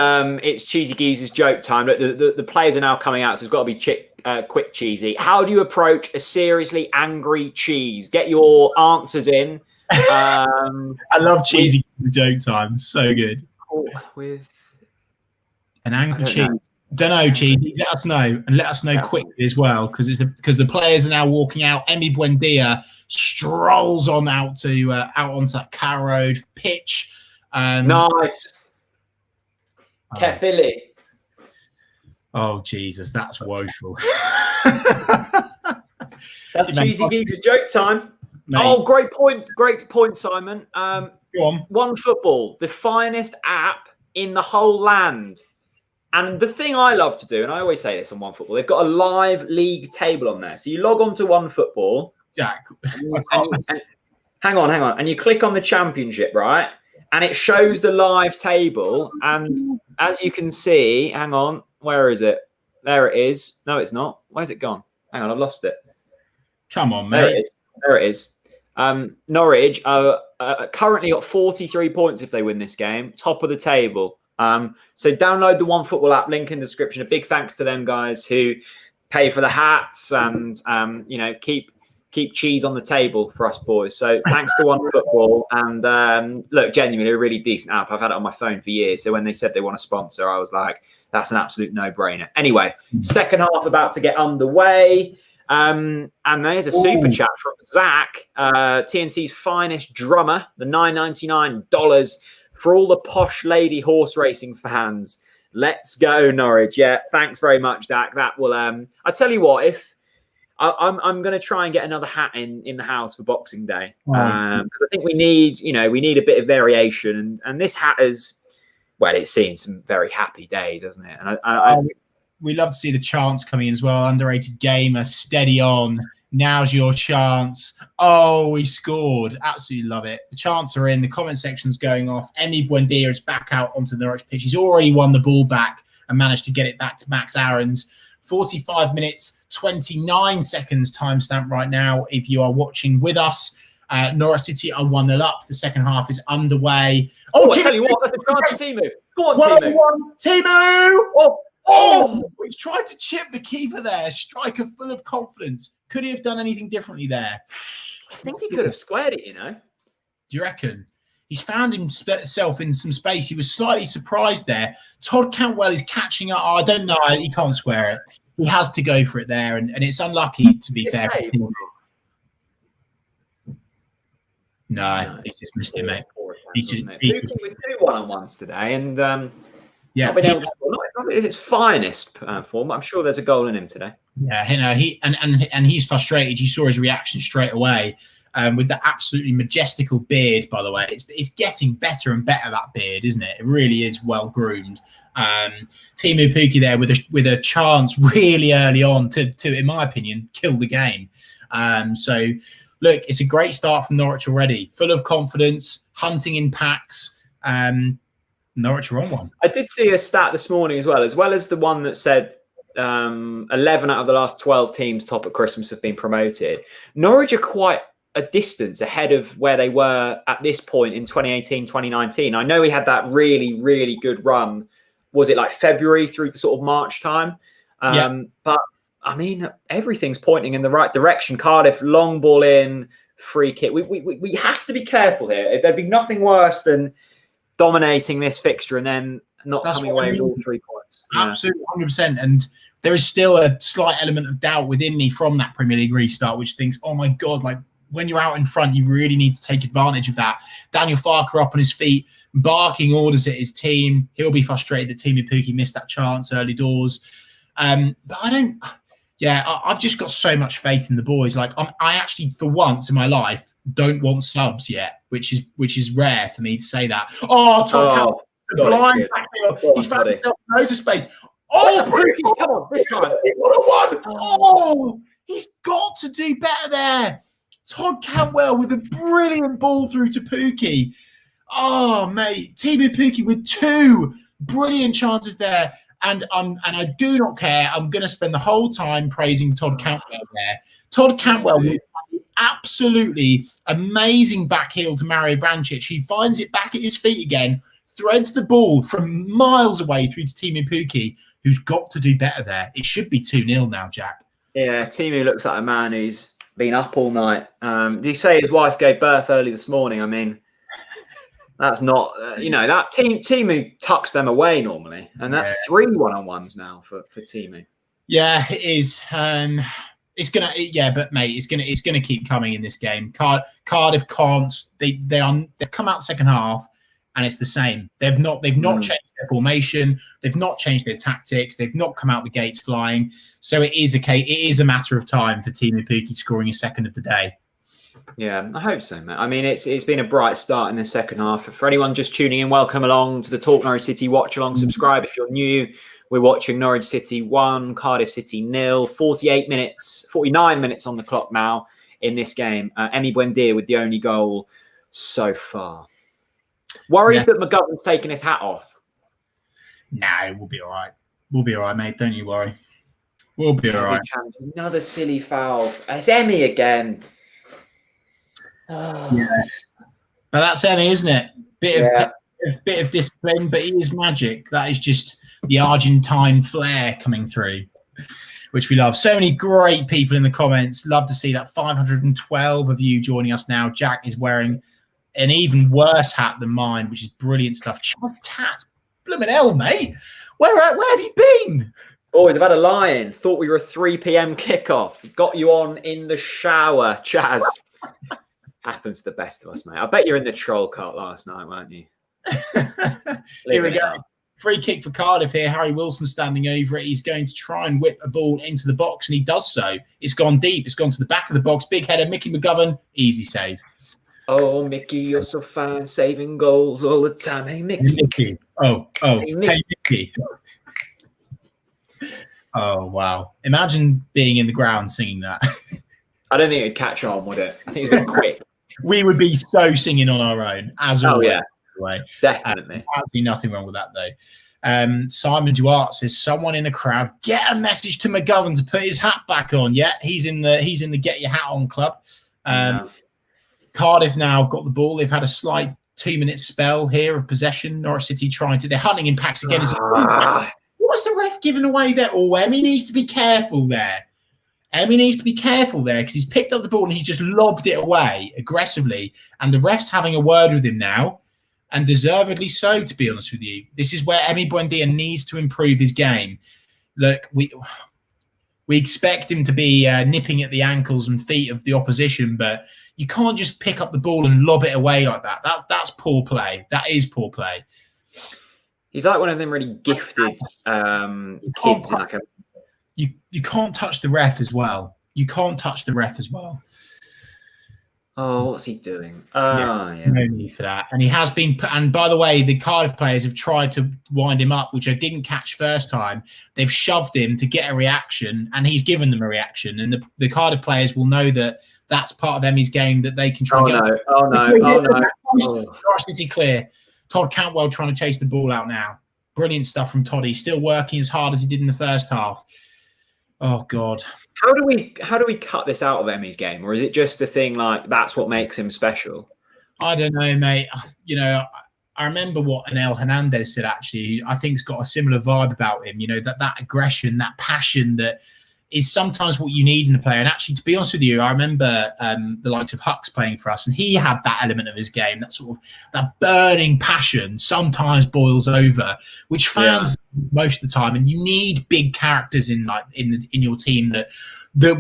Cheesy Geezer's joke time. Look, the players are now coming out, so it's got to be quick, Cheesy. How do you approach a seriously angry cheese? Get your answers in. I love Cheesy Geezer joke time. So good. With an angry cheese. Don't know, Cheesy. Let us know, and let us know quickly as well, because the players are now walking out. Emi Buendia strolls on out onto that Carrow Road pitch. Nice. Kefili. Oh Jesus, that's woeful. That's Cheesy Geezer's joke time. Mate. Oh, great point, Simon. Go on. One Football, the finest app in the whole land. And the thing I love to do, and I always say this on One Football, they've got a live league table on there. So you log on to One Football. Jack. And hang on. And you click on the championship, right? And it shows the live table. And as you can see, hang on, where is it? There it is. No, it's not. Where's it gone? Hang on, I've lost it. Come on, mate. There it is. Norwich are currently got 43 points if they win this game. Top of the table. So download the One Football app, link in the description. A big thanks to them guys who pay for the hats and keep cheese on the table for us boys. So thanks to One Football. And look, genuinely a really decent app. I've had it on my phone for years. So when they said they want to sponsor, I was like, that's an absolute no-brainer. Anyway, second half about to get underway. And there's a super chat from Zach, TNC's finest drummer, the $9.99 for all the posh lady horse racing fans. Let's go, Norwich. Yeah, thanks very much, Dak. That will I tell you what, if I'm going to try and get another hat in the house for Boxing Day, because I think we need a bit of variation, and this hat has well, it's seen some very happy days, hasn't it? And we love to see the chants coming in as well. Underrated gamer, steady on. Now's your chance. Oh, he scored. Absolutely love it. The chants are in. The comment section's going off. Emi Buendia is back out onto the Norwich pitch. He's already won the ball back and managed to get it back to Max Aarons. 45 minutes, 29 seconds timestamp right now if you are watching with us. Norwich City are 1-0 up. The second half is underway. Oh, I tell you what, that's a chance for Timu. Go on, Timu. Timu! Oh, he's tried to chip the keeper there. Striker full of confidence. Could he have done anything differently there? I think he could have squared it, Do you reckon? He's found himself in some space. He was slightly surprised there. Todd Cantwell is catching up. Oh, I don't know. He can't square it. He has to go for it there, and it's unlucky, to be fair. No, he's just missed it, mate. He's just with 2 1-on-1s today, and yeah, not been able to score. Not his finest form. I'm sure there's a goal in him today. Yeah, he's frustrated. You saw his reaction straight away. With the absolutely majestical beard, by the way. It's getting better and better, that beard, isn't it? It really is well groomed. Timu Pukki there with a chance really early on to, in my opinion, kill the game. So, look, it's a great start from Norwich already. Full of confidence, hunting in packs. Norwich are on one. I did see a stat this morning as well as the one that said 11 out of the last 12 teams top at Christmas have been promoted. Norwich are quite a distance ahead of where they were at this point in 2018, 2019. I know he had that really, really good run. Was it like February through to sort of March time? But I mean, everything's pointing in the right direction. Cardiff, long ball in, free kick. We have to be careful here. There'd be nothing worse than dominating this fixture and then not coming away with all 3 points. Absolutely, 100%. And there is still a slight element of doubt within me from that Premier League restart, which thinks, oh my God, like when you're out in front, you really need to take advantage of that. Daniel Farker up on his feet, barking orders at his team. He'll be frustrated that Timu Pukki missed that chance early doors. But I've just got so much faith in the boys. Like I actually, for once in my life, don't want subs yet, which is rare for me to say that. Oh, Todd blind back here. He's found himself loads of space. Oh, Pukki, come on, this time. Oh, he's got to do better there. Todd Cantwell with a brilliant ball through to Pukki. Oh, mate, Timu Pukki with 2 brilliant chances there. And I do not care. I'm going to spend the whole time praising Todd Cantwell there. Todd Cantwell with absolutely amazing back heel to Mario Vrancic. He finds it back at his feet again, threads the ball from miles away through to Timu Pukki, who's got to do better there. It should be 2-0 now, Jack. Yeah, Timu looks like a man who's been up all night. Do you say his wife gave birth early this morning? I mean, that's not, that Timu tucks them away normally. And that's 3 1-on-1s now for Timu. Yeah, it is. It's gonna, but mate, it's gonna keep coming in this game. Cardiff can't. They've come out second half, and it's the same. They've not changed their formation. They've not changed their tactics. They've not come out the gates flying. So it is a matter of time for Timu Pukki scoring his second of the day. Yeah, I hope so, mate. I mean, it's been a bright start in the second half. For anyone just tuning in, welcome along to the Talk Norwich City Watchalong. Subscribe if you're new. We're watching Norwich City 1, Cardiff City 0. 49 minutes on the clock now in this game. Emi Buendia with the only goal so far. Worried that McGovern's taken his hat off? No, we'll be all right. We'll be all right, mate. Don't you worry. We'll be all right. Another silly foul. It's Emi again. Oh. Yeah. But that's Emi, isn't it? Bit of discipline, but he is magic. That is just the Argentine flair coming through, which we love. So many great people in the comments. Love to see that. 512 of you joining us now. Jack is wearing an even worse hat than mine, which is brilliant stuff. Tats, blooming hell, mate. Where have you been? Boys, I've had a lie-in. Thought we were a 3 p.m. kickoff. Got you on in the shower, Chaz. Happens to the best of us, mate. I bet you're in the troll cart last night, weren't you? Here we go. Free kick for Cardiff here. Harry Wilson standing over it. He's going to try and whip a ball into the box, and he does so. It's gone deep. It's gone to the back of the box. Big header, Mickey McGovern. Easy save. Oh, Mickey, you're so fine, saving goals all the time. Hey, Mickey. Mickey. Oh, Hey, Mickey. Mickey. Oh, wow. Imagine being in the ground singing that. I don't think it'd catch on, would it? I think it's a bit quick. We would be so singing on our own, as always. Yeah. Way. Definitely. Absolutely nothing wrong with that, though. Simon Duarte says, someone in the crowd, get a message to McGovern to put his hat back on. Yeah, he's in the Get Your Hat On club. Cardiff now got the ball. They've had a slight 2-minute spell here of possession. Norwich City they're hunting impacts again. What's the ref giving away there? Oh, Emmy needs to be careful there. Because he's picked up the ball and he's just lobbed it away aggressively. And the ref's having a word with him now, and deservedly so, to be honest with you. This is where Emi Buendia needs to improve his game. Look, we expect him to be nipping at the ankles and feet of the opposition, but you can't just pick up the ball and lob it away like that. That's poor play. That is poor play. He's like one of them really gifted kids. You can't touch the ref as well. Oh, what's he doing? No need for that. And he has been. And by the way, the Cardiff players have tried to wind him up, which I didn't catch first time. They've shoved him to get a reaction, and he's given them a reaction. And the Cardiff players will know that that's part of Emmy's game, that they can try. Oh no! City clear. Todd Cantwell trying to chase the ball out now. Brilliant stuff from Toddy. Still working as hard as he did in the first half. Oh God. How do we cut this out of Emmy's game, or is it just a thing like that's what makes him special? I don't know, mate. You know, I remember what Anel Hernandez said. Actually, I think it's got a similar vibe about him. You know, that aggression, that passion that is sometimes what you need in a player. And actually, to be honest with you, I remember the likes of Hucks playing for us, and he had that element of his game, that sort of that burning passion sometimes boils over, which fans most of the time. And you need big characters in your team that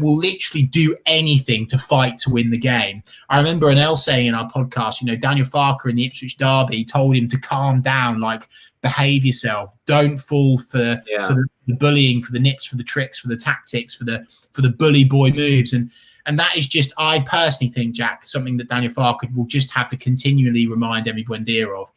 will literally do anything to fight to win the game. I remember Anel saying in our podcast, you know, Daniel Farker in the Ipswich derby told him to calm down, like behave yourself, don't fall for the bullying, for the nips, for the tricks, for the tactics, for the bully boy moves. And that is just, I personally think, Jack, something that Daniel Farker will just have to continually remind Emi Buendia of.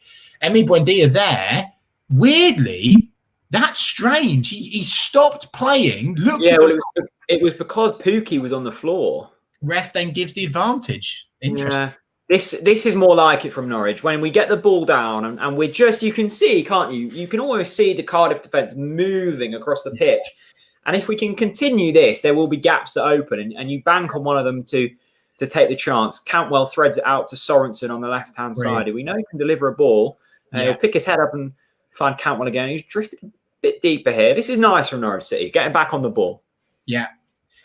Emi Buendia there, weirdly, that's strange. He stopped playing. It was because Pookie was on the floor. Ref then gives the advantage. Interesting. Yeah. This is more like it from Norwich. When we get the ball down and we're just, you can see, can't you? You can almost see the Cardiff defence moving across the pitch. And if we can continue this, there will be gaps that open, and you bank on one of them to take the chance. Cantwell threads it out to Sorensen on the left-hand side. We know he can deliver a ball. He'll pick his head up and find Cantwell again. He's drifted a bit deeper here. This is nice from Norwich City, getting back on the ball. Yeah,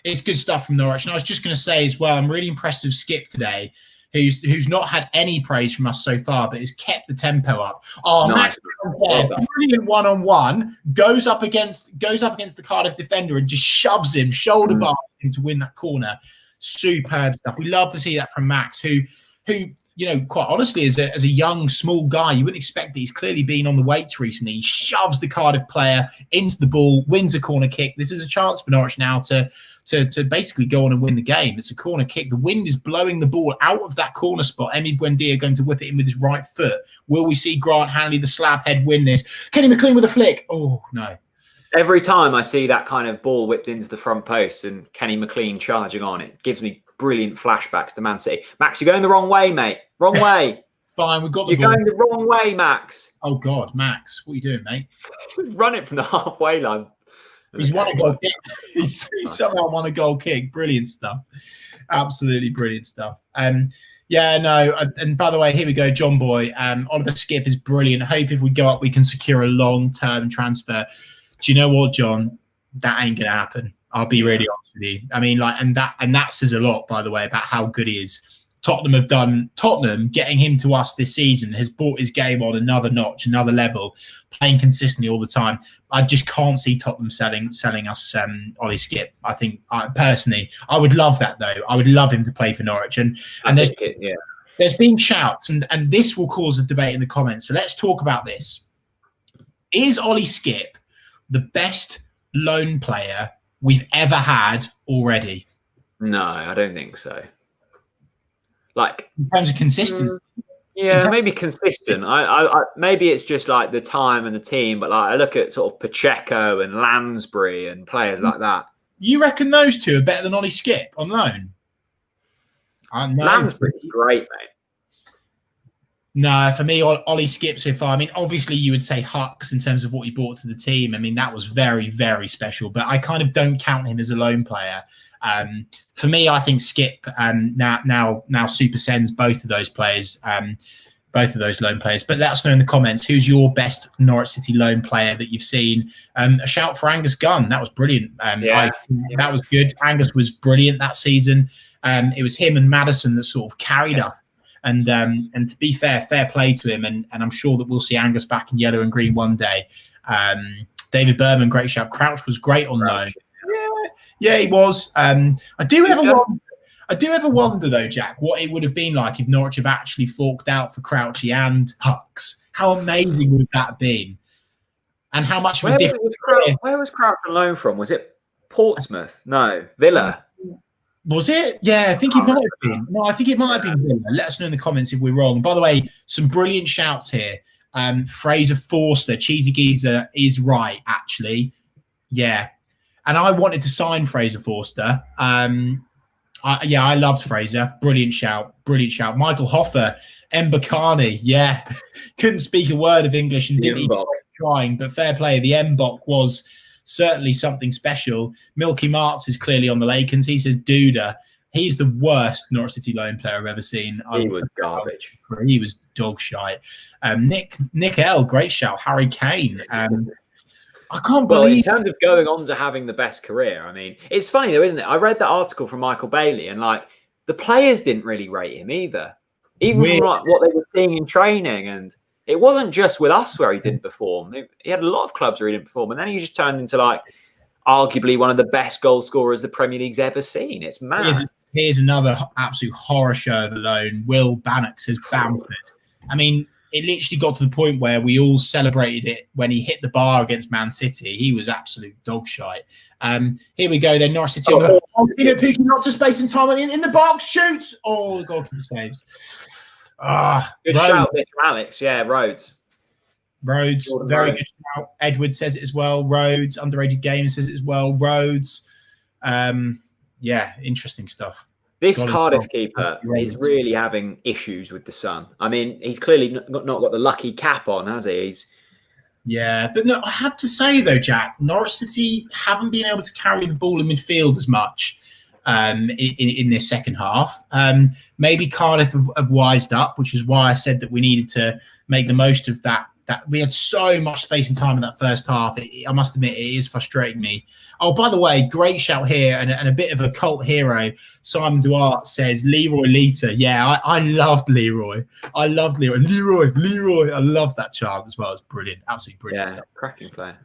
it's good stuff from Norwich. And I was just going to say as well, I'm really impressed with Skip today, who's not had any praise from us so far, but has kept the tempo up. Oh, nice. Max, brilliant one-on-one, goes up against the Cardiff defender and just shoves him, shoulder bar him to win that corner. Superb stuff. We love to see that from Max, who you know, quite honestly, as a young, small guy, you wouldn't expect that. He's clearly been on the weights recently. He shoves the Cardiff player into the ball, wins a corner kick. This is a chance for Norwich now to basically go on and win the game. It's a corner kick. The wind is blowing the ball out of that corner spot. Emi Buendia going to whip it in with his right foot. Will we see Grant Hanley, the slab head, win this? Kenny McLean with a flick. Oh, no. Every time I see that kind of ball whipped into the front post and Kenny McLean charging on, it gives me brilliant flashbacks to Man City. Max, you're going the wrong way, mate. Wrong way. It's fine. We've got the You're ball. going the wrong way, Max. Oh, God, Max. What are you doing, mate? Run it from the halfway line. He's won a goal kick. He's somehow won a goal kick. Brilliant stuff. Absolutely brilliant stuff. Yeah, no. And by the way, here we go, John Boy. Oliver Skip is brilliant. I hope if we go up, we can secure a long-term transfer. Do you know what, John? That ain't going to happen. I'll be really honest with you. I mean, like, and that says a lot, by the way, about how good he is. Tottenham getting him to us this season has brought his game on another notch, another level, playing consistently all the time. I just can't see Tottenham selling us Ollie Skip. I think personally, I would love that though. I would love him to play for Norwich. And there's been shouts, and this will cause a debate in the comments. So let's talk about this. Is Ollie Skip the best loan player we've ever had already? No, I don't think so. Like in terms of consistency. Yeah, maybe consistent. I maybe it's just like the time and the team, but like I look at sort of Pacheco and Lansbury and players like that. You reckon those two are better than Ollie Skip on loan? I know. Lansbury's great, mate. No, for me, Ollie Skip so far. I mean, obviously, you would say Hucks in terms of what he brought to the team. I mean, that was very, very special. But I kind of don't count him as a loan player. For me, I think Skip now supersends both of those players, both of those loan players. But let us know in the comments who's your best Norwich City loan player that you've seen. A shout for Angus Gunn. That was brilliant. That was good. Angus was brilliant that season. It was him and Maddison that sort of carried us. And to be fair play to him. And I'm sure that we'll see Angus back in yellow and green one day. David Berman, great shout. Crouch was great on loan. Yeah, he was. I do ever wonder though, Jack, what it would have been like if Norwich have actually forked out for Crouchy and Hucks. How amazing would that have been? And how much of a difference? Where was Crouch on loan from? Was it Portsmouth? No, Villa. Was it? Yeah, I think it might have been. No, I think it might have been Villa. Let us know in the comments if we're wrong. By the way, some brilliant shouts here. Fraser Forster, Cheesy Geezer is right, actually. Yeah. And I wanted to sign Fraser Forster. I loved Fraser. Brilliant shout. Michael Hoffer, Mbakani. Yeah. Couldn't speak a word of English and didn't even trying, but fair play. The Mbok was certainly something special. Milky Martz is clearly on the Lakens. He says Duda. He's the worst Norwich City loan player I've ever seen. He was garbage. He was dog shite. Nick L, great shout. Harry Kane. I can't believe. Well, in terms of going on to having the best career, I mean, it's funny though, isn't it? I read that article from Michael Bailey, and like the players didn't really rate him either, even from like what they were seeing in training. And it wasn't just with us where he didn't perform. He had a lot of clubs where he didn't perform, and then he just turned into like arguably one of the best goal scorers the Premier League's ever seen. It's mad. Here's another absolute horror show of a loan. Will Bannock says Bamford. I mean, it literally got to the point where we all celebrated it when he hit the bar against Man City. He was absolute dog shite. Here we go then. Norwich City. Picking lots of space and time in the box. Shoots. Oh, the goalkeeper saves. Good shout there from Alex. Yeah, Rhodes, very good shout. Edward says it as well. Rhodes, underrated game, says it as well. Rhodes. Yeah, interesting stuff. This Cardiff keeper is really having issues with the sun. I mean, he's clearly not got the lucky cap on, has he? Yeah, but no, I have to say though, Jack, Norwich City haven't been able to carry the ball in midfield as much in this second half. Maybe Cardiff have wised up, which is why I said that we needed to make the most of that. That we had so much space and time in that first half. I must admit, it is frustrating me. Oh, by the way, great shout here and a bit of a cult hero. Simon Duarte says Leroy Lita. Yeah, I loved Leroy. Leroy. I loved that chant as well. It's brilliant. Absolutely brilliant stuff. Cracking player.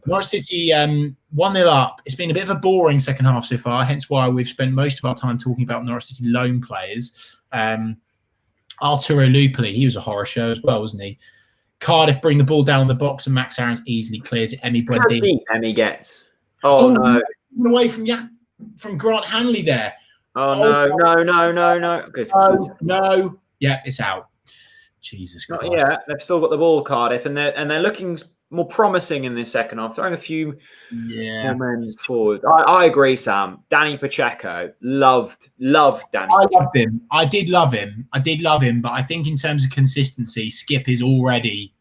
Norwich City 1-0 up. It's been a bit of a boring second half so far, hence why we've spent most of our time talking about Norwich City loan players. Arturo Lupoli, he was a horror show as well, wasn't he? Cardiff bring the ball down in the box and Max Aarons easily clears it. Emmy How deep Emmy gets. Oh no. Away from Grant Hanley there. No. Good. No. Yeah, it's out. Jesus Christ. Yeah, they've still got the ball, Cardiff, and they're looking more promising in this second half, throwing a few men forward. I agree, Sam. Danny Pacheco, loved Danny. I loved him. I did love him, but I think in terms of consistency, Skip is already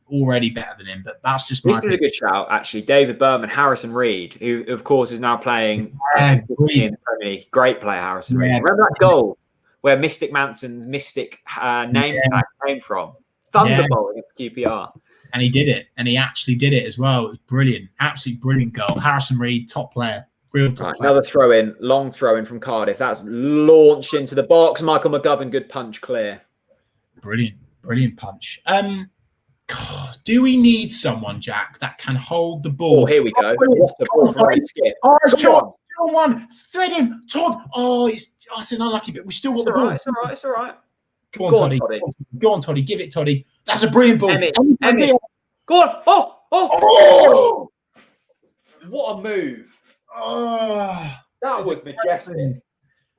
better than him. But that's just this is a good shout, actually. David Berman, Harrison Reed, who of course is now playing in the Premier League. Great player, Harrison Reed. Remember that goal where Mystic Manson's Mystic name tag came from? Thunderbolt against QPR. And he did it, and he actually did it as well. It was brilliant, absolutely brilliant goal. Harrison Reed, top player, real top player. Another throw-in, long throw-in from Cardiff. That's launched into the box. Michael McGovern, good punch, clear. Brilliant punch. Do we need someone, Jack, that can hold the ball? Oh, here we go. What a ball from Skip. Oh, it's Todd. One, thread him, Todd. Oh, it's an unlucky bit. We still got the ball. It's all right. Go on, Toddy. Go on, Toddy. Give it, Toddy. That's a brilliant ball. Emmy. Go on. Oh! What a move. Oh, that was majestic.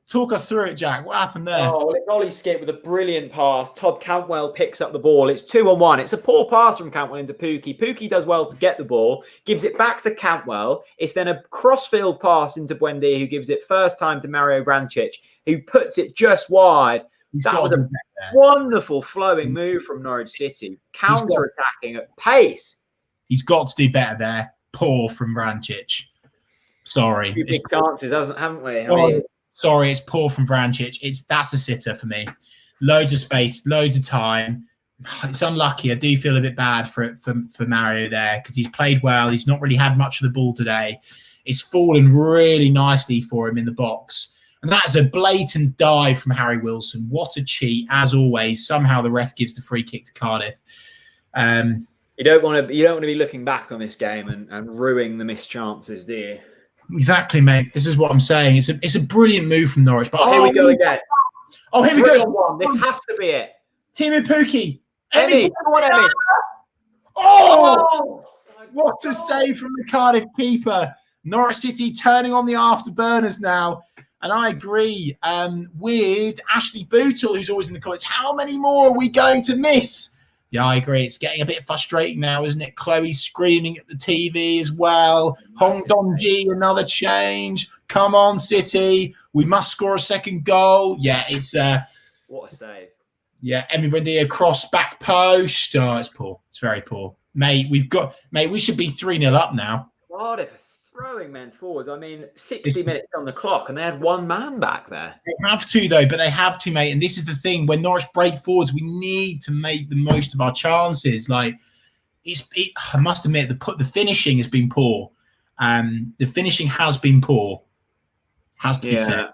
Talk us through it, Jack. What happened there? Oh, well, it's Ollie Skip with a brilliant pass. Todd Cantwell picks up the ball. It's 2-on-1. It's a poor pass from Cantwell into Pookie. Pookie does well to get the ball, gives it back to Cantwell. It's then a crossfield pass into Buendia, who gives it first time to Mario Vrancic, who puts it just wide. That was a wonderful flowing move from Norwich City, counter-attacking at pace. He's got to do better there. Poor from Vrancic. Sorry. Two big chances, haven't we? Sorry, it's poor from Vrancic. That's a sitter for me. Loads of space, loads of time. It's unlucky. I do feel a bit bad for Mario there because he's played well. He's not really had much of the ball today. It's fallen really nicely for him in the box. And that's a blatant dive from Harry Wilson. What a cheat, as always. Somehow the ref gives the free kick to Cardiff. You don't want to be looking back on this game and ruining the missed chances, do you? Exactly, mate. This is what I'm saying. It's a brilliant move from Norwich. But here we go again. Oh, here we go. This has to be it. Timu Pukki. Emmy. Come on, Emmy. Oh! What a save from the Cardiff keeper. Norwich City turning on the afterburners now. And I agree with Ashley Bootle, who's always in the comments. How many more are we going to miss? Yeah, I agree. It's getting a bit frustrating now, isn't it? Chloe's screaming at the TV as well. Hong Dong-ji, another change. Come on, City. We must score a second goal. Yeah, it's... what a save. Yeah, Emi Buendia cross back post. Oh, it's poor. It's very poor. Mate, we should be 3-0 up now. Cardiff are throwing men forwards. I mean, 60 minutes on the clock, and they had one man back there. They have to, though, but they have to, mate. And this is the thing. When Norwich break forwards, we need to make the most of our chances. Like, I must admit, the finishing has been poor. The finishing has been poor. Has to be said.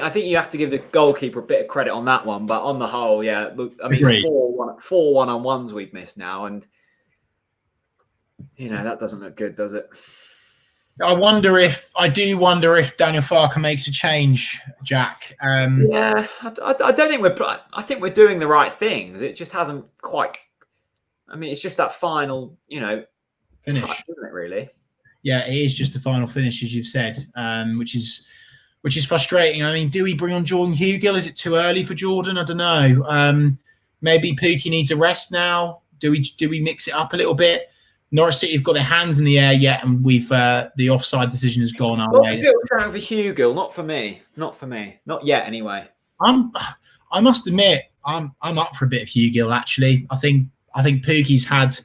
I think you have to give the goalkeeper a bit of credit on that one. But on the whole, yeah. I mean, 4 one-on-ones we've missed now. And, that doesn't look good, does it? I do wonder if Daniel Farker makes a change, Jack. Yeah, I don't think I think we're doing the right things. It just hasn't quite. I mean, it's just that final, finish, touch, isn't it? Really? Yeah, it is just the final finish, as you've said, which is frustrating. I mean, do we bring on Jordan Hugill? Is it too early for Jordan? I don't know. Maybe Pookie needs a rest now. Do we mix it up a little bit? Norwich City have got their hands in the air yet, and we've the offside decision has gone our way. For Hugill, not for me. Not yet, anyway. I must admit, I'm up for a bit of Hugill. Actually, I think Pookie's had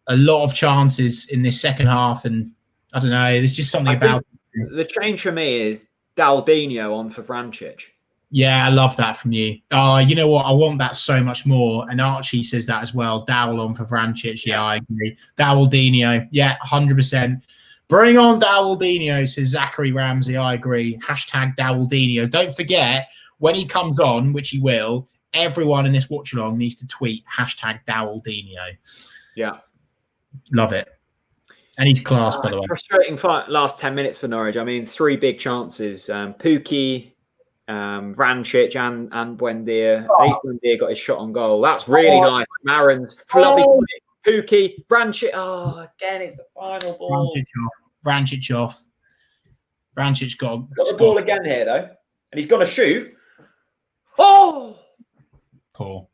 a lot of chances in this second half, and I don't know. There's just something about it. The change for me is Daldinho on for Vrancic. Yeah, I love that from you. Oh, you know what? I want that so much more. And Archie says that as well. Dowell on for Vrancic. Yeah, I agree. Dowell-Dino. Yeah, 100%. Bring on Dowell-Dino, says Zachary Ramsey. I agree. Hashtag Dowell-Dino. Don't forget, when he comes on, which he will, everyone in this watch-along needs to tweet hashtag Dowell-Dino. Yeah. Love it. And he's class, by the way. Frustrating last 10 minutes for Norwich. I mean, 3 big chances. Pookie, Vrancic and Buendia. Buendia got his shot on goal. That's really nice. Marin's lovely. Pookie, Vrancic. Oh, again, it's the final ball. Vrancic off. Vrancic got the ball again here, though. And he's going to shoot. Oh! Poor.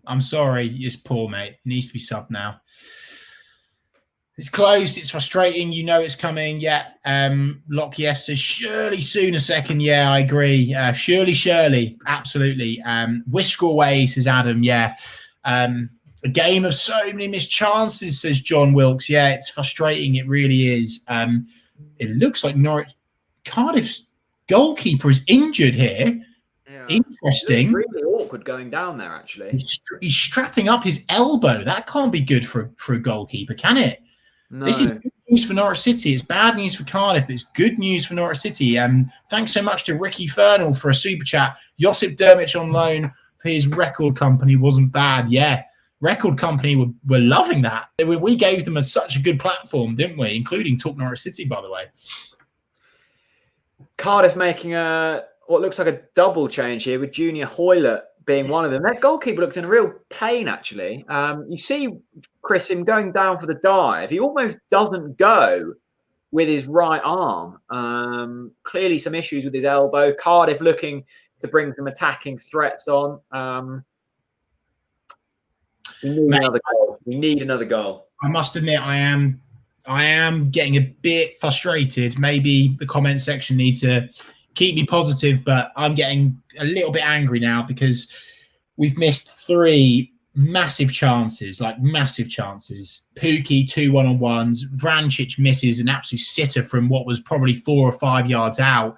I'm sorry. It's poor, mate. It needs to be subbed now. It's close. It's frustrating. You know it's coming. Yeah. Lockyer says, surely soon a second. Yeah, I agree. Surely. Absolutely. Whisker away, says Adam. Yeah. A game of so many missed chances, says John Wilkes. Yeah, it's frustrating. It really is. It looks like Cardiff's goalkeeper is injured here. Yeah. Interesting. It's really awkward going down there, actually. He's strapping up his elbow. That can't be good for a goalkeeper, can it? No. This is good news for Norwich City. It's bad news for Cardiff, but it's good news for Norwich City. Thanks so much to Ricky Fernal for a super chat. Josip Dermich on loan for his record company wasn't bad. Yeah, record company were loving that. We gave them such a good platform, didn't we? Including Talk Norwich City, by the way. Cardiff making what looks like a double change here with Junior Hoylett being one of them. That goalkeeper looks in real pain, actually. You see, Chris, him going down for the dive. He almost doesn't go with his right arm. Clearly some issues with his elbow. Cardiff looking to bring some attacking threats on. We need another goal. We need another goal. I must admit, I am getting a bit frustrated. Maybe the comment section need to keep me positive, but I'm getting a little bit angry now because we've missed 3 massive chances, like massive chances. Pukki, 2 one-on-ones. Vrancic misses an absolute sitter from what was probably 4 or 5 yards out.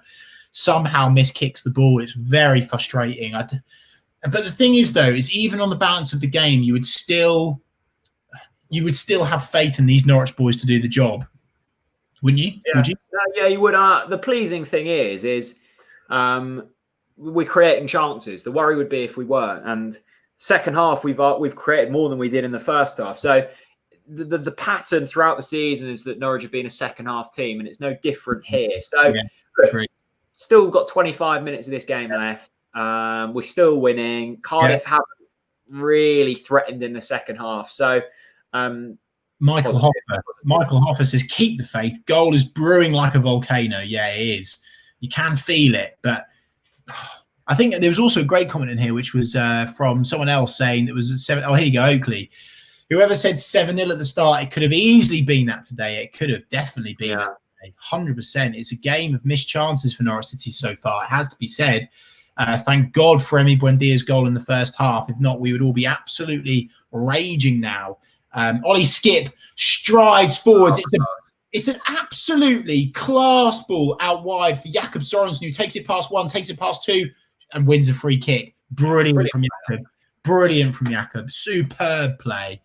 Somehow miskicks the ball. It's very frustrating. But the thing is, though, is even on the balance of the game, you would still have faith in these Norwich boys to do the job, wouldn't you? Yeah, would you? Yeah, you would. The pleasing thing is we're creating chances. The worry would be if we weren't. And second half, we've created more than we did in the first half. So the pattern throughout the season is that Norwich have been a second half team, and it's no different here. So still got 25 minutes of this game left. We're still winning. Cardiff haven't really threatened in the second half. So Michael Hoffer says, keep the faith. Goal is brewing like a volcano. Yeah, it is. You can feel it. But I think there was also a great comment in here, which was from someone else saying that was a 7. Oh, here you go, Oakley. Whoever said 7-0 at the start, it could have easily been that today. It could have definitely been that today. 100%. It's a game of missed chances for Norwich City so far. It has to be said. Thank God for Emi Buendia's goal in the first half. If not, we would all be absolutely raging now. Ollie Skip strides forwards. It's an absolutely class ball out wide for Jakob Sorensen, who takes it past 1, takes it past 2, and wins a free kick. Brilliant from Jakob. Brilliant from Jakob. Superb play.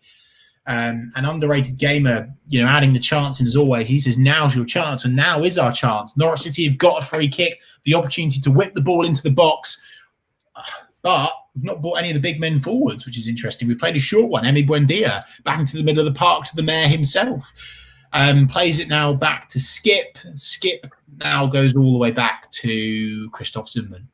An underrated gamer, adding the chance in as always. He says, now's your chance, and now is our chance. Norwich City have got a free kick, the opportunity to whip the ball into the box, but we've not brought any of the big men forwards, which is interesting. We played a short one, Emi Buendia, back into the middle of the park to the mayor himself. Plays it now back to Skip. Skip now goes all the way back to Christoph Zimmermann,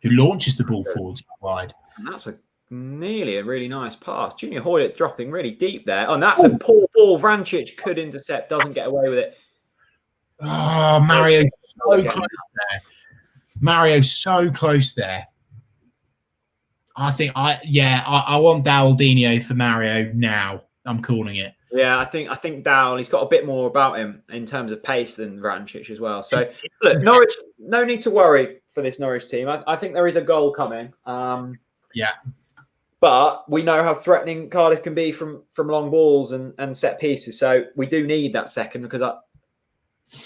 who launches the ball forwards wide. And that's nearly a really nice pass. Junior Hoylett dropping really deep there. Oh, and that's a poor ball. Vrancic could intercept, doesn't get away with it. Oh, Mario so close there. Mario so close there. I want Daldinho for Mario now. I'm calling it. Yeah, I think Dowell, he's got a bit more about him in terms of pace than Vrancic as well. So look, Norwich, no need to worry for this Norwich team. I think there is a goal coming. But we know how threatening Cardiff can be from long balls and set pieces. So we do need that second, because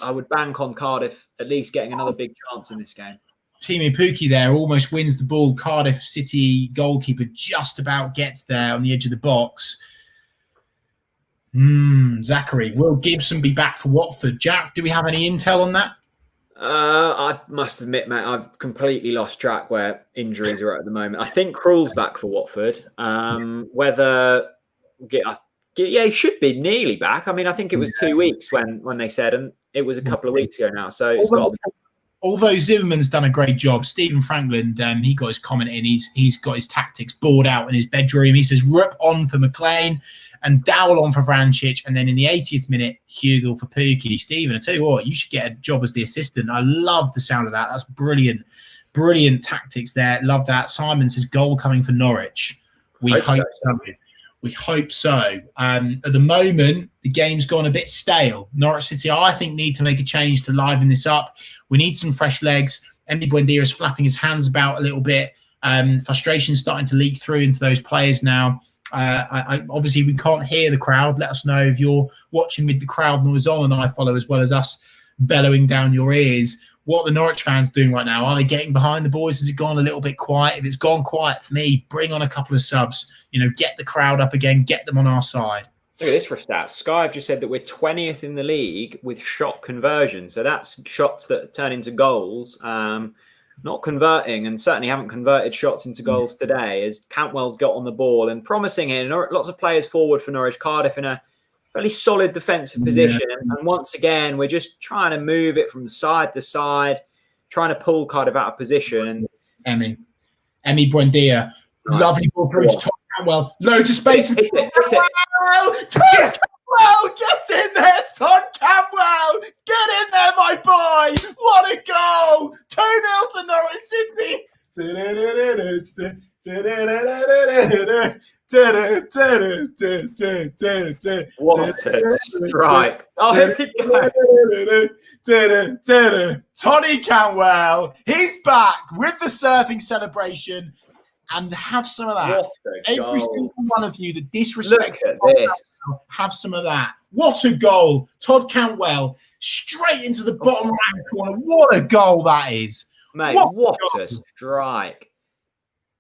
I would bank on Cardiff at least getting another big chance in this game. Teemu Pukki there almost wins the ball. Cardiff City goalkeeper just about gets there on the edge of the box. Zachary, will Gibson be back for Watford? Jack, do we have any intel on that? I must admit, mate, I've completely lost track where injuries are at the moment. I think Krul's back for Watford. He should be nearly back. I mean, I think it was 2 weeks when they said, and it was a couple of weeks ago now. So it's got to be. Although Zimmerman's done a great job, Stephen Franklin, he got his comment in. He's got his tactics board out in his bedroom. He says, Rupp on for McLean and Dowell on for Vrancic. And then in the 80th minute, Hugel for Pukki. Stephen, I tell you what, you should get a job as the assistant. I love the sound of that. That's brilliant. Brilliant tactics there. Love that. Simon says, goal coming for Norwich. We hope so. We hope so. At the moment, the game's gone a bit stale. Norwich City, I think, need to make a change to liven this up. We need some fresh legs. Emi Buendia is flapping his hands about a little bit. Frustration's starting to leak through into those players now. Obviously, we can't hear the crowd. Let us know if you're watching with the crowd noise on and iFollow, as well as us bellowing down your ears. What are the Norwich fans doing right now? Are they getting behind the boys? Has it gone a little bit quiet? If it's gone quiet for me, bring on a couple of subs. Get the crowd up again. Get them on our side. Look at this for stats. Sky have just said that we're 20th in the league with shot conversion. So that's shots that turn into goals, not converting, and certainly haven't converted shots into goals today, as Cantwell's got on the ball and promising here. Lots of players forward for Norwich. Cardiff in a fairly solid defensive position. And once again, we're just trying to move it from side to side, trying to pull Cardiff out of position. And Emi Buendia, nice. Lovely ball through to Tom Cantwell. Loads of space for Cantwell. Tom Cantwell, get in there, Tom Cantwell. Get What a strike. Oh, here we go. Toddy Cantwell, he's back with the surfing celebration, and have some of that. What a Every goal. single one of you that disrespect Look at this. have some of that. What a goal. Todd Cantwell straight into the bottom right corner. What a goal that is. Mate, what a strike.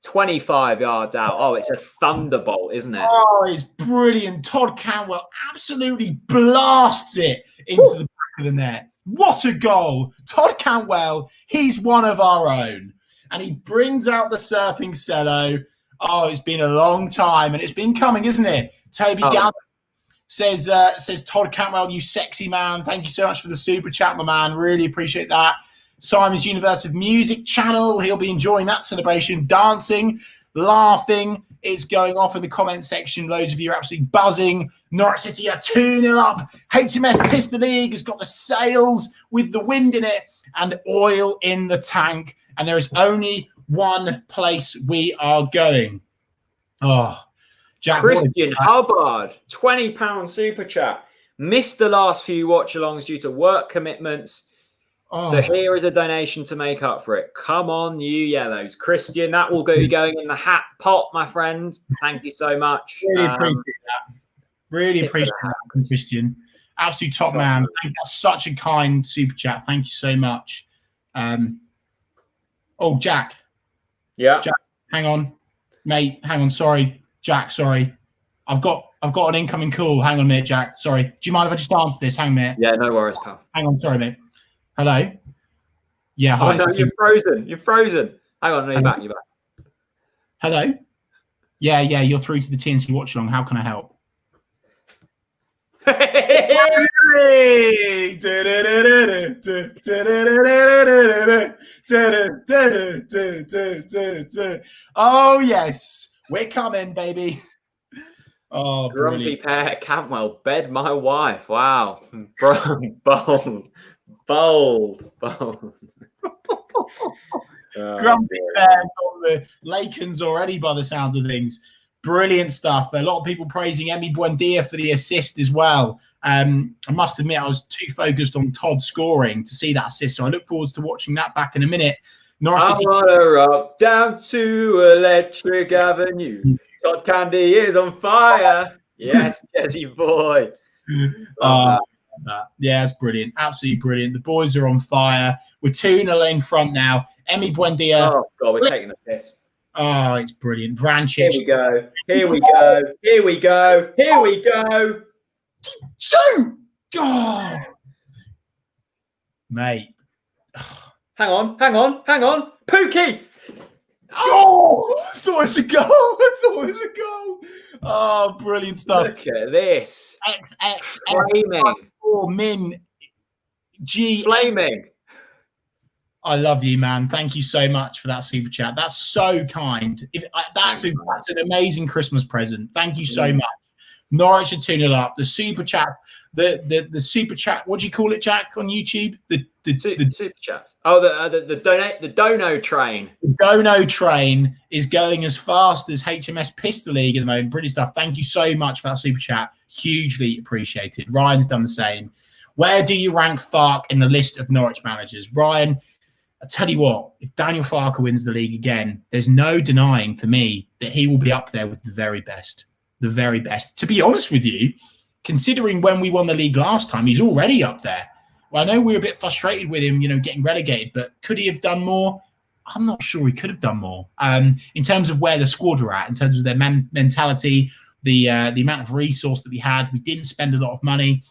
25 yards out. Oh, it's a thunderbolt, isn't it? Oh, it's brilliant. Todd Cantwell absolutely blasts it into the back of the net. What a goal. Todd Cantwell, he's one of our own. And he brings out the surfing cello. Oh, it's been a long time, and it's been coming, isn't it? Toby Gallagher says Todd Cantwell, you sexy man. Thank you so much for the super chat, my man. Really appreciate that. Simon's Universe of Music channel. He'll be enjoying that celebration, dancing, laughing. It's going off in the comment section. Loads of you are absolutely buzzing. Norwich City are 2-0 up. HMS Pistol League has got the sails with the wind in it and oil in the tank. And there is only one place we are going. Oh, Jack. Christian Hubbard, £20 super chat. Missed the last few watch-alongs due to work commitments. Oh. So here is a donation to make up for it. Come on, you yellows. Christian, that will be going in the hat pot, my friend. Thank you so much. Really appreciate that. Really appreciate that, Christian. Absolute top man. That's such a kind super chat. Thank you so much. Oh, Jack. Yeah. Jack, hang on. Mate, hang on. Sorry. Jack, sorry. I've got an incoming call. Hang on a minute, Jack. Sorry. Do you mind if I just answer this? Hang on a minute. Yeah, no worries, pal. Hang on. Sorry, mate. Hello? Yeah, hi. Oh, no, you're frozen. You're frozen. Hang on, no, you're back. You're back. Hello? Yeah, you're through to the TNC Watch Along. How can I help? Oh, yes. We're coming, baby. Oh, Grumpy brilliant. Pear Cantwell, bed my wife. Wow. Bold. Grumpy Pears on the Lakens already by the sounds of things. Brilliant stuff. A lot of people praising Emi Buendia for the assist as well. I must admit, I was too focused on Todd scoring to see that assist, so I look forward to watching that back in a minute. Norwich City. I want to rock down to Electric Avenue. Todd Candy is on fire. Yes, Jesse boy. Yeah, it's brilliant. Absolutely brilliant. The boys are on fire. We're 2-0 in front now. Emi Buendia. Oh, God, we're taking the piss. Oh, it's brilliant. Vrancic. Here we go. Here we go. Here we go. Here we go. Shoot! God. Mate. Hang on. Pookie! Oh, I thought it was a goal. Oh, brilliant stuff. Look at this. XX. Flaming. Min. G. Flaming. I love you, man. Thank you so much for that super chat. That's so kind. That's an amazing Christmas present. Thank you so much. Norwich are 2-0 up. The super chat, the super chat. What do you call it, Jack, on YouTube? The super chat. Oh, the dono train. The dono train is going as fast as HMS Pistol League at the moment. Brilliant stuff. Thank you so much for that super chat. Hugely appreciated. Ryan's done the same. Where do you rank Farke in the list of Norwich managers? Ryan, I tell you what, if Daniel Farke wins the league again, there's no denying for me that he will be up there with the very best. The very best. To be honest with you, considering when we won the league last time, he's already up there. Well, I know we were a bit frustrated with him, getting relegated, but could he have done more? I'm not sure he could have done more. In terms of where the squad were at, in terms of their mentality, the amount of resource that we had, we didn't spend a lot of money.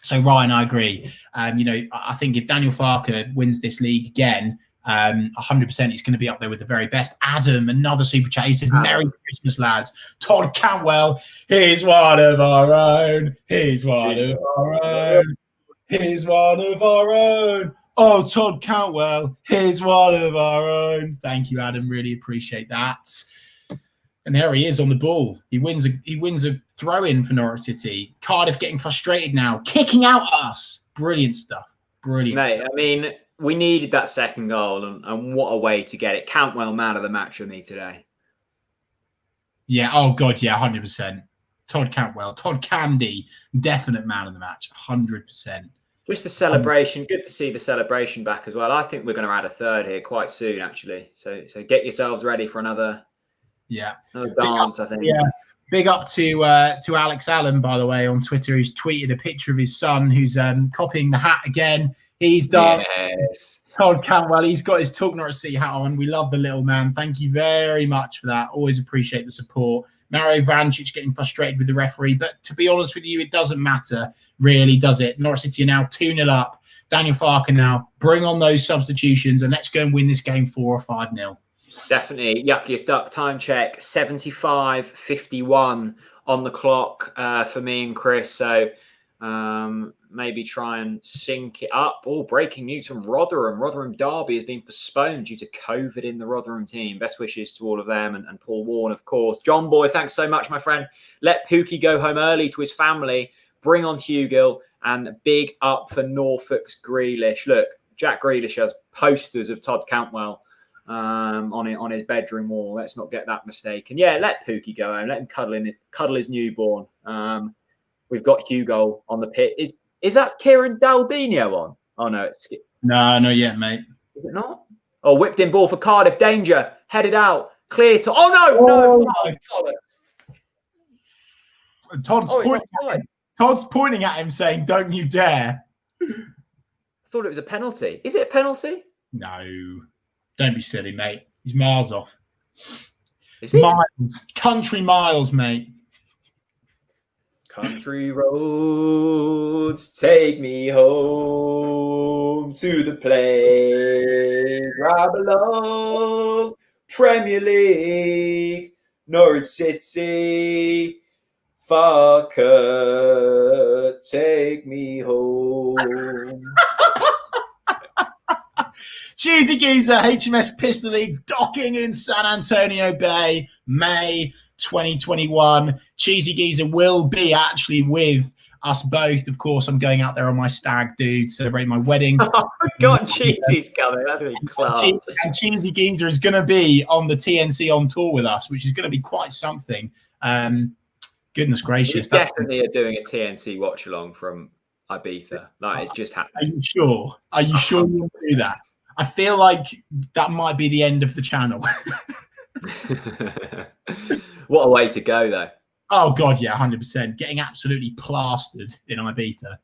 So, Ryan, I agree. I think if Daniel Farke wins this league again, 100% he's going to be up there with the very best. Adam, another super chat. He says, Merry Christmas, lads. Todd Cantwell, he's one of our own. He's one of our own. He's one of our own. Oh, Todd Cantwell, he's one of our own. Thank you, Adam. Really appreciate that. And there he is on the ball. He wins a throw-in for Norwich City. Cardiff getting frustrated now, kicking out us. Brilliant stuff. Brilliant Mate, stuff. I mean, we needed that second goal, and what a way to get it. Cantwell, man of the match for me today. Yeah. Oh God. Yeah. 100%. Todd Cantwell, Todd Candy, definite man of the match. 100%. Just the celebration. Good to see the celebration back as well. I think we're going to add a third here quite soon, actually. So get yourselves ready for another dance. I think. Yeah. Big up to Alex Allen, by the way, on Twitter, who's tweeted a picture of his son, who's copying the hat again. He's done. Yes. Todd Cantwell, he's got his Talk Norwich City hat on. We love the little man. Thank you very much for that. Always appreciate the support. Mario Vrancic getting frustrated with the referee. But to be honest with you, it doesn't matter, really, does it? Norwich City are now 2-0 up. Daniel Farker now. Bring on those substitutions and let's go and win this game 4 or 5-0. Definitely. Yuckiest Duck time check. 75:51 on the clock for me and Chris. So maybe try and sync it up. Oh, breaking news from Rotherham. Rotherham Derby has been postponed due to COVID in the Rotherham team. Best wishes to all of them and Paul Warren, of course. John Boy, thanks so much, my friend. Let Pookie go home early to his family. Bring on Hugill and big up for Norfolk's Grealish. Look, Jack Grealish has posters of Todd Cantwell on his bedroom wall. Let's not get that mistaken. Yeah, let Pookie go home. Let him cuddle his newborn. We've got Hugo on the pit. Is that Kieran Daldinho on? Oh, no. No, not yet, mate. Is it not? Oh, whipped in ball for Cardiff. Danger. Headed out. Clear to... Oh, no. Todd's pointing at him saying, don't you dare. I thought it was a penalty. Is it a penalty? No. Don't be silly, mate. He's miles off. Is he? Miles. Country miles, mate. Country roads take me home to the place where I belong. Premier League, Norwich City, fucker, take me home. Cheesy Geezer, HMS Pistol League, docking in San Antonio Bay, May 2021. Cheesy Geezer will be actually with us both. Of course, I'm going out there on my stag do, celebrating my wedding. Oh, God, Cheesy's coming. That's going to be class. And Cheesy Geezer is going to be on the TNC on tour with us, which is going to be quite something. Goodness gracious. We definitely are doing a TNC watch along from Ibiza. Like, it's just happening. Are you sure? Are you sure you want to do that? I feel like that might be the end of the channel. What a way to go, though. Oh, God, yeah, 100%. Getting absolutely plastered in Ibiza.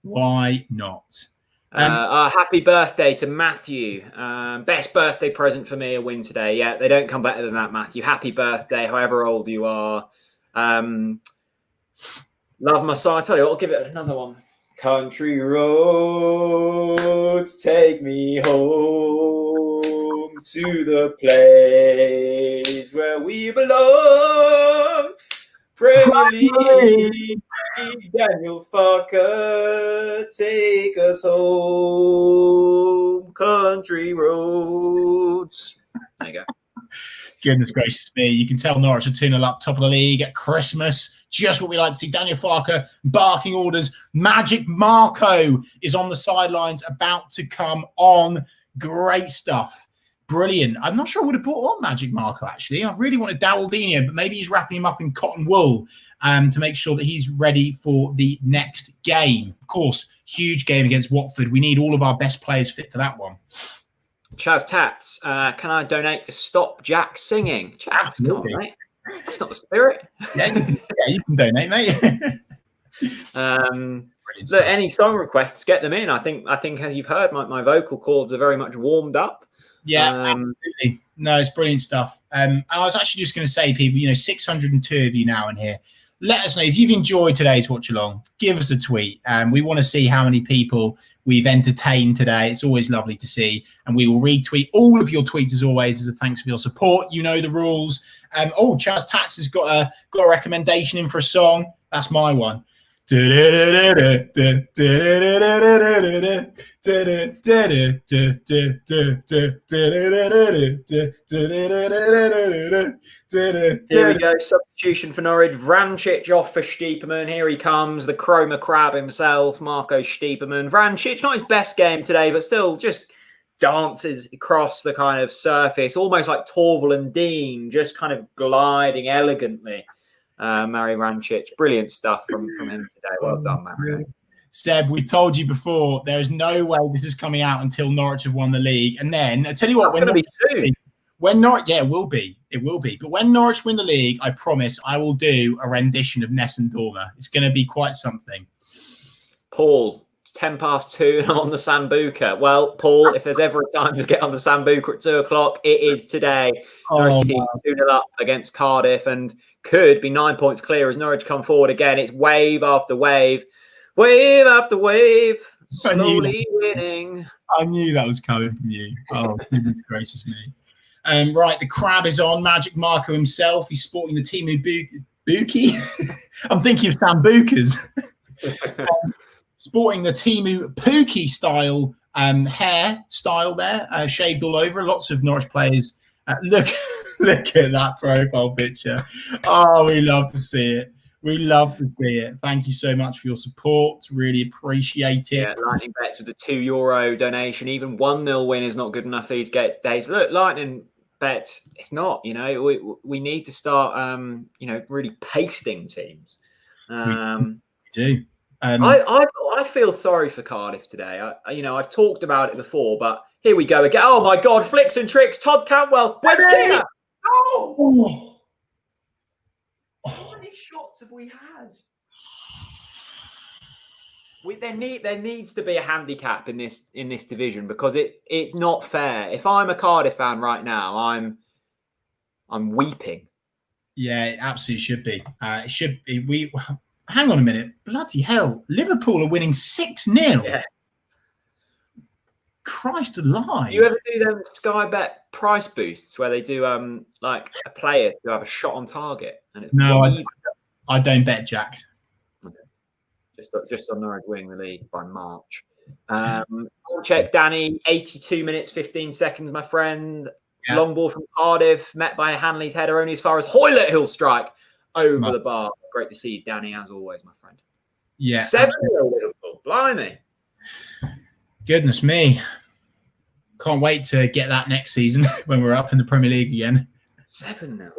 Why not? Happy birthday to Matthew. Best birthday present for me, a win today. Yeah, they don't come better than that, Matthew. Happy birthday, however old you are. Love my song. I tell you what, I'll give it another one. Country roads take me home to the place where we belong. Premier League, Daniel Farker, take us home. Country roads. There you go. Goodness gracious me. You can tell Norwich are 2-0 up, top of the league at Christmas. Just what we like to see. Daniel Farker barking orders. Magic Marco is on the sidelines, about to come on. Great stuff. Brilliant. I'm not sure I would have put on Magic Marco, actually. I really wanted Daldinho, but maybe he's wrapping him up in cotton wool to make sure that he's ready for the next game. Of course, huge game against Watford. We need all of our best players fit for that one. Chaz Tats, can I donate to stop Jack singing? Chaz, come on, mate. That's not the spirit. Yeah, you can donate, mate. So any song requests, get them in. I think as you've heard, my vocal cords are very much warmed up. Yeah, absolutely. No, it's brilliant stuff. And I was actually just going to say, people, 602 of you now in here. Let us know if you've enjoyed today's watch along. Give us a tweet. We want to see how many people we've entertained today. It's always lovely to see, and we will retweet all of your tweets as always as a thanks for your support. You know the rules. Chaz Tats has got a recommendation in for a song. That's my one. Here we go. Substitution for Norwich. Vrancic off for Stiepermann. Here he comes. The Chroma Crab himself, Marco Stiepermann. Vrancic, not his best game today, but still just dances across the kind of surface, almost like Torval and Dean, just kind of gliding elegantly. Mario Vrancic, brilliant stuff from him today. Well done, Mario. Seb, we've told you before, there's no way this is coming out until Norwich have won the league. And then, I tell you what, when Norwich, yeah, it will be. But when Norwich win the league, I promise I will do a rendition of Nessun Dorma. It's going to be quite something. Paul, it's 2:10 and I'm on the Sambuca. Well, Paul, if there's ever a time to get on the Sambuca at 2:00, it is today. Norwich team 2-0 up against Cardiff and could be 9 points clear as Norwich come forward again. It's wave after wave. Wave after wave, slowly winning. I knew that was coming from you. Oh, goodness gracious me. Right, the crab is on. Magic Marco himself. He's sporting the Timu Buki. I'm thinking of Sambucas. Sporting the Timu Pookie style hair style there, shaved all over. Lots of Norwich players. Look at that profile picture. Oh, we love to see it. We love to see it. Thank you so much for your support. Really appreciate it. Yeah, Lightning bets with the €2 donation. Even 1-0 win is not good enough these days. Look, Lightning bets, it's not. We need to start, really pasting teams. We do. I feel sorry for Cardiff today. I've talked about it before, but here we go again. Oh my God! Flicks and tricks. Todd Cantwell. Oh! How many shots have we had? There needs to be a handicap in this division because it's not fair. If I'm a Cardiff fan right now, I'm weeping. Yeah, it absolutely should be. It should be. Hang on a minute. Bloody hell! Liverpool are winning 6-0. Yeah. Christ alive! Do you ever do them Sky Bet price boosts where they do like a player to have a shot on target? And it's no, I don't bet, Jack. Okay. Just on Norwich winning the league by March. Check Danny, 82 minutes 15 seconds, my friend. Yeah. Long ball from Cardiff, met by a Hanley's header, only as far as Hoylett he'll strike over the bar. Great to see you, Danny, as always, my friend. Yeah, 7-0 Liverpool. Blimey. Goodness me. Can't wait to get that next season when we're up in the Premier League again. 7-0.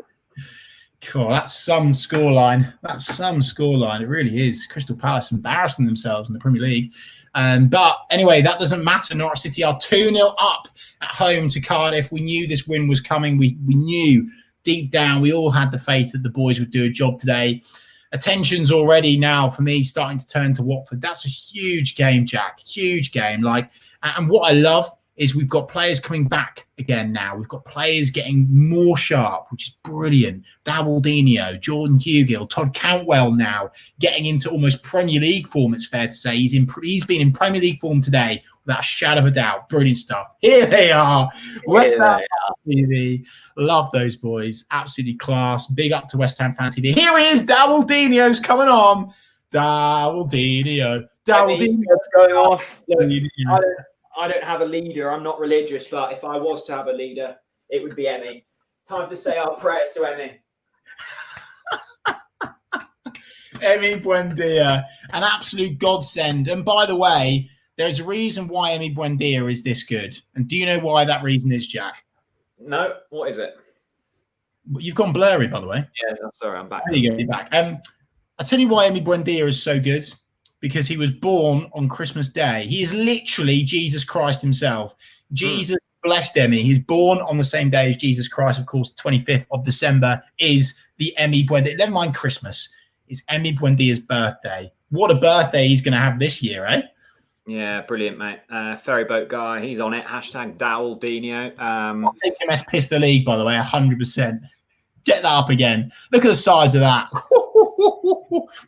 Cool. That's some scoreline. It really is. Crystal Palace embarrassing themselves in the Premier League. But anyway, that doesn't matter. Norwich City are 2-0 up at home to Cardiff. We knew this win was coming. We knew deep down, we all had the faith that the boys would do a job today. Attention's already now for me starting to turn to Watford. That's a huge game, Jack. Huge game. And what I love is we've got players coming back again now. We've got players getting more sharp, which is brilliant. Dawaldinho, Jordan Hugill, Todd Cantwell now getting into almost Premier League form, it's fair to say. He's been in Premier League form today without a shadow of a doubt. Brilliant stuff. Here they are. West Ham TV. Love those boys. Absolutely class. Big up to West Ham Fan TV. Here he is. Dawaldinho's coming on. Dawaldinho. What's going off? Look, I don't have a leader. I'm not religious, but if I was to have a leader, it would be Emmy. Time to say our prayers to Emmy. Emmy Buendia, an absolute godsend. And by the way, there's a reason why Emmy Buendia is this good. And do you know why that reason is, Jack? No. What is it? You've gone blurry, by the way. Yeah, sorry, I'm back. There you go, you're back. I'll tell you why Emmy Buendia is so good. Because he was born on Christmas Day. He is literally Jesus Christ himself. Jesus blessed Emmy. He's born on the same day as Jesus Christ. Of course, 25th of December is the Emmy Buendia. Never mind Christmas. It's Emmy Buendia's birthday. What a birthday he's going to have this year, eh? Yeah, brilliant, mate. Ferryboat guy, he's on it. Hashtag Dawaldinho. HMS pissed the league, by the way, 100%. Get that up again. Look at the size of that.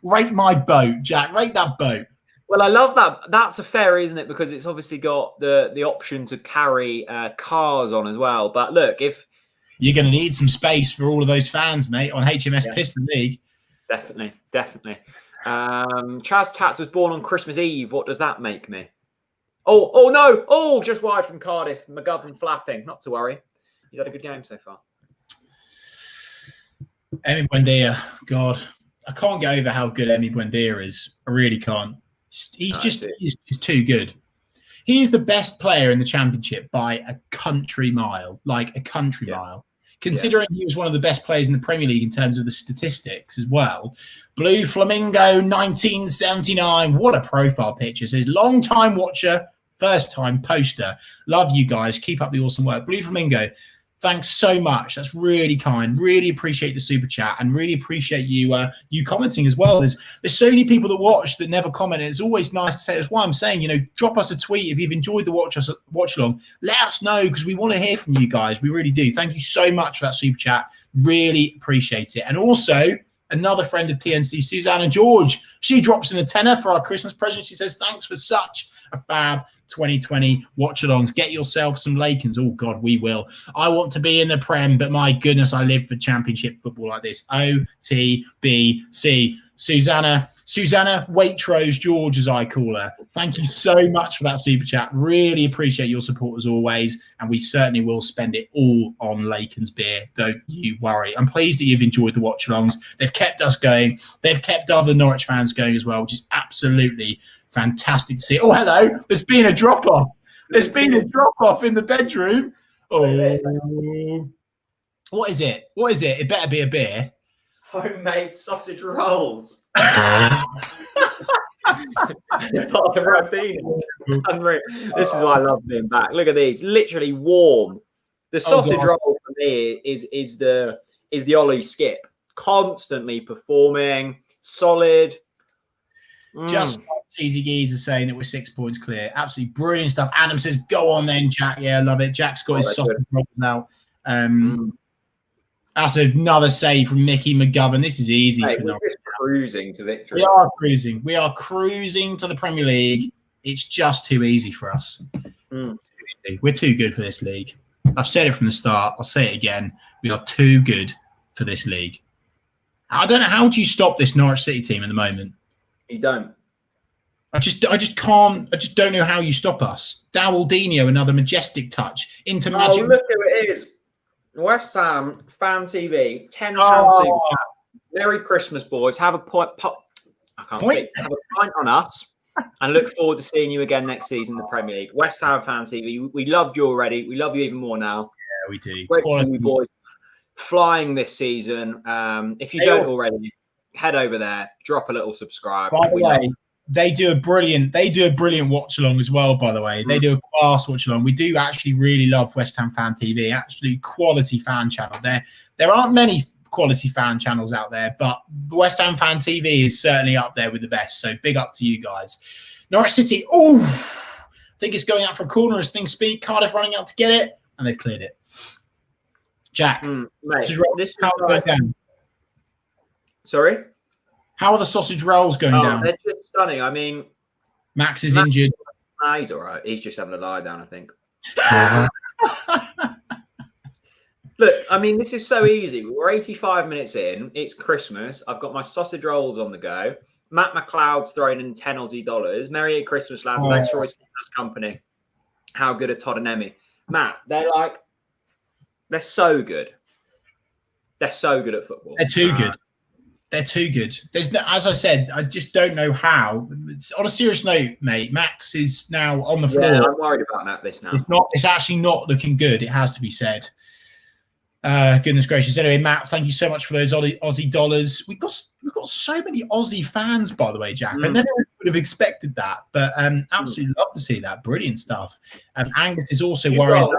Rate my boat, Jack. Rate that boat. Well, I love that. That's a fair, isn't it? Because it's obviously got the option to carry cars on as well. But look, if you're going to need some space for all of those fans, mate, on HMS Piston League. Definitely. Chaz Tats was born on Christmas Eve. What does that make me? Oh no! Oh, just wide from Cardiff. McGovern flapping. Not to worry. He's had a good game so far. Emmy Buendia, God, I can't get over how good Emmy Buendia is. I really can't. He's just too good. He's the best player in the Championship by a country mile, like a country mile. Considering he was one of the best players in the Premier League in terms of the statistics as well. Blue Flamingo 1979. What a profile picture. Says long time watcher, first time poster. Love you guys. Keep up the awesome work. Blue Flamingo, thanks so much. That's really kind. Really appreciate the super chat and really appreciate you you commenting as well. There's so many people that watch that never comment. And it's always nice to say. That's why I'm saying, drop us a tweet if you've enjoyed the watch along. Let us know because we want to hear from you guys. We really do. Thank you so much for that super chat. Really appreciate it. And also another friend of TNC, Susanna George. She drops in a tenner for our Christmas present. She says, thanks for such a fab 2020 watch-alongs. Get yourself some Lakens. Oh, God, we will. I want to be in the Prem, but my goodness, I live for Championship football like this. OTBC. Susanna Waitrose George, as I call her. Thank you so much for that super chat. Really appreciate your support as always, and we certainly will spend it all on Lakens beer. Don't you worry. I'm pleased that you've enjoyed the watch-alongs. They've kept us going. They've kept other Norwich fans going as well, which is absolutely fantastic to see. Oh, hello. There's been a drop-off. There's been a drop-off in the bedroom. Oh, what is it? What is it? It better be a beer. Homemade sausage rolls. Part of the Rabina. This is why I love being back. Look at these, literally warm. The sausage roll for me is the Ollie skip. Constantly performing, solid. Just like Cheesy Geezer saying that we're 6 points clear. Absolutely brilliant stuff. Adam says, "Go on then, Jack." Yeah, I love it. Jack's got his sausage roll now. That's another save from Mickey McGovern. This is easy for Norwich. We're just cruising to victory. We are cruising. We are cruising to the Premier League. It's just too easy for us. We're too good for this league. I've said it from the start. I'll say it again. We are too good for this league. I don't know. How do you stop this Norwich City team at the moment? You don't. I just can't. I just don't know how you stop us. Dowaldinho, another majestic touch into magic. Oh, look who it is. West Ham Fan TV, £10 super chat. Merry Christmas, boys. Have a point. I can't speak. Have a pint on us, and look forward to seeing you again next season in the Premier League. West Ham Fan TV. We loved you already. We love you even more now. Yeah, we do. Great to see you boys flying this season. If you don't already, head over there. Drop a little subscribe. By the way, they do a brilliant watch along as well, by the way. They do a class watch along. We do actually really love West Ham Fan TV. Actually, quality fan channel. There aren't many quality fan channels out there, but West Ham Fan TV is certainly up there with the best. So big up to you guys. Norwich City. Oh, I think it's going out for a corner as things speak. Cardiff running out to get it, and they've cleared it. Jack, mate, this how going down? Sorry? How are the sausage rolls going down? They're just stunning. I mean, Max is injured. He's all right. He's just having a lie down, I think. Look, I mean, this is so easy. We're 85 minutes in. It's Christmas. I've got my sausage rolls on the go. Matt McLeod's throwing in 10 Aussie dollars. Merry Christmas, lads. Thanks for always keeping us company. How good are Todd and Emmy? Matt, they're so good. They're so good at football. They're too good. They're too good. There's no, as I said, I just don't know how. On a serious note, mate, Max is now on the floor. Yeah, I'm worried about this now. It's actually not looking good. It has to be said. Goodness gracious. Anyway, Matt, thank you so much for those Aussie dollars. We've got so many Aussie fans, by the way, Jack. I never would have expected that, but absolutely love to see that. Brilliant stuff. Angus is also worried.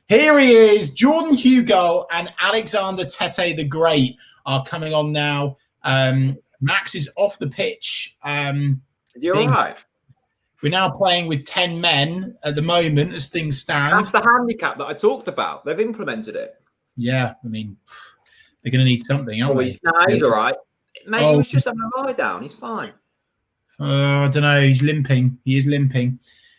Here he is. Jordan Hugo and Alexander Tete the Great are coming on now. Max is off the pitch. You're all right. We're now playing with 10 men at the moment as things stand. That's the handicap that I talked about. They've implemented it. Yeah, I mean, they're going to need something, aren't they? He's all right. Maybe he was just having a lie down. He's fine. I don't know. He's limping. He is limping.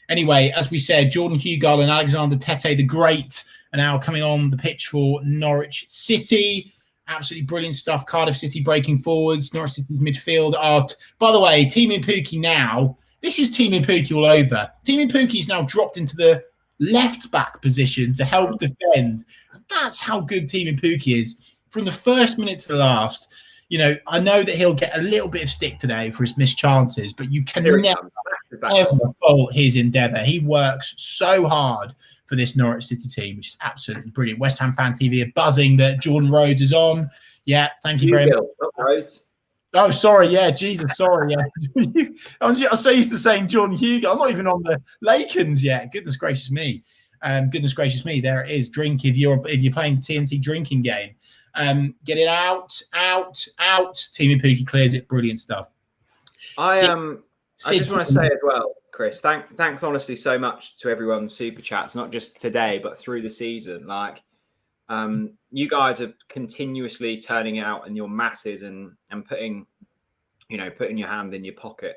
Anyway, as we said, Jordan Hugo and Alexander Tete the Great are now coming on the pitch for Norwich City. Absolutely brilliant stuff. Cardiff City breaking forwards. Norwich City's midfield art. By the way, Timu Pukki now. This is Timu Pukki all over. Timu Pukki's now dropped into the left back position to help defend. That's how good Timu Pukki is. From the first minute to the last, I know that he'll get a little bit of stick today for his missed chances, but you can never ever fault his endeavour. He works so hard for this Norwich City team, which is absolutely brilliant. West Ham Fan TV are buzzing that Jordan Rhodes is on. Yeah, thank you very much. Rhodes. Oh, sorry. Yeah, Jesus, sorry. Yeah. I'm so used to saying Jordan Hugo. I'm not even on the Lakens yet. Goodness gracious me. Goodness gracious me. There it is. Drink if you're playing TNC drinking game. Get it out. Team Pookie clears it. Brilliant stuff. I just want to say as well, Chris, thanks honestly so much to everyone's super chats, not just today, but through the season. Like, you guys are continuously turning out in your masses and putting your hand in your pocket,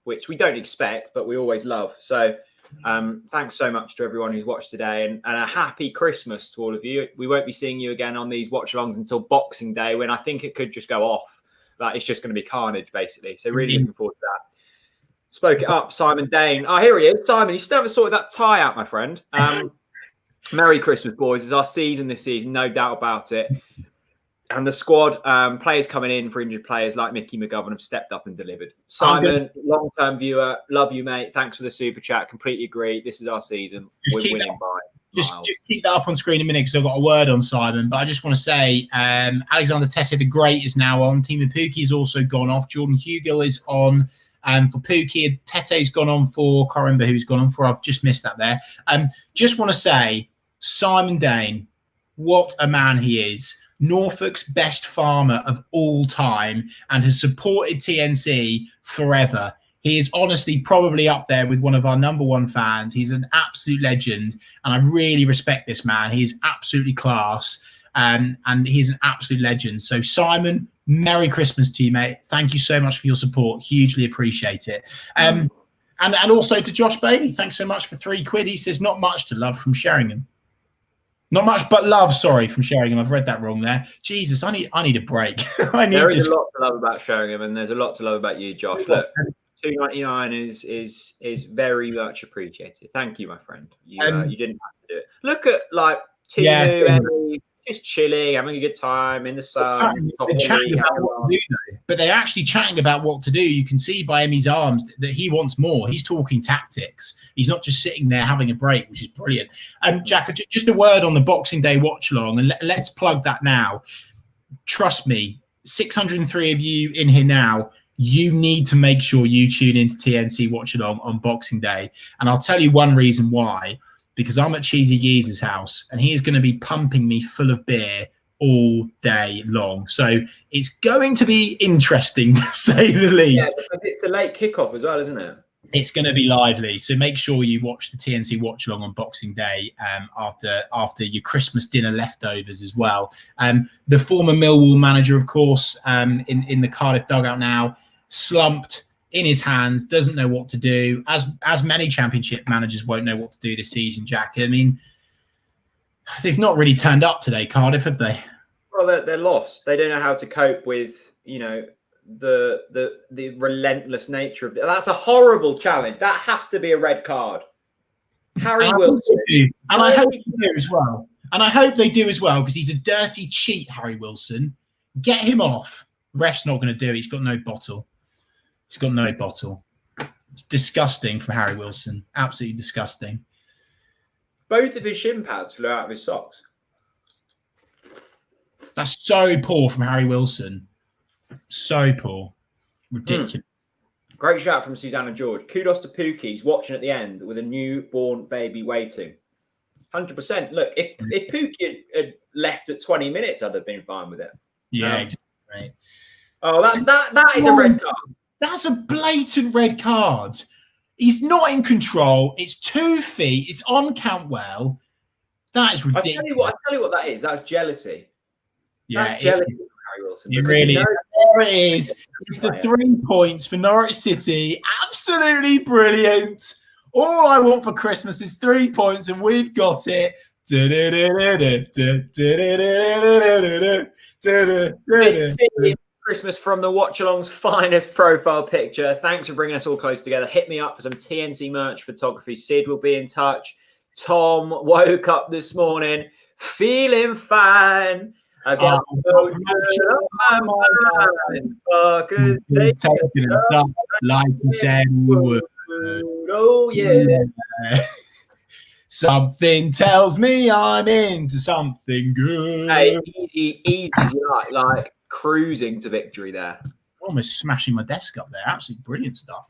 which we don't expect, but we always love. So thanks so much to everyone who's watched today, and a happy Christmas to all of you. We won't be seeing you again on these watch-alongs until Boxing Day, when I think it could just go off. Like, it's just going to be carnage, basically. So really looking forward to that. Spoke it up, Simon Dane. Oh, here he is. Simon, you still haven't sorted that tie out, my friend. Merry Christmas, boys. It's our season this season, no doubt about it. And the squad, players coming in for injured players like Mickey McGovern have stepped up and delivered. Simon, long-term viewer, love you, mate. Thanks for the super chat. Completely agree. This is our season. We're winning by just keep that up on screen a minute, because I've got a word on Simon. But I just want to say, Alexander Tesse the Great is now on. Team of Pookie has also gone off. Jordan Hugill is on. For Pookie, Tete's gone on for. Can't remember who's gone on for. I've just missed that there. Just want to say, Simon Dane, what a man he is. Norfolk's best farmer of all time, and has supported TNC forever. He is honestly probably up there with one of our #1 fans. He's an absolute legend, and I really respect this man. He is absolutely class, and he's an absolute legend. So Simon, Merry Christmas to you, mate. Thank you so much for your support. Hugely appreciate it. And also to Josh Bailey, thanks so much for £3. He says, not much to love from Sheringham. Not much but love, sorry, from Sheringham. I've read that wrong there. Jesus, I need a break. There is a lot to love about Sheringham, and there's a lot to love about you, Josh. Look, £2.99 is very much appreciated. Thank you, my friend. You didn't have to do it. Look at like Timu, Emily, just chilling, having a good time in the sun. But they're actually chatting about what to do. You can see by Emmy's arms that he wants more. He's talking tactics. He's not just sitting there having a break, which is brilliant. Jack, just a word on the Boxing Day watch along, and let's plug that now. Trust me, 603 of you in here now. You need to make sure you tune into TNC Watch Along on Boxing Day. And I'll tell you one reason why. Because I'm at Cheesy Yeez's house, and he is going to be pumping me full of beer all day long. So it's going to be interesting, to say the least. Yeah, it's a late kickoff as well, isn't it? It's going to be lively. So make sure you watch the TNC Watch Along on Boxing Day after your Christmas dinner leftovers as well. The former Millwall manager, of course, in the Cardiff dugout now, slumped, in his hands, doesn't know what to do, as many Championship managers won't know what to do this season, Jack. I mean, they've not really turned up today, Cardiff, have they? Well, they're lost. They don't know how to cope with, the relentless nature of it. That's a horrible challenge. That has to be a red card. Harry Wilson. And I hope they do as well. And I hope they do as well, because he's a dirty cheat, Harry Wilson. Get him off. Ref's not going to do it. He's got no bottle. He's got no bottle. It's disgusting from Harry Wilson. Absolutely disgusting. Both of his shin pads flew out of his socks. That's so poor from Harry Wilson. So poor. Ridiculous. Great shout from Susanna George. Kudos to Pookie. He's watching at the end with a newborn baby waiting. 100%. Look, if Pookie had left at 20 minutes, I'd have been fine with it. Yeah, exactly. Right. Oh, that is a red card. That's a blatant red card. He's not in control. It's 2 feet. It's on Cantwell. That is ridiculous. I tell you what that is. That's jealousy. Yeah, that's jealousy from Harry Wilson. It really is. There it is. It's the 3 points for Norwich City. Absolutely brilliant. All I want for Christmas is 3 points, and we've got it. Christmas from the Watchalong's finest profile picture. Thanks for bringing us all close together. Hit me up for some TNC merch photography. Sid will be in touch. Tom woke up this morning feeling fine. I got like you said we would. Oh, yeah. Something tells me I'm into something good. Hey, easy as you like cruising to victory there. Almost smashing my desk up there. Absolutely brilliant stuff.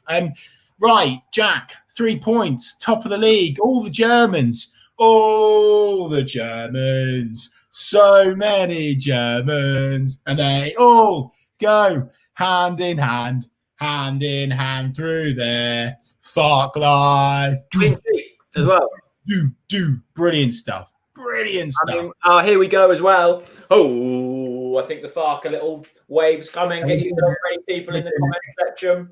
Right, Jack, 3 points, top of the league. All the Germans. So many Germans. And they all go hand in hand through their fuck life. As well. Brilliant stuff. Brilliant stuff. I mean, here we go as well. Oh, I think the Fark, a little waves coming. Get yourself ready, people in the comment section.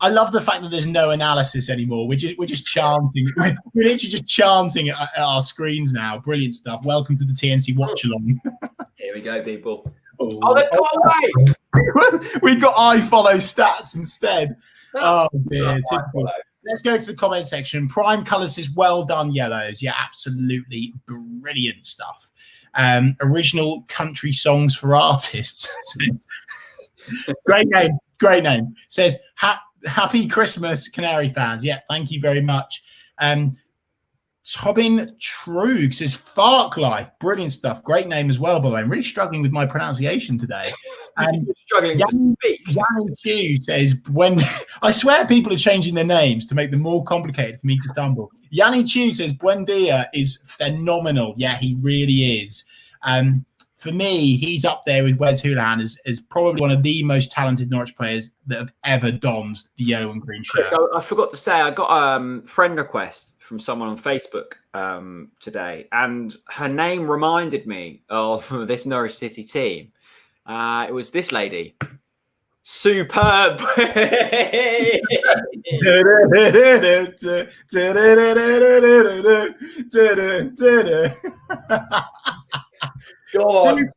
I love the fact that there's no analysis anymore. We're just chanting. We're literally just chanting at our screens now. Brilliant stuff. Welcome to the TNC Watchalong. Here we go, people. Oh, they've got away. We got I follow stats instead. Oh dear. Let's go to the comment section. Prime Colours says, well done, Yellows. Yeah, absolutely brilliant stuff. Original country songs for artists. Great name. Says, happy Christmas, Canary fans. Yeah, thank you very much. Tobin Trug says, Fark Life. Brilliant stuff. Great name as well, by the way. I'm really struggling with my pronunciation today. Struggling to speak. Yanni Q says, I swear people are changing their names to make them more complicated for me to stumble. Yanni Q says, Buendia is phenomenal. Yeah, he really is. For me, he's up there with Wes Houlihan as probably one of the most talented Norwich players that have ever donned the yellow and green shirt. So I forgot to say, I got a friend request from someone on Facebook today, and her name reminded me of this Norwich City team. It was this lady. Superb. Go on.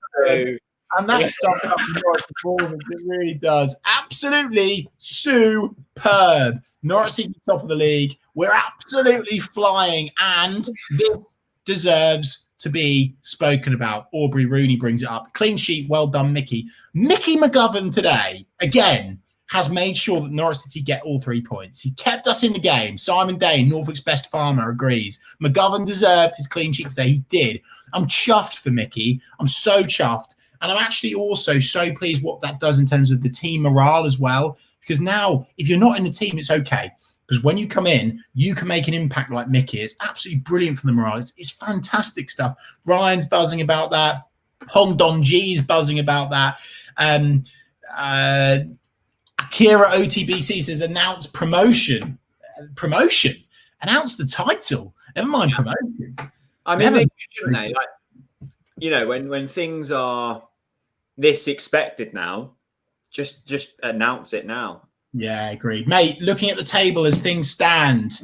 And that sums up the Norwich performance. It really does. Absolutely superb. Norwich City top of the league. We're absolutely flying, and this deserves to be spoken about. Aubrey Rooney brings it up. Clean sheet. Well done, Mickey. Mickey McGovern today, again, has made sure that Norwich City get all 3 points. He kept us in the game. Simon Dane, Norfolk's best farmer, agrees. McGovern deserved his clean sheet today. He did. I'm chuffed for Mickey. I'm so chuffed. And I'm actually also so pleased what that does in terms of the team morale as well. Because now, if you're not in the team, it's okay. Because when you come in, you can make an impact like Mickey. It's absolutely brilliant for the morale. It's fantastic stuff. Ryan's buzzing about that. Hong Dong-ji's buzzing about that. Akira OTBC says, announce promotion. Promotion? Announce the title. Never mind promotion. I mean, they shouldn't they? Like, you know, when things are this expected now, just announce it now. Yeah, agreed. Mate, looking at the table as things stand,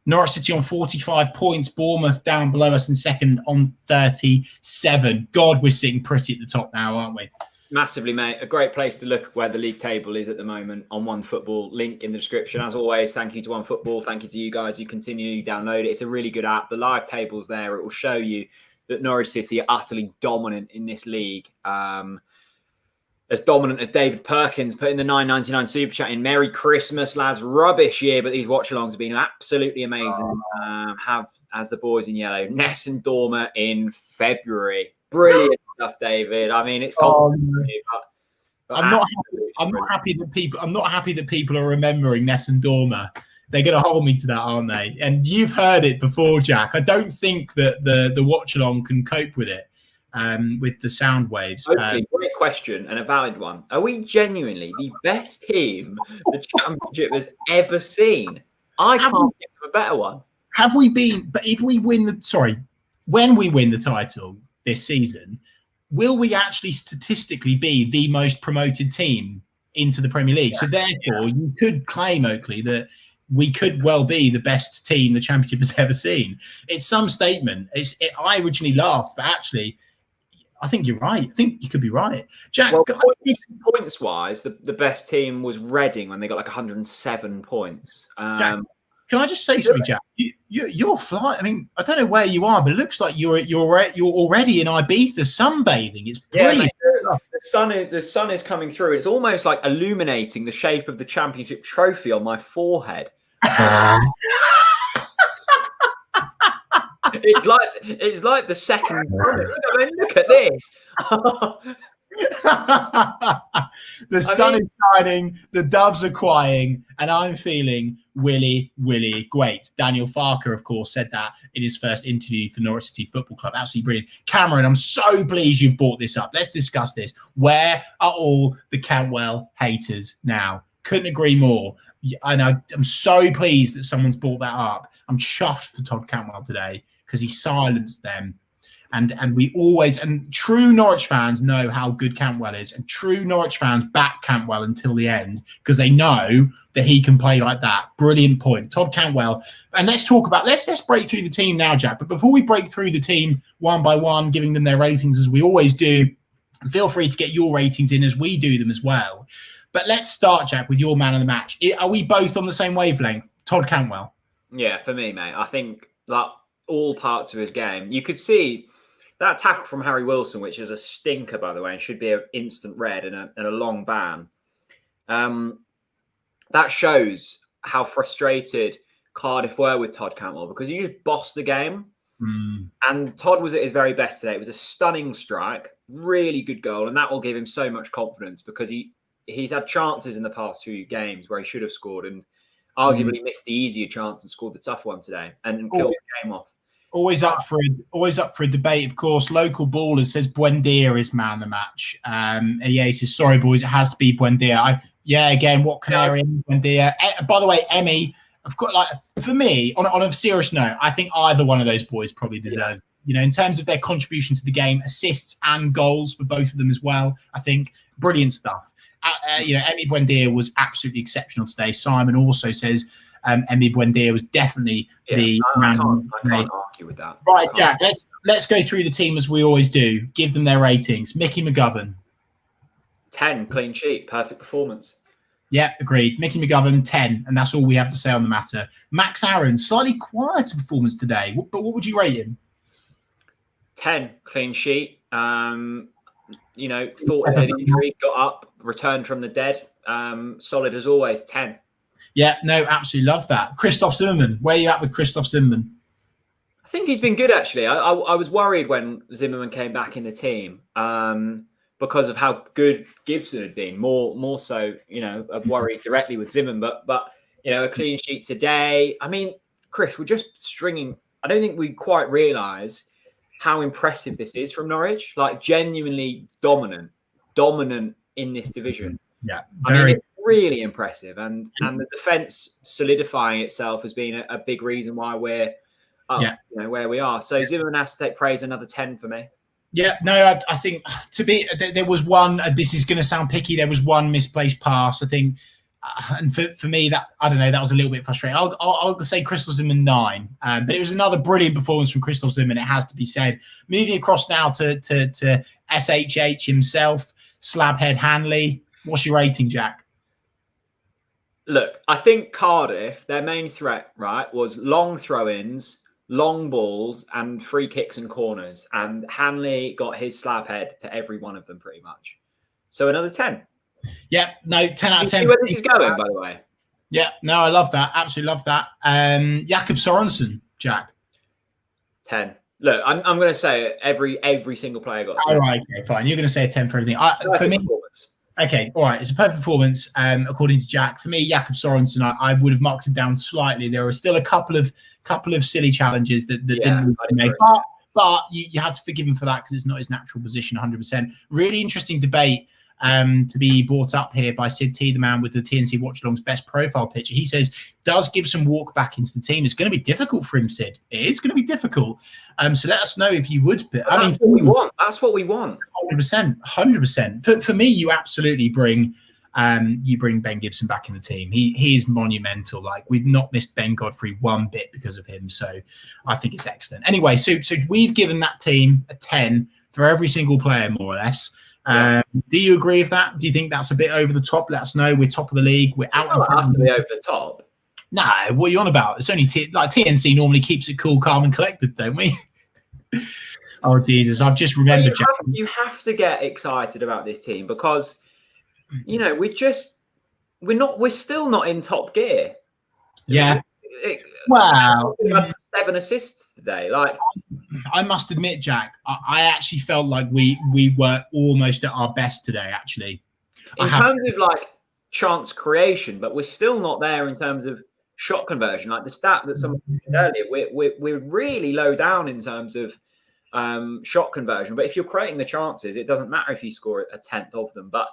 Norwich City on 45 points, Bournemouth down below us in second on 37. God, we're sitting pretty at the top now, aren't we? Massively, mate. A great place to look where the league table is at the moment on OneFootball. Link in the description. As always, thank you to OneFootball. Thank you to you guys. You continually download it. It's a really good app. The live table's there. It will show you that Norwich City are utterly dominant in this league. As dominant as David Perkins put in the $9.99 super chat in. Merry Christmas, lads. Rubbish year, but these watch-alongs have been absolutely amazing. Have as the boys in yellow. Ness and Dormer in February. Brilliant stuff, David. I mean, it's complicated, but I'm not happy that people are remembering Ness and Dormer. They're going to hold me to that, aren't they? And you've heard it before, Jack. I don't think that the watch-along can cope with it. With the sound waves. Okay, great question and a valid one. Are we genuinely the best team the championship has ever seen? I can't think of a better one. Have we been? But if we win when we win the title this season, will we actually statistically be the most promoted team into the Premier League? So therefore, you could claim, Oakley, that we could well be the best team the championship has ever seen. It's some statement. I originally laughed, but actually, I think you're right. I think you could be right. Jack, well, points-wise, the best team was Reading when they got like 107 points. Jack, can I just say something, Jack? You're flying. I mean, I don't know where you are, but it looks like you're already in Ibiza sunbathing. It's brilliant. Yeah, the sun is coming through. It's almost like illuminating the shape of the championship trophy on my forehead. It's like the second. Look at this. The sun is shining, the doves are crying, and I'm feeling willy great. Daniel Farker, of course, said that in his first interview for Norwich City Football Club. Absolutely brilliant. Cameron, I'm so pleased you've brought this up. Let's discuss this. Where are all the Cantwell haters now? Couldn't agree more. And I'm so pleased that someone's brought that up. I'm chuffed for Todd Cantwell today because he silenced them. And we always, and true Norwich fans know how good Cantwell is, and true Norwich fans back Cantwell until the end because they know that he can play like that. Brilliant point, Todd Cantwell. And let's break through the team now, Jack. But before we break through the team one by one, giving them their ratings as we always do, feel free to get your ratings in as we do them as well. But let's start, Jack, with your man of the match. Are we both on the same wavelength? Todd Cantwell. Yeah, for me, mate. I think like all parts of his game, you could see. That tackle from Harry Wilson, which is a stinker, by the way, and should be an instant red and a long ban. That shows how frustrated Cardiff were with Todd Cantwell because he just bossed the game. And Todd was at his very best today. It was a stunning strike, really good goal, and that will give him so much confidence because he's had chances in the past 2 games where he should have scored and arguably missed the easier chance and scored the tough one today and killed the game off. Always up for a debate, of course. Local Baller says Buendia is man of the match. And he says, sorry, boys, it has to be Buendia. Again, what Canary Buendia. By the way, Emmy, I've got for me, on a serious note, I think either one of those boys probably deserves, in terms of their contribution to the game, assists and goals for both of them as well. I think brilliant stuff. Emmy Buendia was absolutely exceptional today. Simon also says Emmy Buendia was definitely the man. I can't argue with that. Right, Jack, let's go through the team as we always do. Give them their ratings. Mickey McGovern. 10, clean sheet, perfect performance. Yeah, agreed. Mickey McGovern, 10, and that's all we have to say on the matter. Max Aaron, slightly quieter performance today, but what would you rate him? 10, clean sheet. Thought he had an injury, got up, returned from the dead. Solid as always, 10. Yeah, no, absolutely love that. Christoph Zimmermann, where are you at with Christoph Zimmermann? I think he's been good, actually. I was worried when Zimmermann came back in the team because of how good Gibson had been. More so, I've worried directly with Zimmermann, but a clean sheet today. I mean, Chris, we're just stringing. I don't think we quite realise how impressive this is from Norwich. Like, genuinely dominant in this division. Yeah, it's really impressive, and the defence solidifying itself has been a big reason why we're where we are. So Zimmermann has to take praise. Another 10 for me. Yeah, no, I think there was one. This is going to sound picky. There was one misplaced pass, I think, and for me that that was a little bit frustrating. I'll say Christoph Zimmermann 9, but it was another brilliant performance from Christoph Zimmermann. It has to be said. Moving across now to SHH himself, Slabhead Hanley. What's your rating, Jack? Look, I think Cardiff, their main threat, right, was long throw-ins, long balls, and free kicks and corners. And Hanley got his slab head to every one of them pretty much. So another 10. Yeah, no, 10 out of 10. See where this is going, by the way. Yeah, no, I love that. Absolutely love that. Jakob Sorensen, Jack. 10. Look, I'm going to say every single player got 10. All right, okay, fine. You're going to say a 10 for everything. For me, okay, all right. It's a perfect performance, according to Jack. For me, Jakob Sorensen, I would have marked him down slightly. There were still a couple of silly challenges that didn't make, but you had to forgive him for that because it's not his natural position. 100%. Really interesting debate to be brought up here by Sid T, the man with the TNC Watchalong's best profile picture. He says, does Gibson walk back into the team? It's going to be difficult for him, Sid. It is going to be difficult. So let us know if you would. That's what we want. That's what we want. 100%. For me, you absolutely bring Ben Gibson back in the team. He is monumental. Like, we've not missed Ben Godfrey one bit because of him. So I think it's excellent. Anyway, so we've given that team a 10 for every single player, more or less. Do you agree with that? Do you think that's a bit over the top? Let us know. We're top of the league. We're out. It has to be over the top. No, what are you on about? It's only TNC normally keeps it cool, calm, and collected, don't we? Oh Jesus! I've just remembered. You have to get excited about this team because we're still not in top gear. Yeah. Wow. He had 7 assists today. Like, I must admit, Jack, I actually felt like we were almost at our best today, actually. In terms of like chance creation, but we're still not there in terms of shot conversion. Like the stat that someone mentioned earlier, we're really low down in terms of shot conversion. But if you're creating the chances, it doesn't matter if you score a tenth of them. But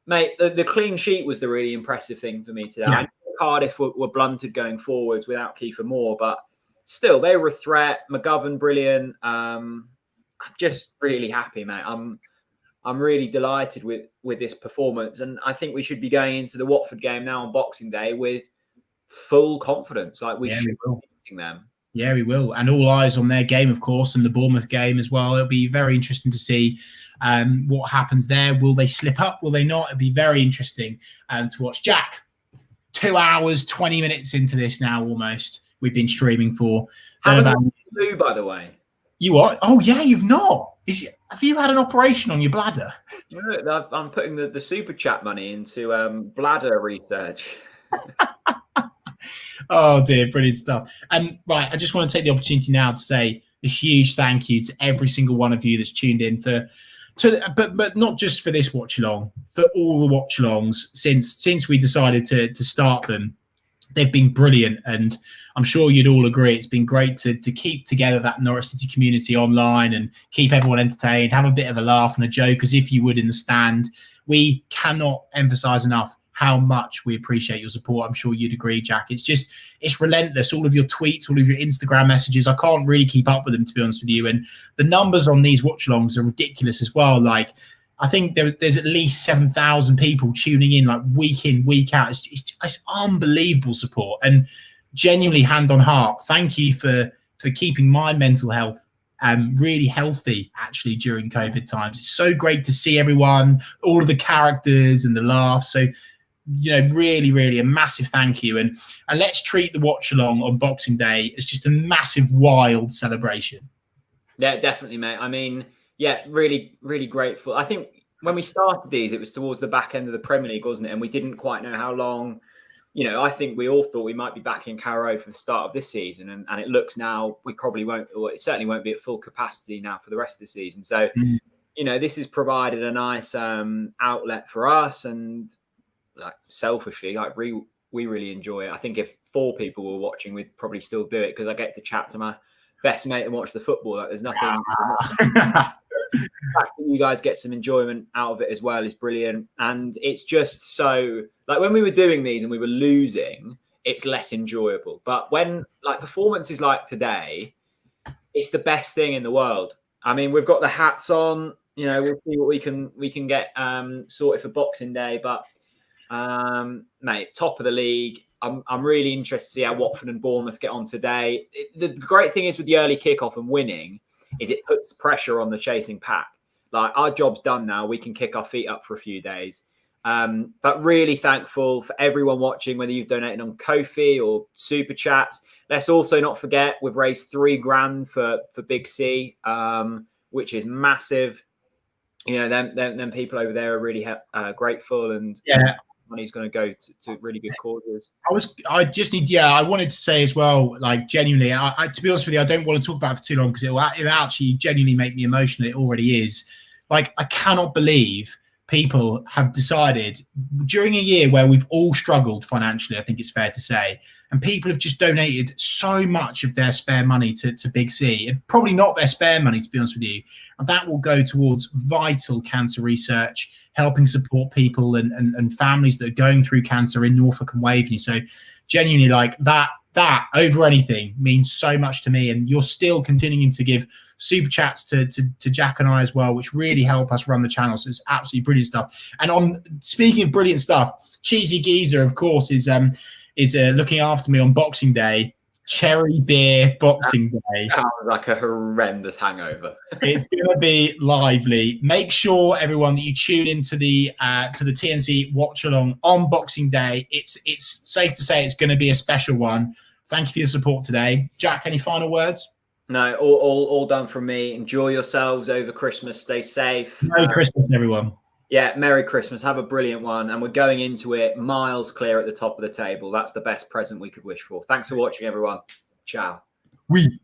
mate, the clean sheet was the really impressive thing for me today. Yeah. I know Cardiff were blunted going forwards without Kiefer Moore, but still they were a threat. McGovern, brilliant. I'm just really happy, mate. I'm really delighted with this performance, and I think we should be going into the Watford game now on Boxing Day with full confidence. Like we should be beating them. Yeah, we will. And all eyes on their game, of course, and the Bournemouth game as well. It'll be very interesting to see what happens there. Will they slip up? Will they not? It'll be very interesting to watch. Jack, 2 hours, 20 minutes into this now almost. We've been streaming for. Haven't got flu, by the way. You what? Oh, yeah, you've not. Have you had an operation on your bladder? No, I'm putting the super chat money into bladder research. Oh dear, brilliant stuff. And right, I just want to take the opportunity now to say a huge thank you to every single one of you that's tuned in but not just for this watch along, for all the watch alongs since we decided to start them. They've been brilliant, and I'm sure you'd all agree it's been great to keep together that Norwich City community online and keep everyone entertained, have a bit of a laugh and a joke as if you would in the stand. We cannot emphasize enough how much we appreciate your support. I'm sure you'd agree, Jack. It's relentless. All of your tweets, all of your Instagram messages, I can't really keep up with them, to be honest with you. And the numbers on these watch-alongs are ridiculous as well. Like, I think there's at least 7,000 people tuning in, like week in, week out. It's unbelievable support, and genuinely, hand on heart, thank you for keeping my mental health really healthy, actually, during COVID times. It's so great to see everyone, all of the characters and the laughs. So, really, really a massive thank you. And let's treat the watch along on Boxing Day as just a massive, wild celebration. Yeah, definitely, mate. I mean, yeah, really, really grateful. I think when we started these, it was towards the back end of the Premier League, wasn't it? And we didn't quite know how long. I think we all thought we might be back in Carrow for the start of this season. And it looks now we probably won't, or it certainly won't be at full capacity now for the rest of the season. So, this has provided a nice outlet for us. And like selfishly, like we really enjoy it. I think if 4 people were watching, we'd probably still do it because I get to chat to my best mate and watch the football. Like, there's nothing. The fact that you guys get some enjoyment out of it as well is brilliant. And it's just so, like, when we were doing these and we were losing, it's less enjoyable. But when like performances like today, it's the best thing in the world. I mean, we've got the hats on. We'll see what we can get sorted for Boxing Day. But mate, top of the league. I'm really interested to see how Watford and Bournemouth get on today. The great thing is with the early kickoff and winning is it puts pressure on the chasing pack. Like, our job's done now. We can kick our feet up for a few days. But really thankful for everyone watching, whether you've donated on Ko-fi or Super Chats. Let's also not forget we've raised $3,000 for Big C, which is massive. Them people over there are really grateful, and money's going to go to really good causes. I wanted to say as well, like, genuinely, I to be honest with you, I don't want to talk about it for too long because it'll actually genuinely make me emotional. It already is. Like, I cannot believe people have decided during a year where we've all struggled financially, I think it's fair to say, and people have just donated so much of their spare money to Big C. Probably not their spare money, to be honest with you. And that will go towards vital cancer research, helping support people and families that are going through cancer in Norfolk and Waveney. So genuinely, like, that over anything means so much to me. And you're still continuing to give super chats to Jack and I as well, which really help us run the channel. So it's absolutely brilliant stuff. And speaking of brilliant stuff, Cheesy Geezer, of course, is looking after me on Boxing Day. Cherry beer Boxing Day. Sounds like a horrendous hangover. It's going to be lively. Make sure, everyone, that you tune into the TNC watch along on Boxing Day. It's safe to say it's going to be a special one. Thank you for your support today, Jack. Any final words? No, all done from me. Enjoy yourselves over Christmas. Stay safe. Merry Christmas, everyone. Yeah, Merry Christmas. Have a brilliant one. And we're going into it miles clear at the top of the table. That's the best present we could wish for. Thanks for watching, everyone. Ciao. Oui.